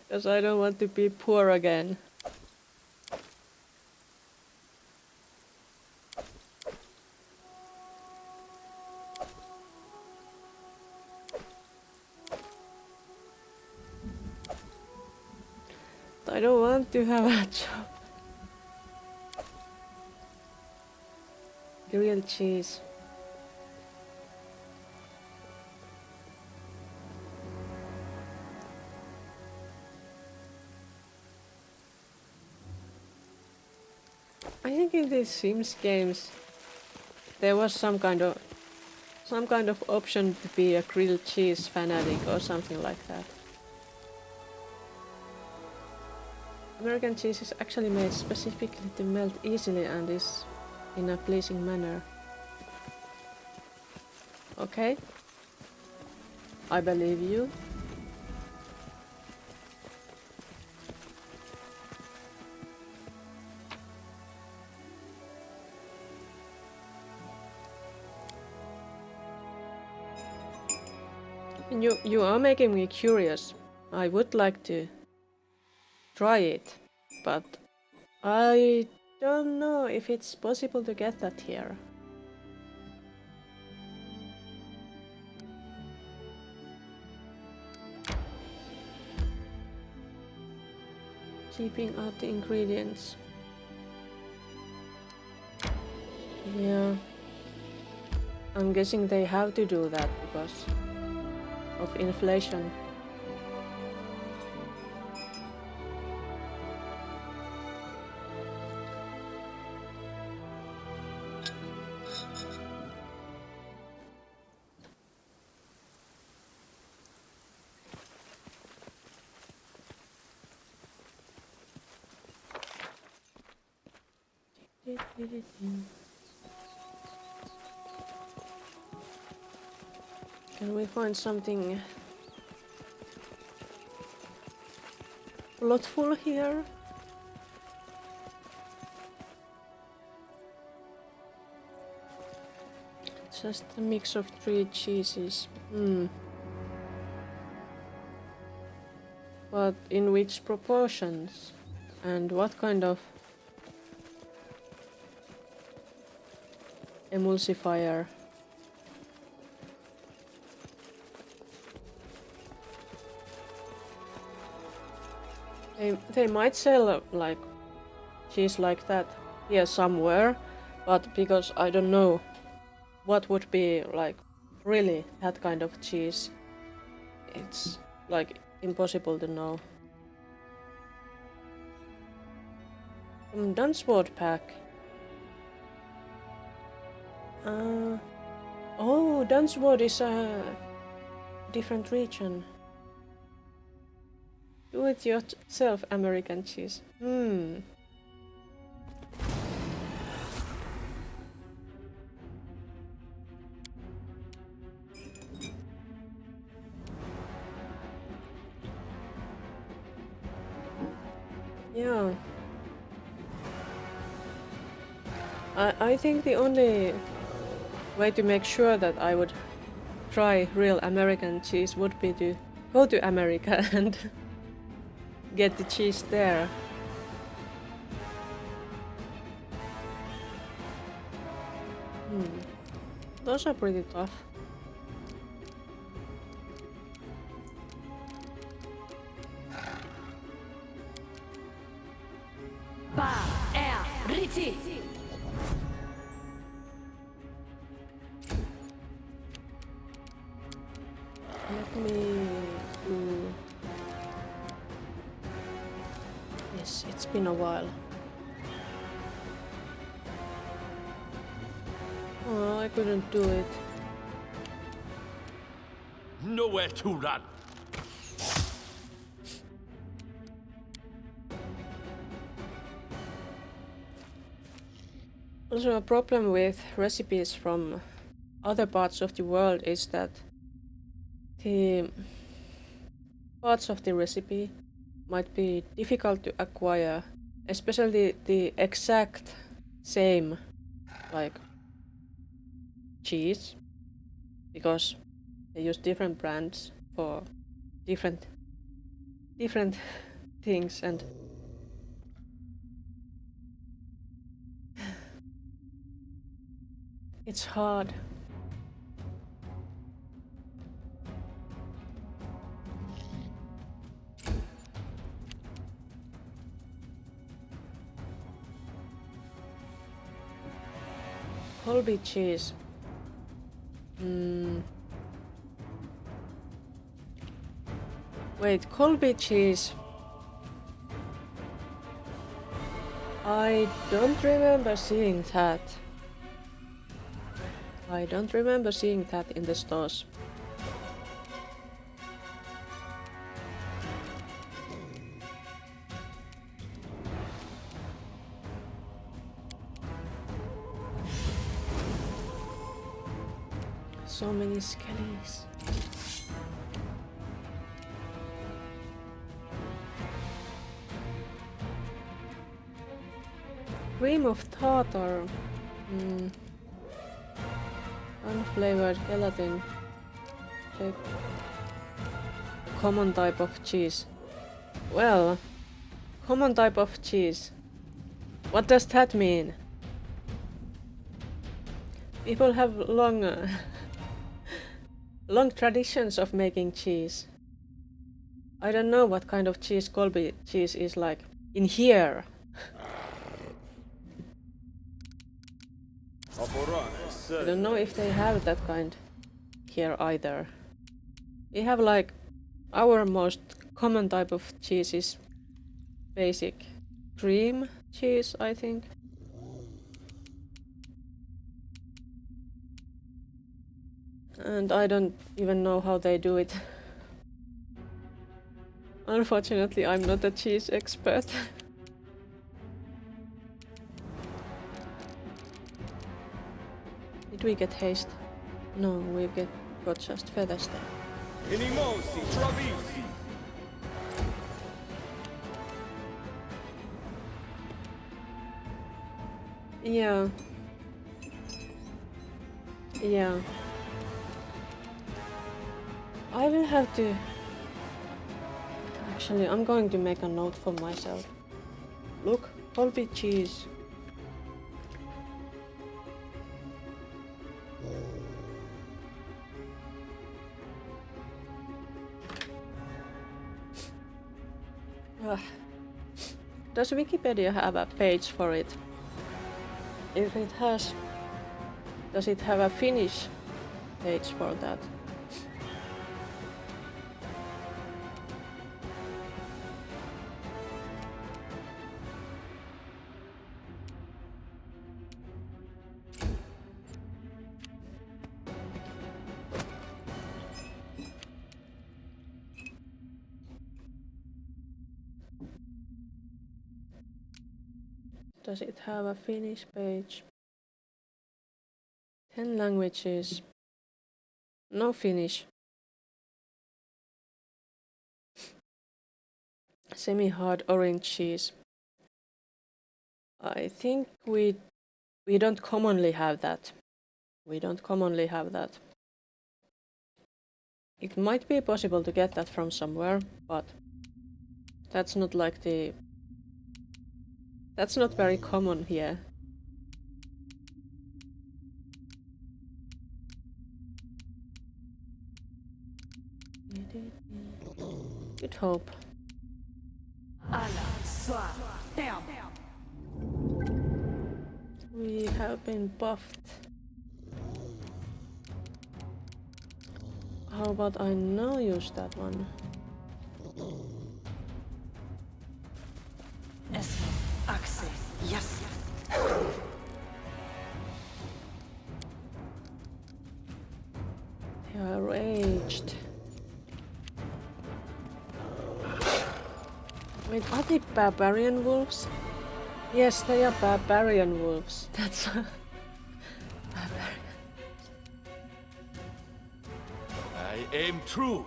Because I don't want to be poor again. I don't want to have a job. Grilled cheese. I think in these Sims games there was some kind of option to be a grilled cheese fanatic or something like that. American cheese is actually made specifically to melt easily and is in a pleasing manner. Okay, I believe you. You are making me curious. I would like to try it, but I don't know if it's possible to get that here. Keeping out the ingredients. Yeah. I'm guessing they have to do that because of inflation. Can we find something plotful here? Just a mix of 3 cheeses. But in which proportions? And what kind of emulsifier? They might sell like cheese like that here somewhere, but because I don't know what would be like really that kind of cheese, it's like impossible to know. Dunsword pack. Oh, Dunsword is a different region. Do it yourself, American cheese. Yeah. I think the only way to make sure that I would try real American cheese would be to go to America and get the cheese there. Those are pretty tough. Let me do... Yes, it's been a while. Oh, I couldn't do it. Nowhere to run. Also, a problem with recipes from other parts of the world is that the parts of the recipe might be difficult to acquire, especially the exact same like cheese, because They use different brands for different things, and it's hard. Colby cheese. Wait, Colby cheese. I don't remember seeing that. I don't remember seeing that in the stores. So many skellies. Cream of tartar. Unflavored gelatin. Check. Common type of cheese. Well, common type of cheese. What does that mean? People have long traditions of making cheese. I don't know what kind of cheese Colby cheese is like in here. I don't know if they have that kind here either. We have like our most common type of cheese is basic cream cheese, I think. And I don't even know how they do it. Unfortunately, I'm not a cheese expert. Did we get haste? No, we got just feathers there. Inimosi, travisi. Yeah. Yeah. I will have to... Actually, I'm going to make a note for myself. Look, Colby cheese. Does Wikipedia have a page for it? If it has, does it have a Finnish page for that? Does it have a Finnish page? 10 languages. No Finnish. Semi-hard orange cheese. I think we don't commonly have that. We don't commonly have that. It might be possible to get that from somewhere, but that's not like the... That's not very common here. Good hope. We have been buffed. How about I now use that one? Yes. They are raged. Wait, are they barbarian wolves? Yes, they are barbarian wolves. That's barbarian. I aim true.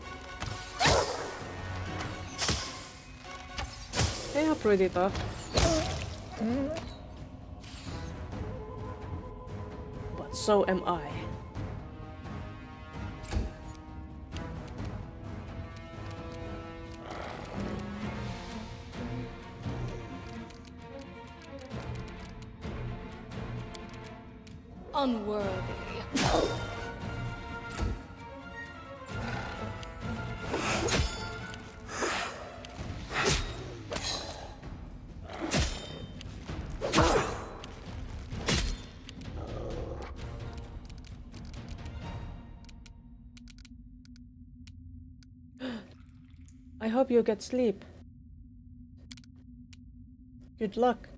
They are pretty tough. But so am I. unworthy. I hope you get sleep. Good luck.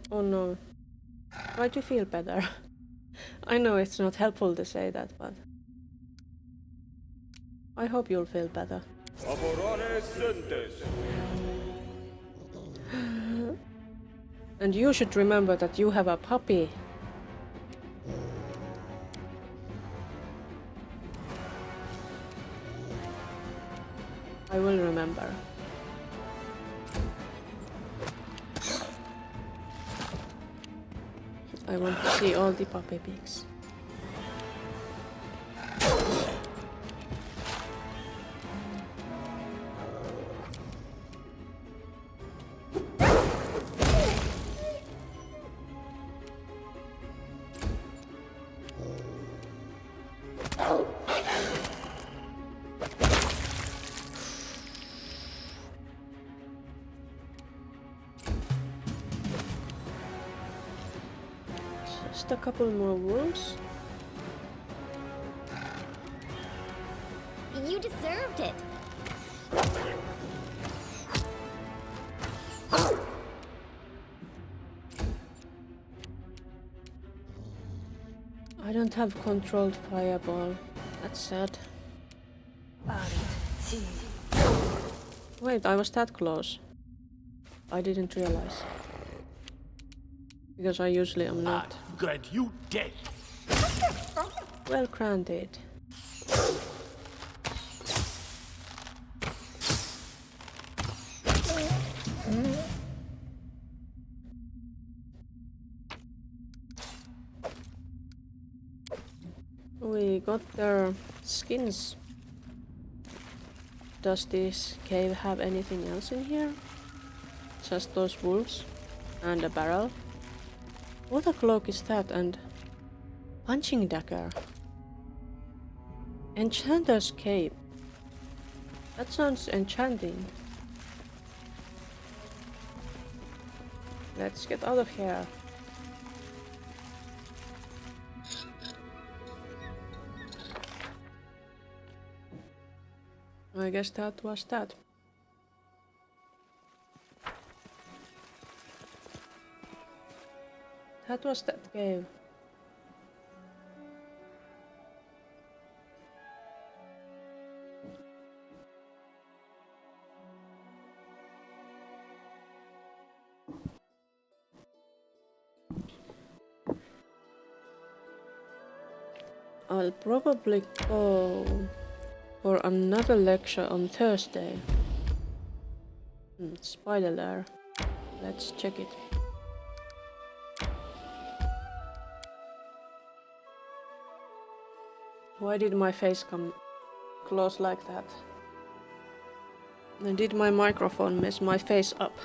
Oh no. Try to feel better. I know it's not helpful to say that, but I hope you'll feel better. And you should remember that you have a puppy. I will remember. I want to see all the puppy pigs. Just a couple more wolves. You deserved it. I don't have controlled fireball. That's sad. Wait, I was that close. I didn't realize. Because I usually am not. Grant you death. Well granted. We got their skins. Does this cave have anything else in here? Just those wolves and a barrel. What a cloak is that? And punching dagger. Enchanter's cape. That sounds enchanting. Let's get out of here. I guess that was that. That was that cave. I'll probably go for another lecture on Thursday. Spider lair. Let's check it. Why did my face come close like that? And did my microphone mess my face up?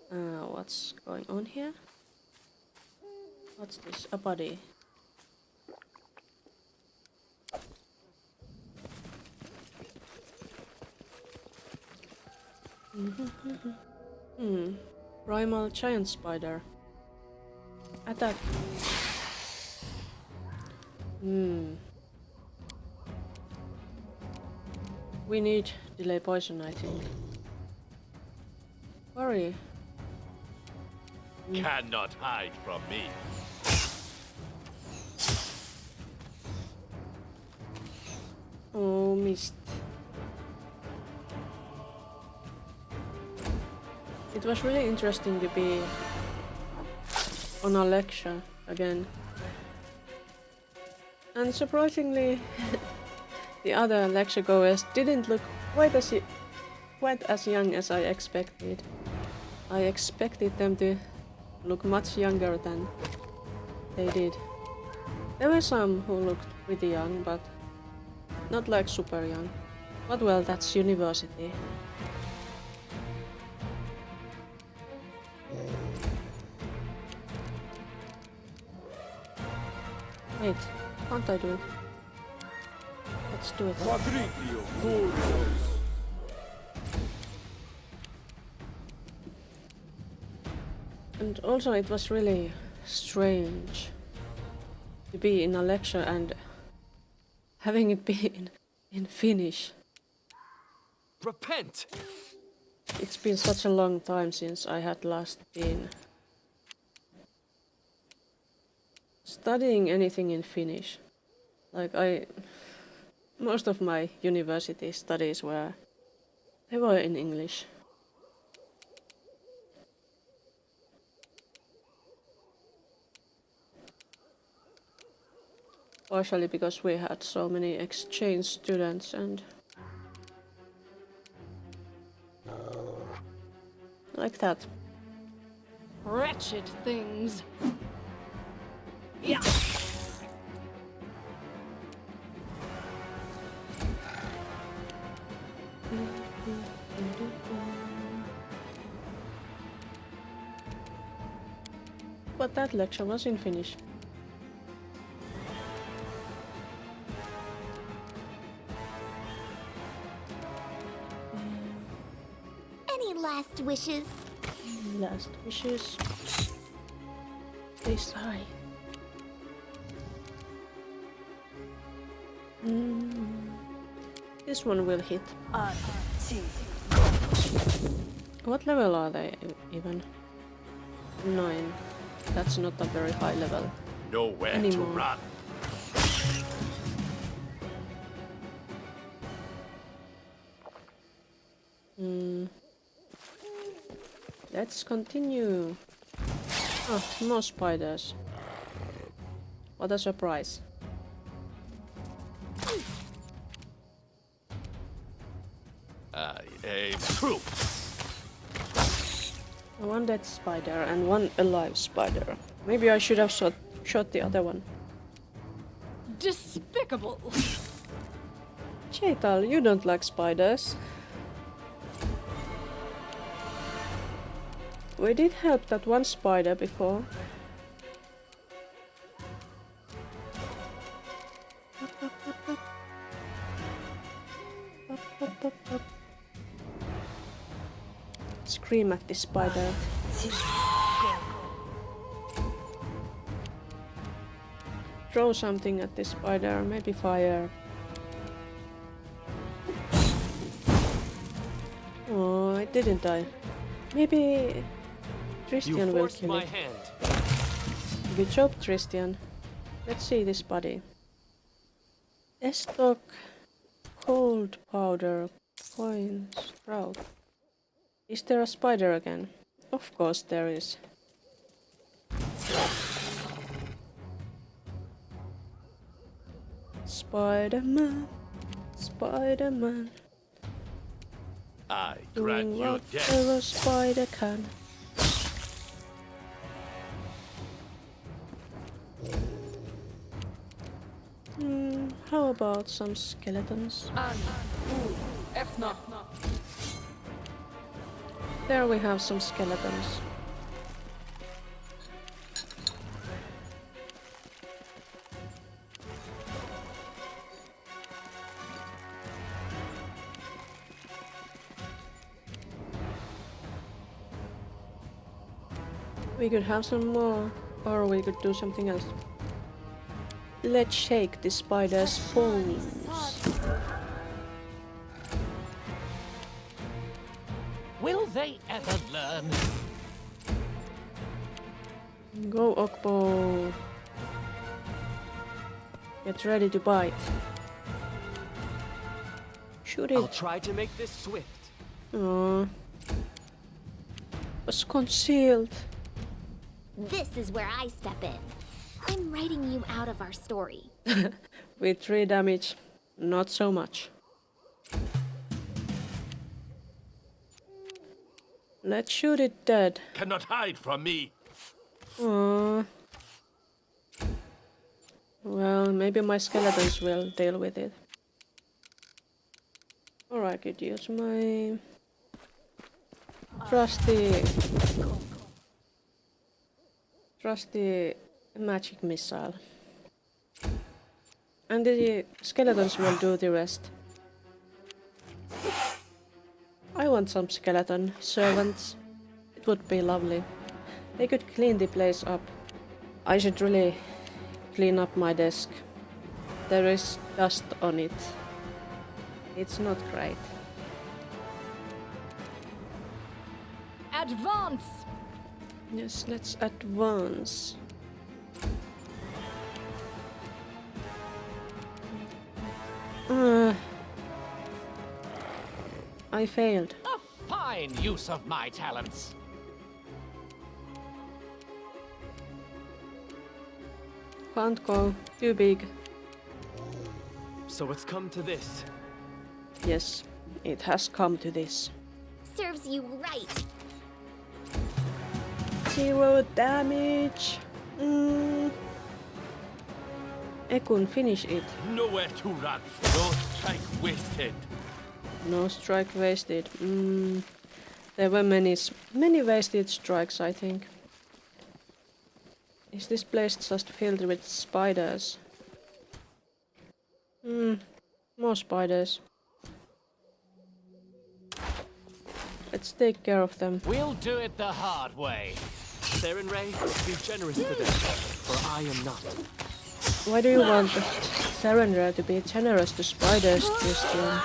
What's going on here? What's this? A body. Primal giant spider. Attack. We need delay poison, I think. Worry. Cannot hide from me. Oh, missed. It was really interesting to be on a lecture again. And surprisingly, the other lecture goers didn't look quite as young as I expected. I expected them to look much younger than they did. There were some who looked pretty young, but not like super young. But well, that's university. Wait, can't I do it? Let's do it. Quadriglio glorious. And also it was really strange to be in a lecture and having it be in Finnish. Repent! It's been such a long time since I had last been studying anything in Finnish. Like most of my university studies they were in English. Partially because we had so many exchange students and like that. Wretched things. Yeah. But that lecture was in Finnish. Any last wishes? Last wishes. Please die. This one will hit. What level are they even? 9. That's not a very high level. Nowhere to Anymore. run. Let's continue. Oh, more spiders. What a surprise. I aim true. One dead spider and one alive spider. Maybe I should have shot the other one. Despicable. Chetal, you don't like spiders. We did help that one spider before. Scream at the spider. Throw something at the spider, maybe fire. Oh, it didn't die. Maybe Tristian You will forced kill my it. hand. Good job, Tristian. Let's see this body. Stock, cold powder, coin, sprout. Is there a spider again? Of course there is. Spider-Man, Spider-Man, I doing grant you death. whatever spider can. How about some skeletons? Efna. There we have some skeletons. We could have some more, or we could do something else. Let's shake the spider's bones. Will they ever learn? Go, Okbo. Get ready to bite. Shoot I'll it. try to make this swift. Aww. Was concealed. This is where I step in. I'm writing you out of our story. With 3 damage, not so much. Let's shoot it dead. Cannot hide from me. Aww. Well, maybe my skeletons will deal with it. Or I could use my trusty magic missile. And the skeletons will do the rest. I want some skeleton servants. It would be lovely. They could clean the place up. I should really clean up my desk. There is dust on it. It's not great. Advance! Yes, let's advance. I failed. A fine use of my talents. Can't go. Too big. So it's come to this. Yes, it has come to this. Serves you right. 0 damage. Ekun, finish it. Nowhere to run. No strike wasted. No strike wasted. There were many wasted strikes, I think. Is this place just filled with spiders? More spiders. Let's take care of them. We'll do it the hard way. Saren Ray, be generous to them, for I am not. Why do you want Sarandra to be generous to spiders, Christian?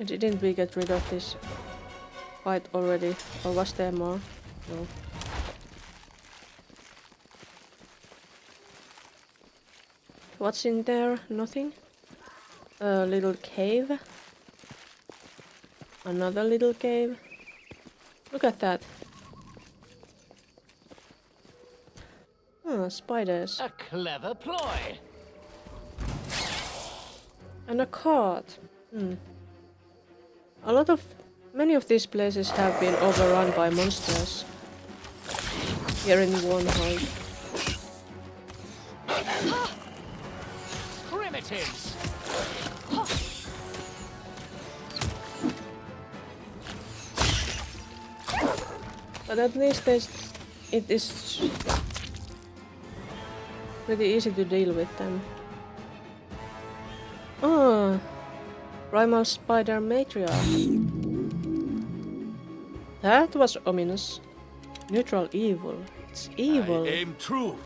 Didn't we get rid of this fight already? Or was there more? No. What's in there? Nothing? A little cave? Another little cave? Look at that. Spiders. A clever ploy. And a cart. Many of these places have been overrun by monsters. Here in one height. Primitives. But at least it is pretty easy to deal with them. Primal Spider Matriarch. That was ominous. Neutral evil. It's evil. I aim true.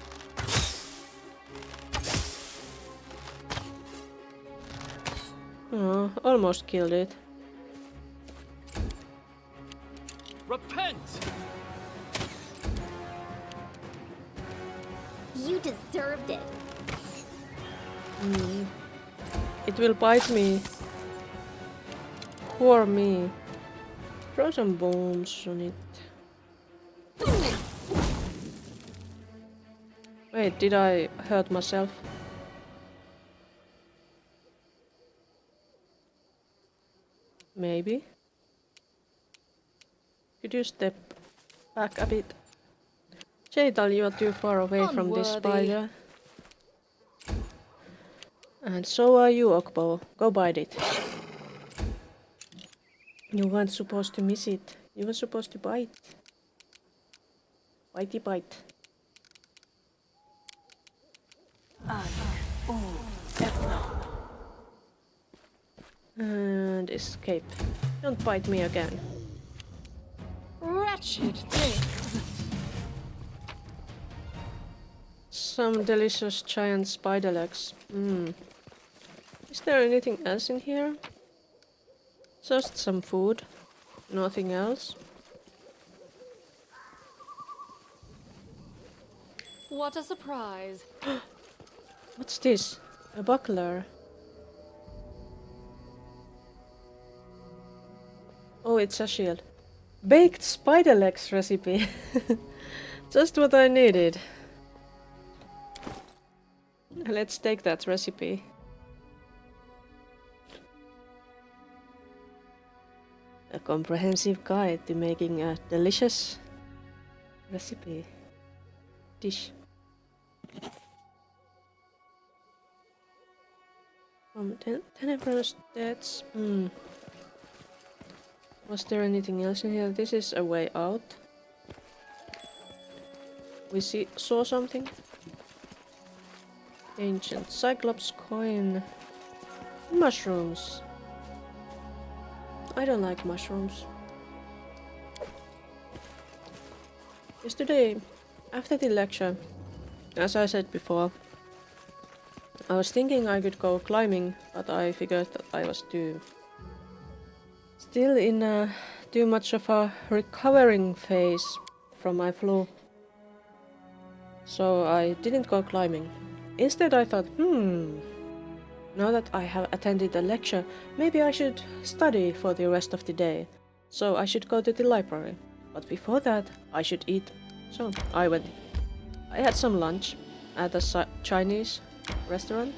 Oh, almost killed it. Repent! You deserved it. It will bite me. Poor me. Throw some bones on it. Wait, did I hurt myself? Maybe. Could you step back a bit? Jadal, you are too far away from this spider. And so are you, Okbo. Go bite it. You weren't supposed to miss it. You were supposed to bite. Bitey bite. And escape. Don't bite me again. Wretched things. Some delicious giant spider legs. Is there anything else in here? Just some food. Nothing else. What a surprise. What's this? A buckler. Oh, it's a shield. Baked spider legs recipe. Just what I needed. Let's take that recipe. A comprehensive guide to making a delicious recipe dish. From Tenebrous Deaths. Was there anything else in here? This is a way out. We saw something. Ancient Cyclops coin. Mushrooms. I don't like mushrooms. Yesterday, after the lecture, as I said before, I was thinking I could go climbing, but I figured that I was still in too much of a recovering phase from my flu. So I didn't go climbing. Instead I thought, now that I have attended the lecture, maybe I should study for the rest of the day. So I should go to the library. But before that, I should eat. So I went. I had some lunch at a Chinese restaurant.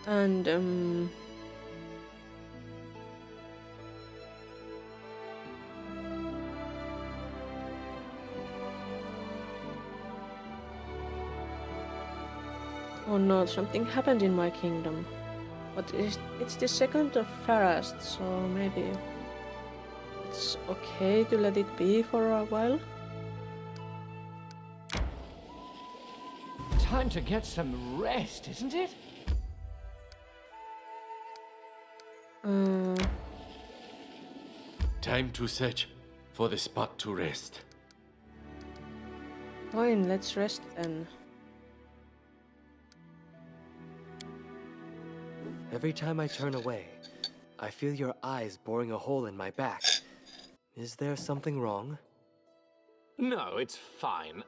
And oh no, something happened in my kingdom. But it's the 2nd of Farast, so maybe it's okay to let it be for a while. Time to get some rest, isn't it? Time to search for the spot to rest. Fine, let's rest then. Every time I turn away, I feel your eyes boring a hole in my back. Is there something wrong? No, it's fine.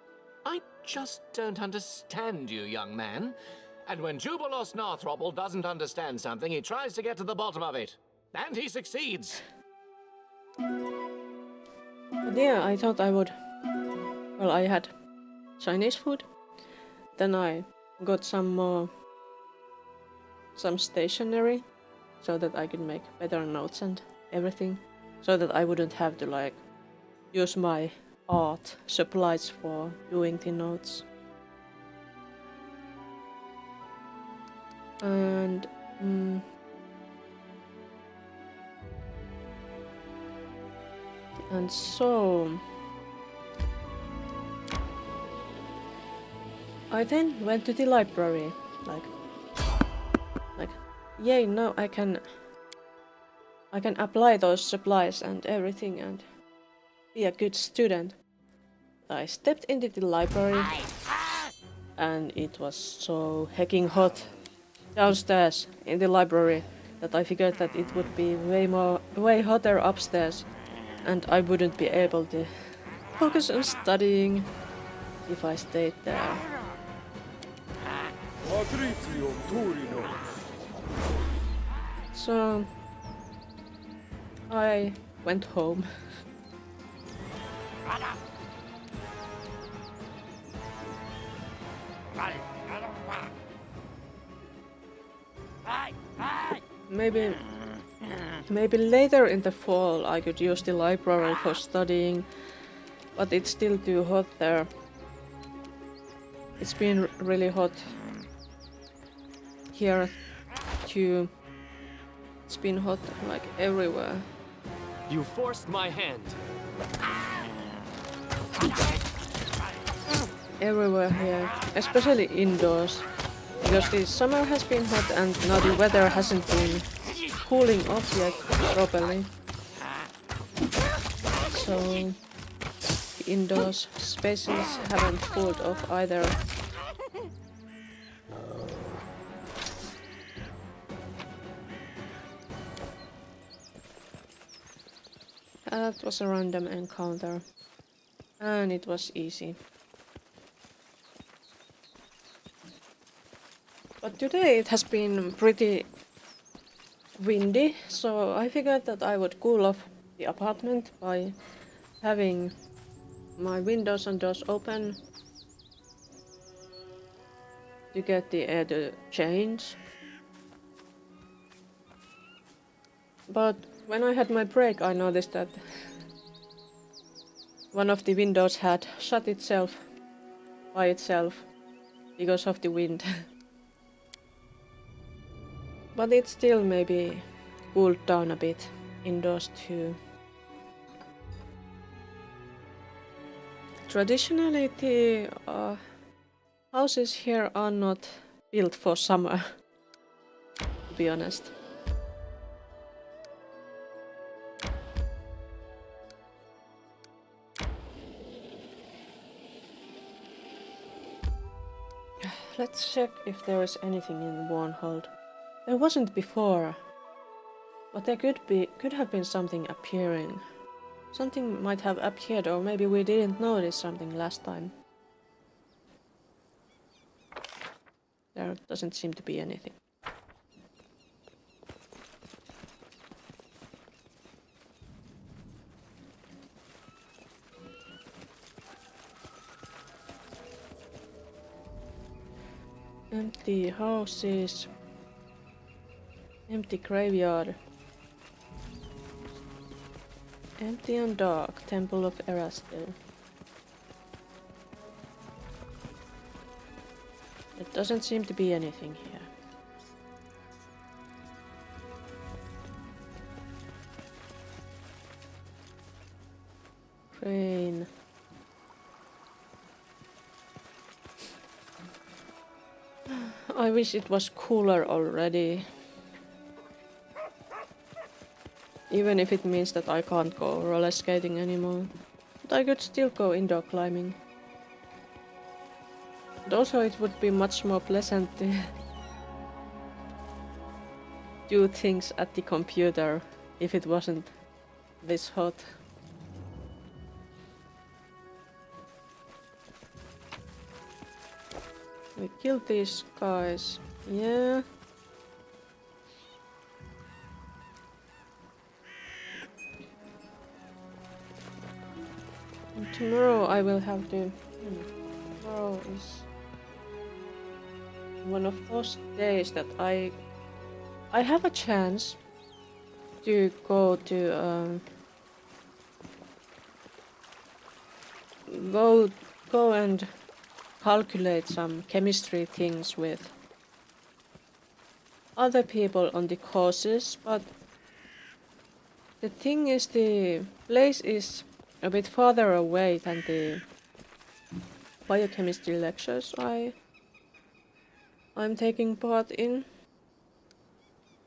I just don't understand you, young man. And when Jubilos Narthrople doesn't understand something, he tries to get to the bottom of it. And he succeeds. But yeah, I thought I would. Well, I had Chinese food. Then I got some stationery so that I could make better notes and everything. So that I wouldn't have to like use my art supplies for doing the notes. And so I then went to the library, like yay, now I can apply those supplies and everything and be a good student. I stepped into the library and it was so hecking hot downstairs in the library that I figured that it would be way hotter upstairs and I wouldn't be able to focus on studying if I stayed there. So I went home. Maybe later in the fall I could use the library for studying, but it's still too hot there. It's been really hot here too. It's been hot like everywhere. You forced my hand. Everywhere here, especially indoors, because the summer has been hot and now the weather hasn't been cooling off yet properly. So the indoors spaces haven't cooled off either. That was a random encounter, and it was easy. But today it has been pretty windy, so I figured that I would cool off the apartment by having my windows and doors open to get the air to change. But when I had my break, I noticed that one of the windows had shut itself by itself because of the wind. But it still maybe cooled down a bit indoors too. Traditionally, the houses here are not built for summer, to be honest. Let's check if there is anything in Warnhold. There wasn't before, but there could have been something appearing. Something might have appeared, or maybe we didn't notice something last time. There doesn't seem to be anything. Empty houses. Empty graveyard. Empty and dark. Temple of Erastil. There doesn't seem to be anything here. Train. I wish it was cooler already. Even if it means that I can't go roller skating anymore. But I could still go indoor climbing. And also it would be much more pleasant to do things at the computer if it wasn't this hot. We killed these guys. Yeah. And tomorrow I will have to... Tomorrow is one of those days that I have a chance to go to go and calculate some chemistry things with other people on the courses, but the thing is the place is a bit farther away than the biochemistry lectures I'm taking part in.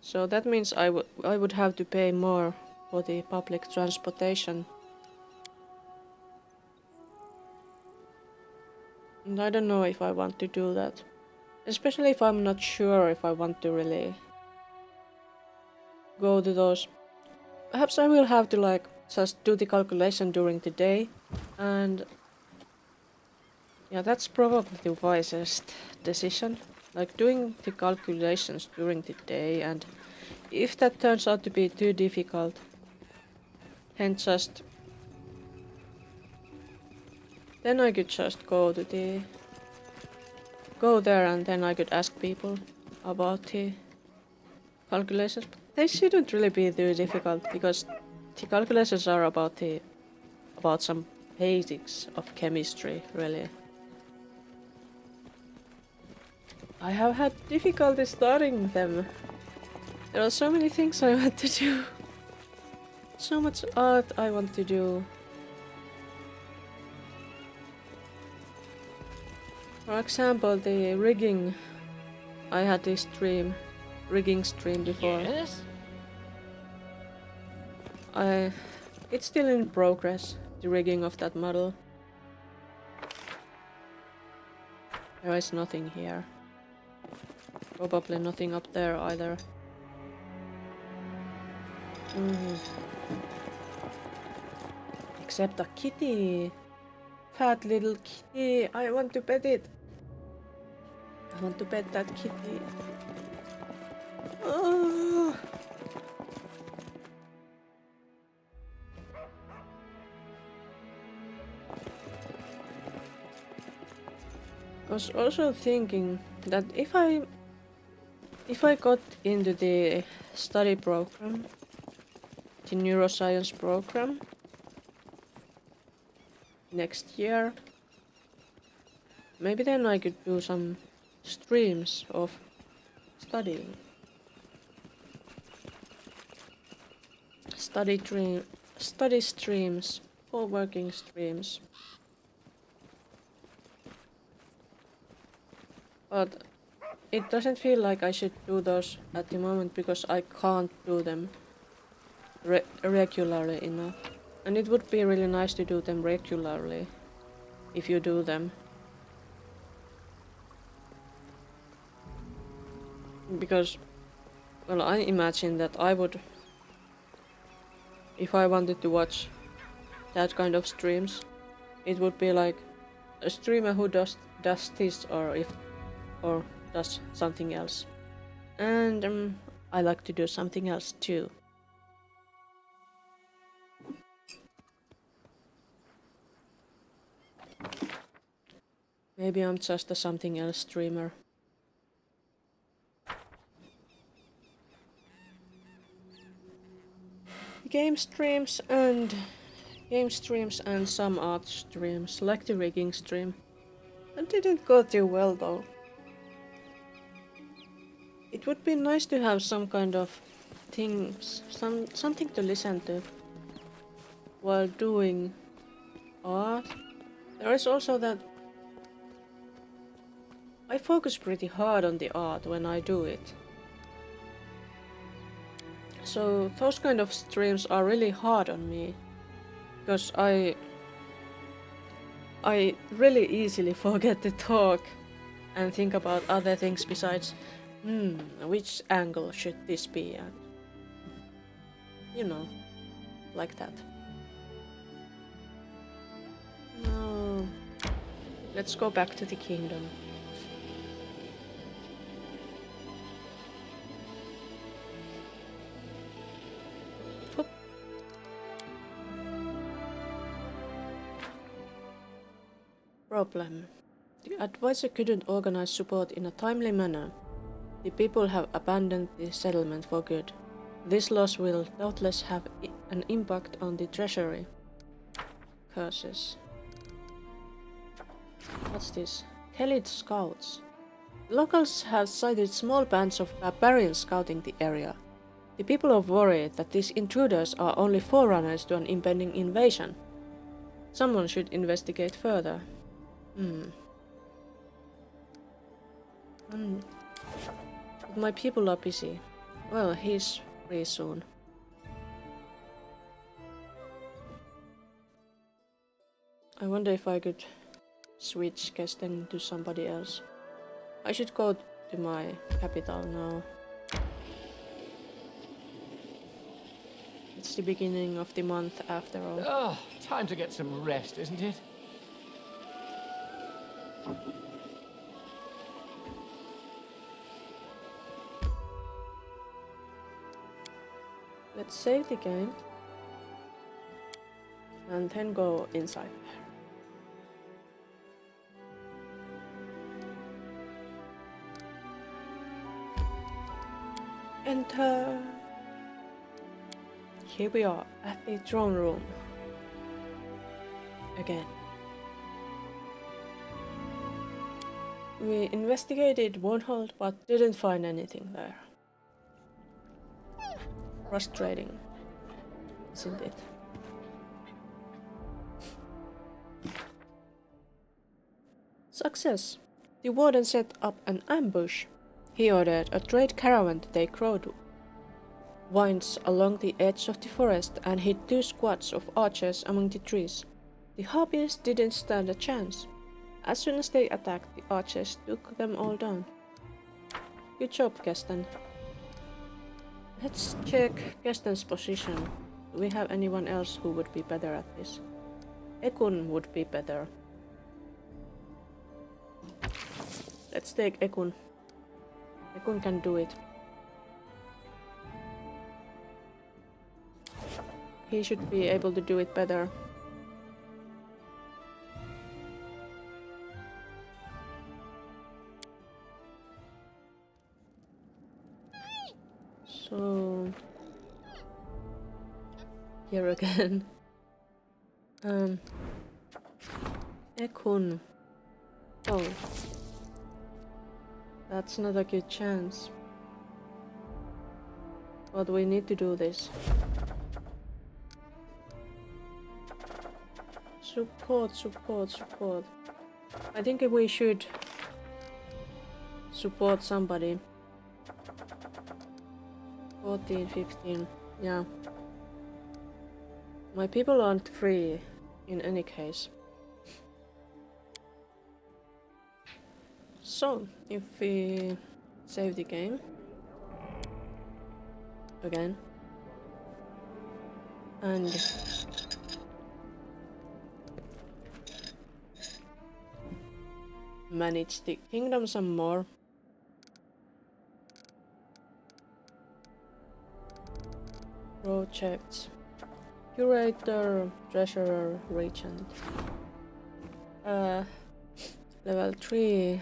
So that means I would have to pay more for the public transportation. And I don't know if I want to do that. Especially if I'm not sure if I want to really go to those. Perhaps I will have to like just do the calculation during the day. And yeah, that's probably the wisest decision. Like doing the calculations during the day, and if that turns out to be too difficult, then I could just go there and then I could ask people about the calculations. But they shouldn't really be too difficult because the calculations are about some basics of chemistry, really. I have had difficulty starting them. There are so many things I want to do. So much art I want to do. For example, the rigging. I had this rigging stream before. Yes? It's still in progress, the rigging of that model. There is nothing here. Probably nothing up there either. Except a kitty. Fat little kitty. I want to pet it. I want to pet that kitty. Oh. was also thinking that if I got into the study program, the neuroscience program, next year, maybe then I could do some streams of studying. Study streams, or working streams. But it doesn't feel like I should do those at the moment because I can't do them regularly enough. And it would be really nice to do them regularly, if you do them. Because, well, I imagine that I would, if I wanted to watch that kind of streams, it would be like a streamer who does this or does something else. And I like to do something else too. Maybe I'm just a something else streamer. Game streams and some art streams, like the rigging stream. That didn't go too well though. It would be nice to have some kind of things, something to listen to while doing art. There is also that I focus pretty hard on the art when I do it. So those kind of streams are really hard on me because I really easily forget to talk and think about other things besides which angle should this be at? You know, like that. No. Let's go back to the kingdom. Whoop. Problem. The advisor couldn't organize support in a timely manner. The people have abandoned the settlement for good. This loss will doubtless have an impact on the treasury. Curses. What's this? Helid scouts. Locals have sighted small bands of barbarians scouting the area. The people are worried that these intruders are only forerunners to an impending invasion. Someone should investigate further. My people are busy. Well, he's free soon. I wonder if I could switch Kesten to somebody else. I should go to my capital now. It's the beginning of the month after all. Oh, time to get some rest, isn't it? Let's save the game and then go inside. Enter. Here we are at the throne room again. We investigated Warnhold but didn't find anything there. Frustrating, isn't it? Success! The warden set up an ambush. He ordered a trade caravan to take road winds along the edge of the forest and hid 2 squads of archers among the trees. The harpies didn't stand a chance. As soon as they attacked, the archers took them all down. Good job, Kesten. Let's check Kesten's position. Do we have anyone else who would be better at this? Ekun would be better. Let's take Ekun. Ekun can do it. He should be able to do it better. So here again. Ekun. Oh. That's not a good chance. But we need to do this. Support, support, support. I think we should support somebody. 14, 15, yeah. My people aren't free in any case. So, if we save the game again and manage the kingdom some more. Projects. Curator, treasurer, regent. Level 3,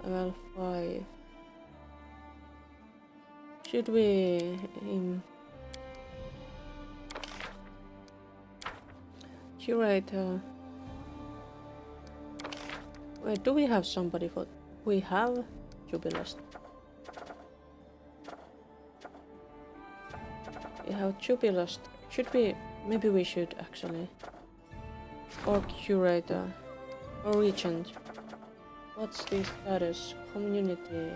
level 5. Should we curator? Wait, do we have somebody for? We have Jubilast. We have Jubilast. Should we? Maybe we should actually. Or curator. Or regent. What's the status? Community.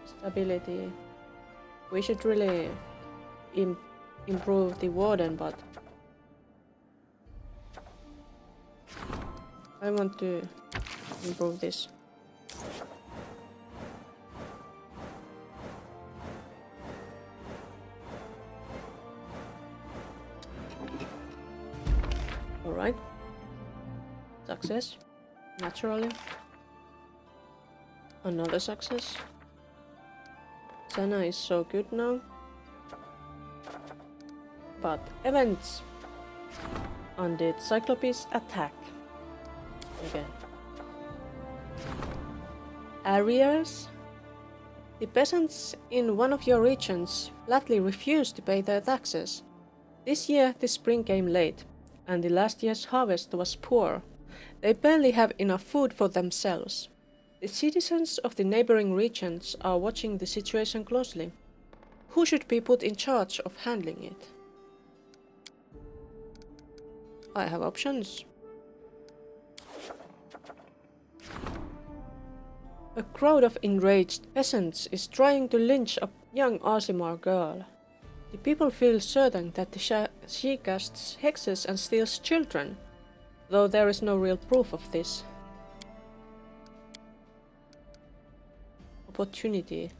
Stability. We should really improve the warden, but I want to improve this. Alright. Success. Naturally. Another success. Senna is so good now. But events. Undead Cyclopes attack. Again. Arrears. The peasants in one of your regions flatly refuse to pay their taxes. This year the spring came late, and the last year's harvest was poor. They barely have enough food for themselves. The citizens of the neighboring regions are watching the situation closely. Who should be put in charge of handling it? I have options. A crowd of enraged peasants is trying to lynch a young Aasimar girl. The people feel certain that she casts hexes and steals children, though there is no real proof of this. Opportunity.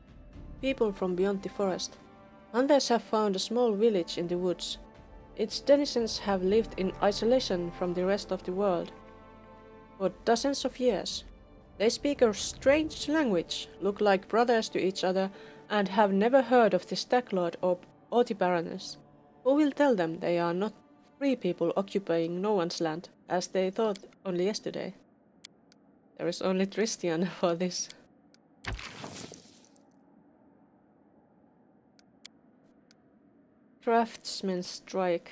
People from beyond the forest. Hunters have found a small village in the woods. Its denizens have lived in isolation from the rest of the world for dozens of years. They speak a strange language, look like brothers to each other, and have never heard of the Staglord or the Baroness. Who will tell them they are not free people occupying no one's land, as they thought only yesterday? There is only Tristian for this. Craftsmen strike.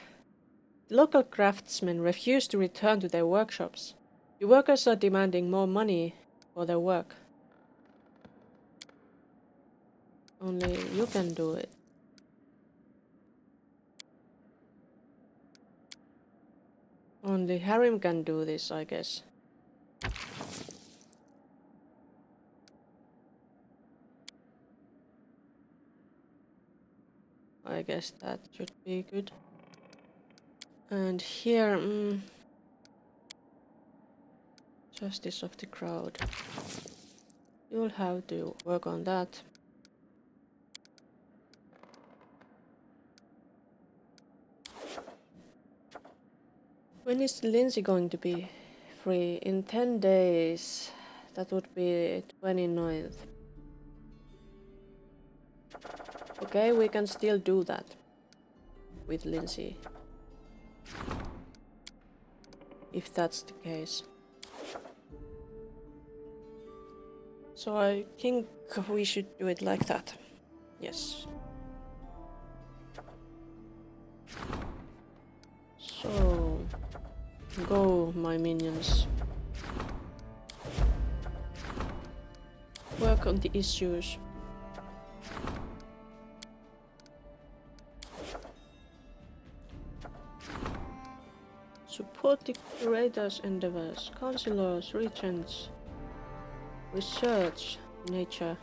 The local craftsmen refuse to return to their workshops. The workers are demanding more money for their work. Only you can do it. Only Harim can do this, I guess. I guess that should be good. And here, justice of the crowd. You'll have to work on that. When is Lindsay going to be free? In 10 days. That would be 29th. Okay, we can still do that with Lindsay. If that's the case. So I think we should do it like that. Yes. So, go, my minions. Work on the issues. Support the curator's endeavors, counselors, regents, research, nature.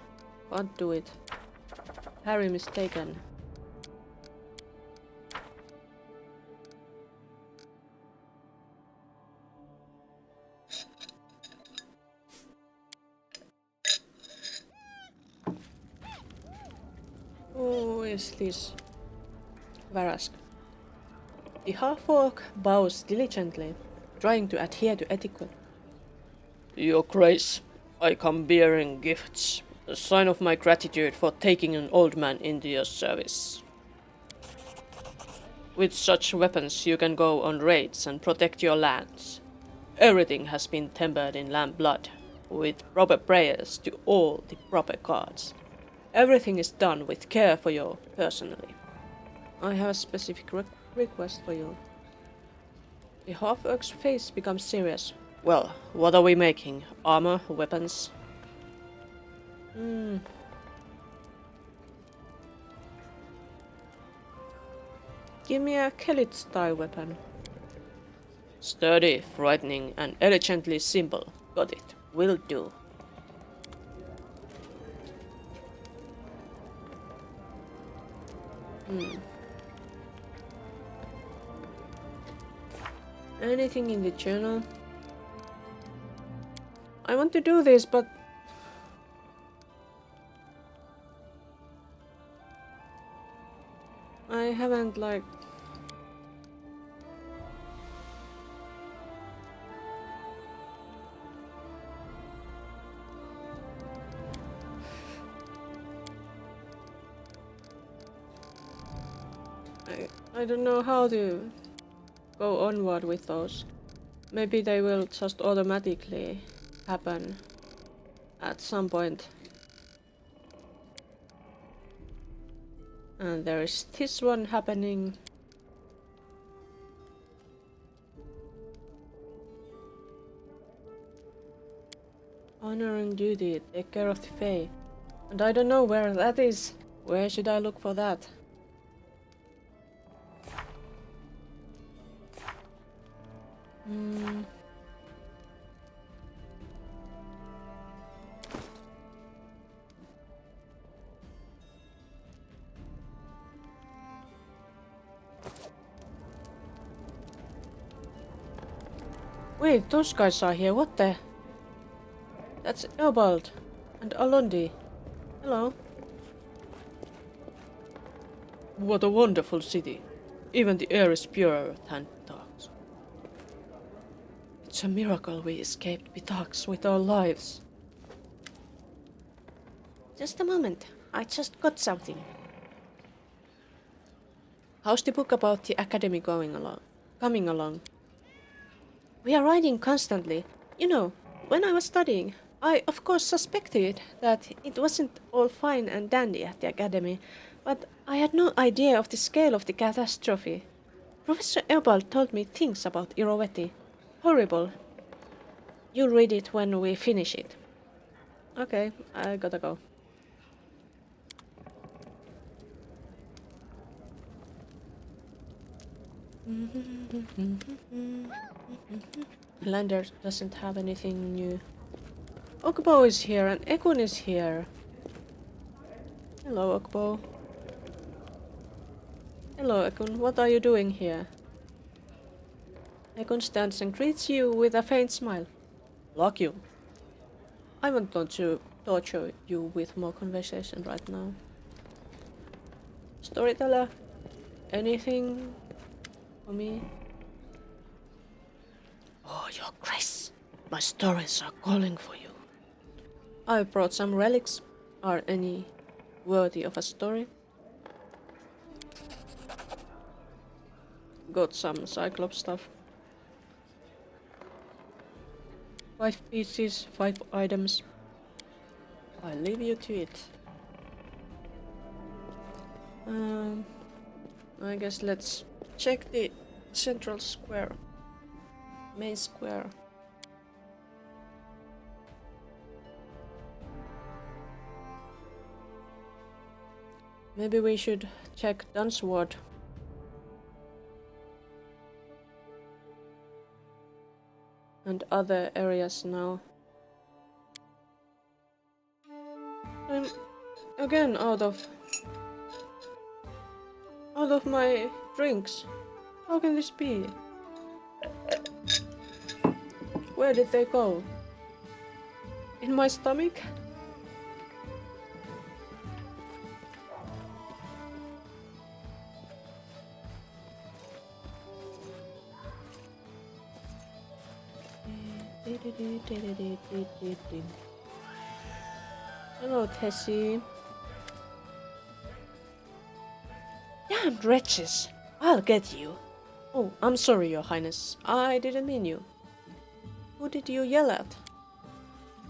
Can't do it. Harry mistaken. Who is this? Varask. The half-orc bows diligently, trying to adhere to etiquette. Your Grace, I come bearing gifts, a sign of my gratitude for taking an old man into your service. With such weapons you can go on raids and protect your lands. Everything has been tempered in lamb blood, with proper prayers to all the proper gods. Everything is done with care for you personally. I have a specific request for you. The half-orc's face becomes serious. Well, what are we making? Armor? Weapons? Give me a Kelit-style weapon. Sturdy, frightening, and elegantly simple. Got it. Will do. Anything in the journal? I want to do this, but I haven't like... I don't know how to go onward with those. Maybe they will just automatically happen at some point. And there is this one happening. Honoring duty, take care of the Fae. And I don't know where that is. Where should I look for that? Wait, those guys are here. What the? That's Eobald and Alondi. Hello. What a wonderful city. Even the air is purer than Pitax. It's a miracle we escaped Pitax with our lives. Just a moment. I just got something. How's the book about the academy coming along? We are writing constantly. You know, when I was studying, I of course suspected that it wasn't all fine and dandy at the academy, but I had no idea of the scale of the catastrophe. Professor Eobald told me things about Irovetti. Horrible. You'll read it when we finish it. Okay, I gotta go. Lander doesn't have anything new. Okbo is here and Ekun is here. Hello, Okbo. Hello, Ekun. What are you doing here? Ekun stands and greets you with a faint smile. Lock you. I won't want to torture you with more conversation right now. Storyteller, anything for me? Oh, your grace. My stories are calling for you. I brought some relics. Are any worthy of a story? Got some Cyclops stuff. 5 pieces, 5 items. I leave you to it. I guess let's check the central square. Main square. Maybe we should check Dunsward. And other areas now. I'm again out of my drinks. How can this be? Where did they go? In my stomach? Hello, Tessie. Damn wretches! I'll get you. Oh, I'm sorry, Your Highness. I didn't mean you. Who did you yell at?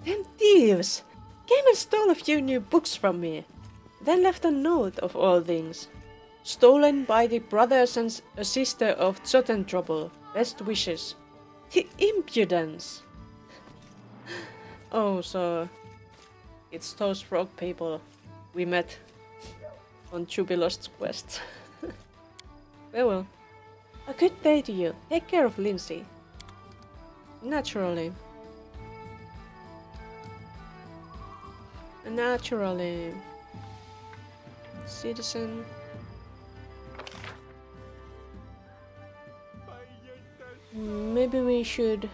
Them thieves! Came and stole a few new books from me. Then left a note of all things. Stolen by the brothers and a sister of Zoten Trouble. Best wishes. The impudence! Oh, so it's those frog people we met on Jubilost's quest. Well, a good day to you. Take care of Lindsay. Naturally. Naturally. Citizen. Maybe we should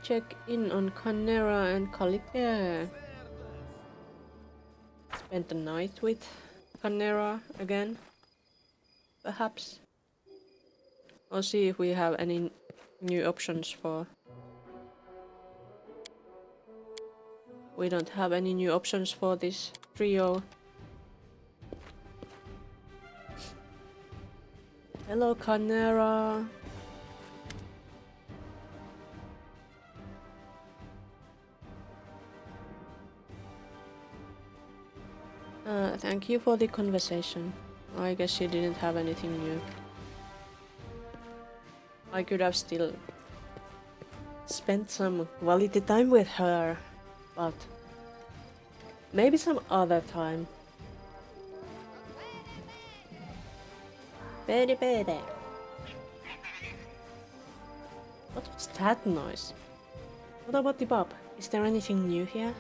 check in on Canera and call it there. Spend the night with Canera again, perhaps. Or see if we have any new options for... We don't have any new options for this trio. Hello, Canera. Thank you for the conversation. I guess she didn't have anything new. I could have still spent some quality time with her, but maybe some other time. Betty, Betty. What was that noise? What about the pub? Is there anything new here?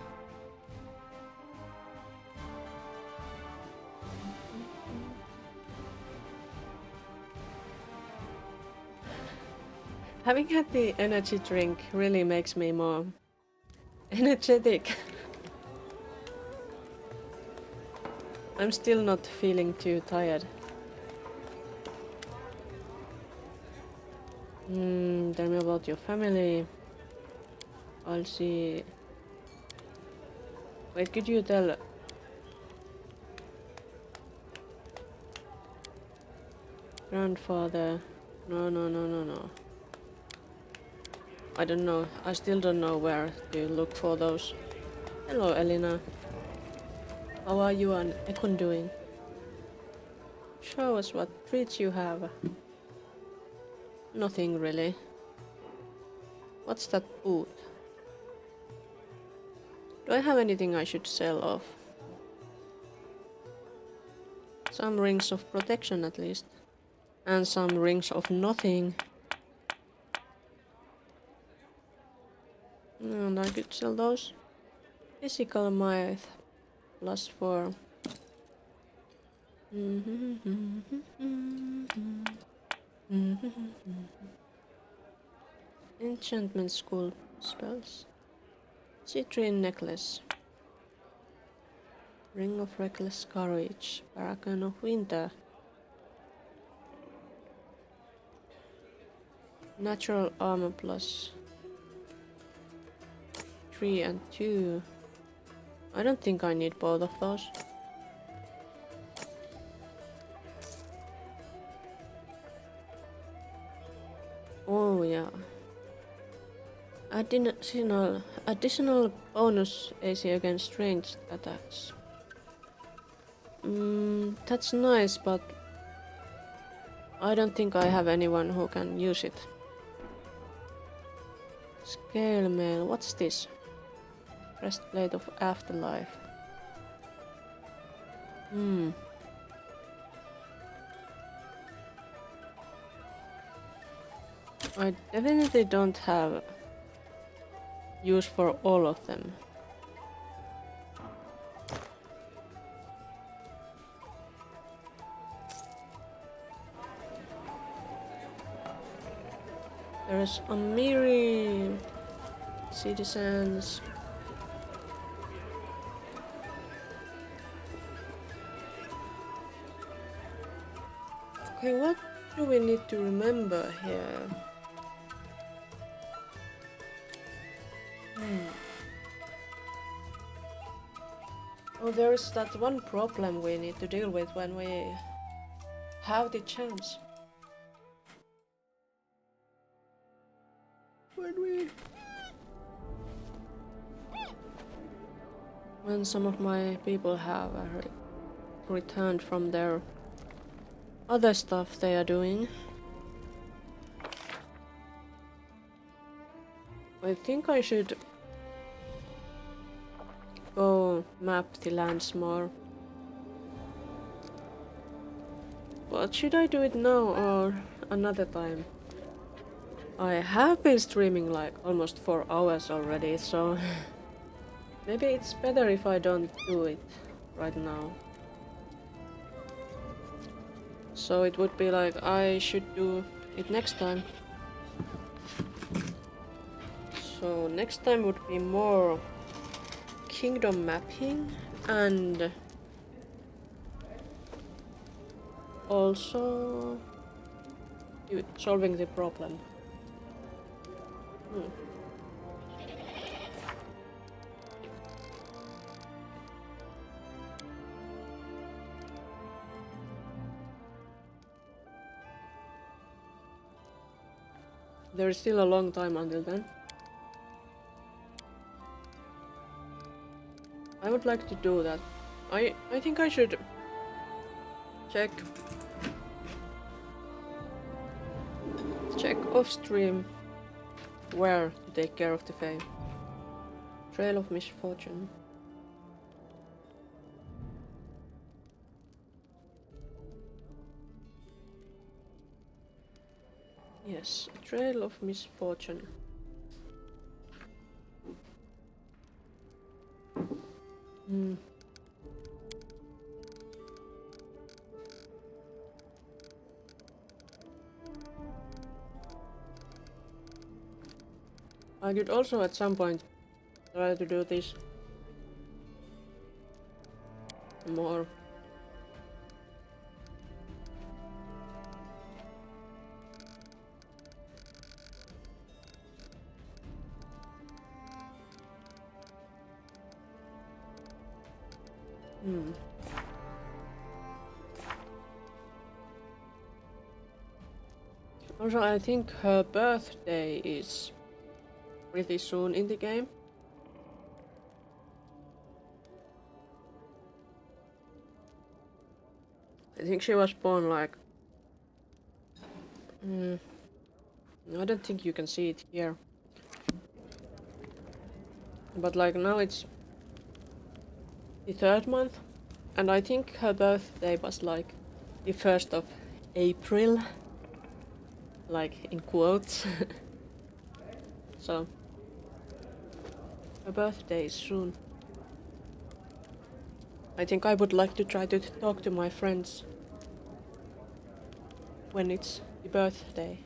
Having had the energy drink really makes me more energetic. I'm still not feeling too tired. Tell me about your family. I'll see. Wait, could you tell? Grandfather. No. I don't know. I still don't know where to look for those. Hello, Elena. How are you and Ekun doing? Show us what treats you have. Nothing really. What's that boot? Do I have anything I should sell off? Some rings of protection at least. And some rings of nothing. And I could sell those. Physical might +4. Enchantment school spells. Citrine necklace. Ring of reckless courage. Paragon of winter. Natural armor +3 and 2. I don't think I need both of those. Oh yeah. Additional bonus AC against ranged attacks. That's nice, but I don't think I have anyone who can use it. Scale mail, what's this? Breastplate of Afterlife. I definitely don't have use for all of them. There's a Miri citizens. Okay, what do we need to remember here? Oh, there is that one problem we need to deal with when we have the chance. When some of my people have returned from their other stuff they are doing. I think I should go map the lands more. But should I do it now or another time? I have been streaming like almost 4 hours already, so maybe it's better if I don't do it right now. So it would be like I should do it next time. So next time would be more kingdom mapping and also solving the problem. There is still a long time until then. I would like to do that. I think I should check off stream where to take care of the Fae. Trail of Misfortune. Yes, Trail of Misfortune. I could also at some point try to do this more. Also, I think her birthday is pretty soon in the game. I think she was born like... I don't think you can see it here. But like now it's the 3rd month. And I think her birthday was like the 1st of April. Like in quotes. So her birthday is soon. I think I would like to try to talk to my friends when it's the birthday.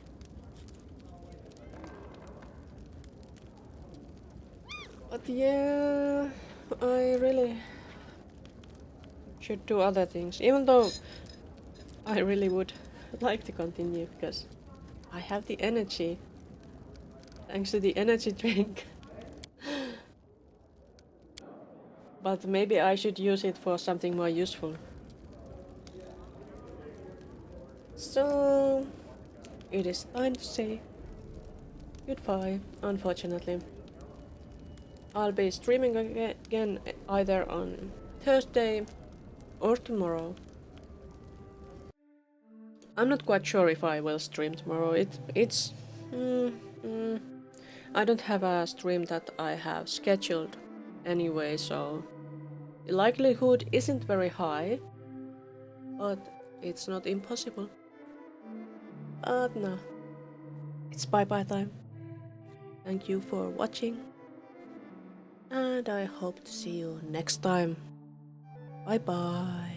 But yeah, I really should do other things, even though I really would like to continue because I have the energy thanks to the energy drink. But maybe I should use it for something more useful. So it is time to say goodbye, unfortunately. I'll be streaming again either on Thursday or tomorrow. I'm not quite sure if I will stream tomorrow. I don't have a stream that I have scheduled anyway, so the likelihood isn't very high, but it's not impossible. But no, it's bye-bye time. Thank you for watching, and I hope to see you next time. Bye-bye.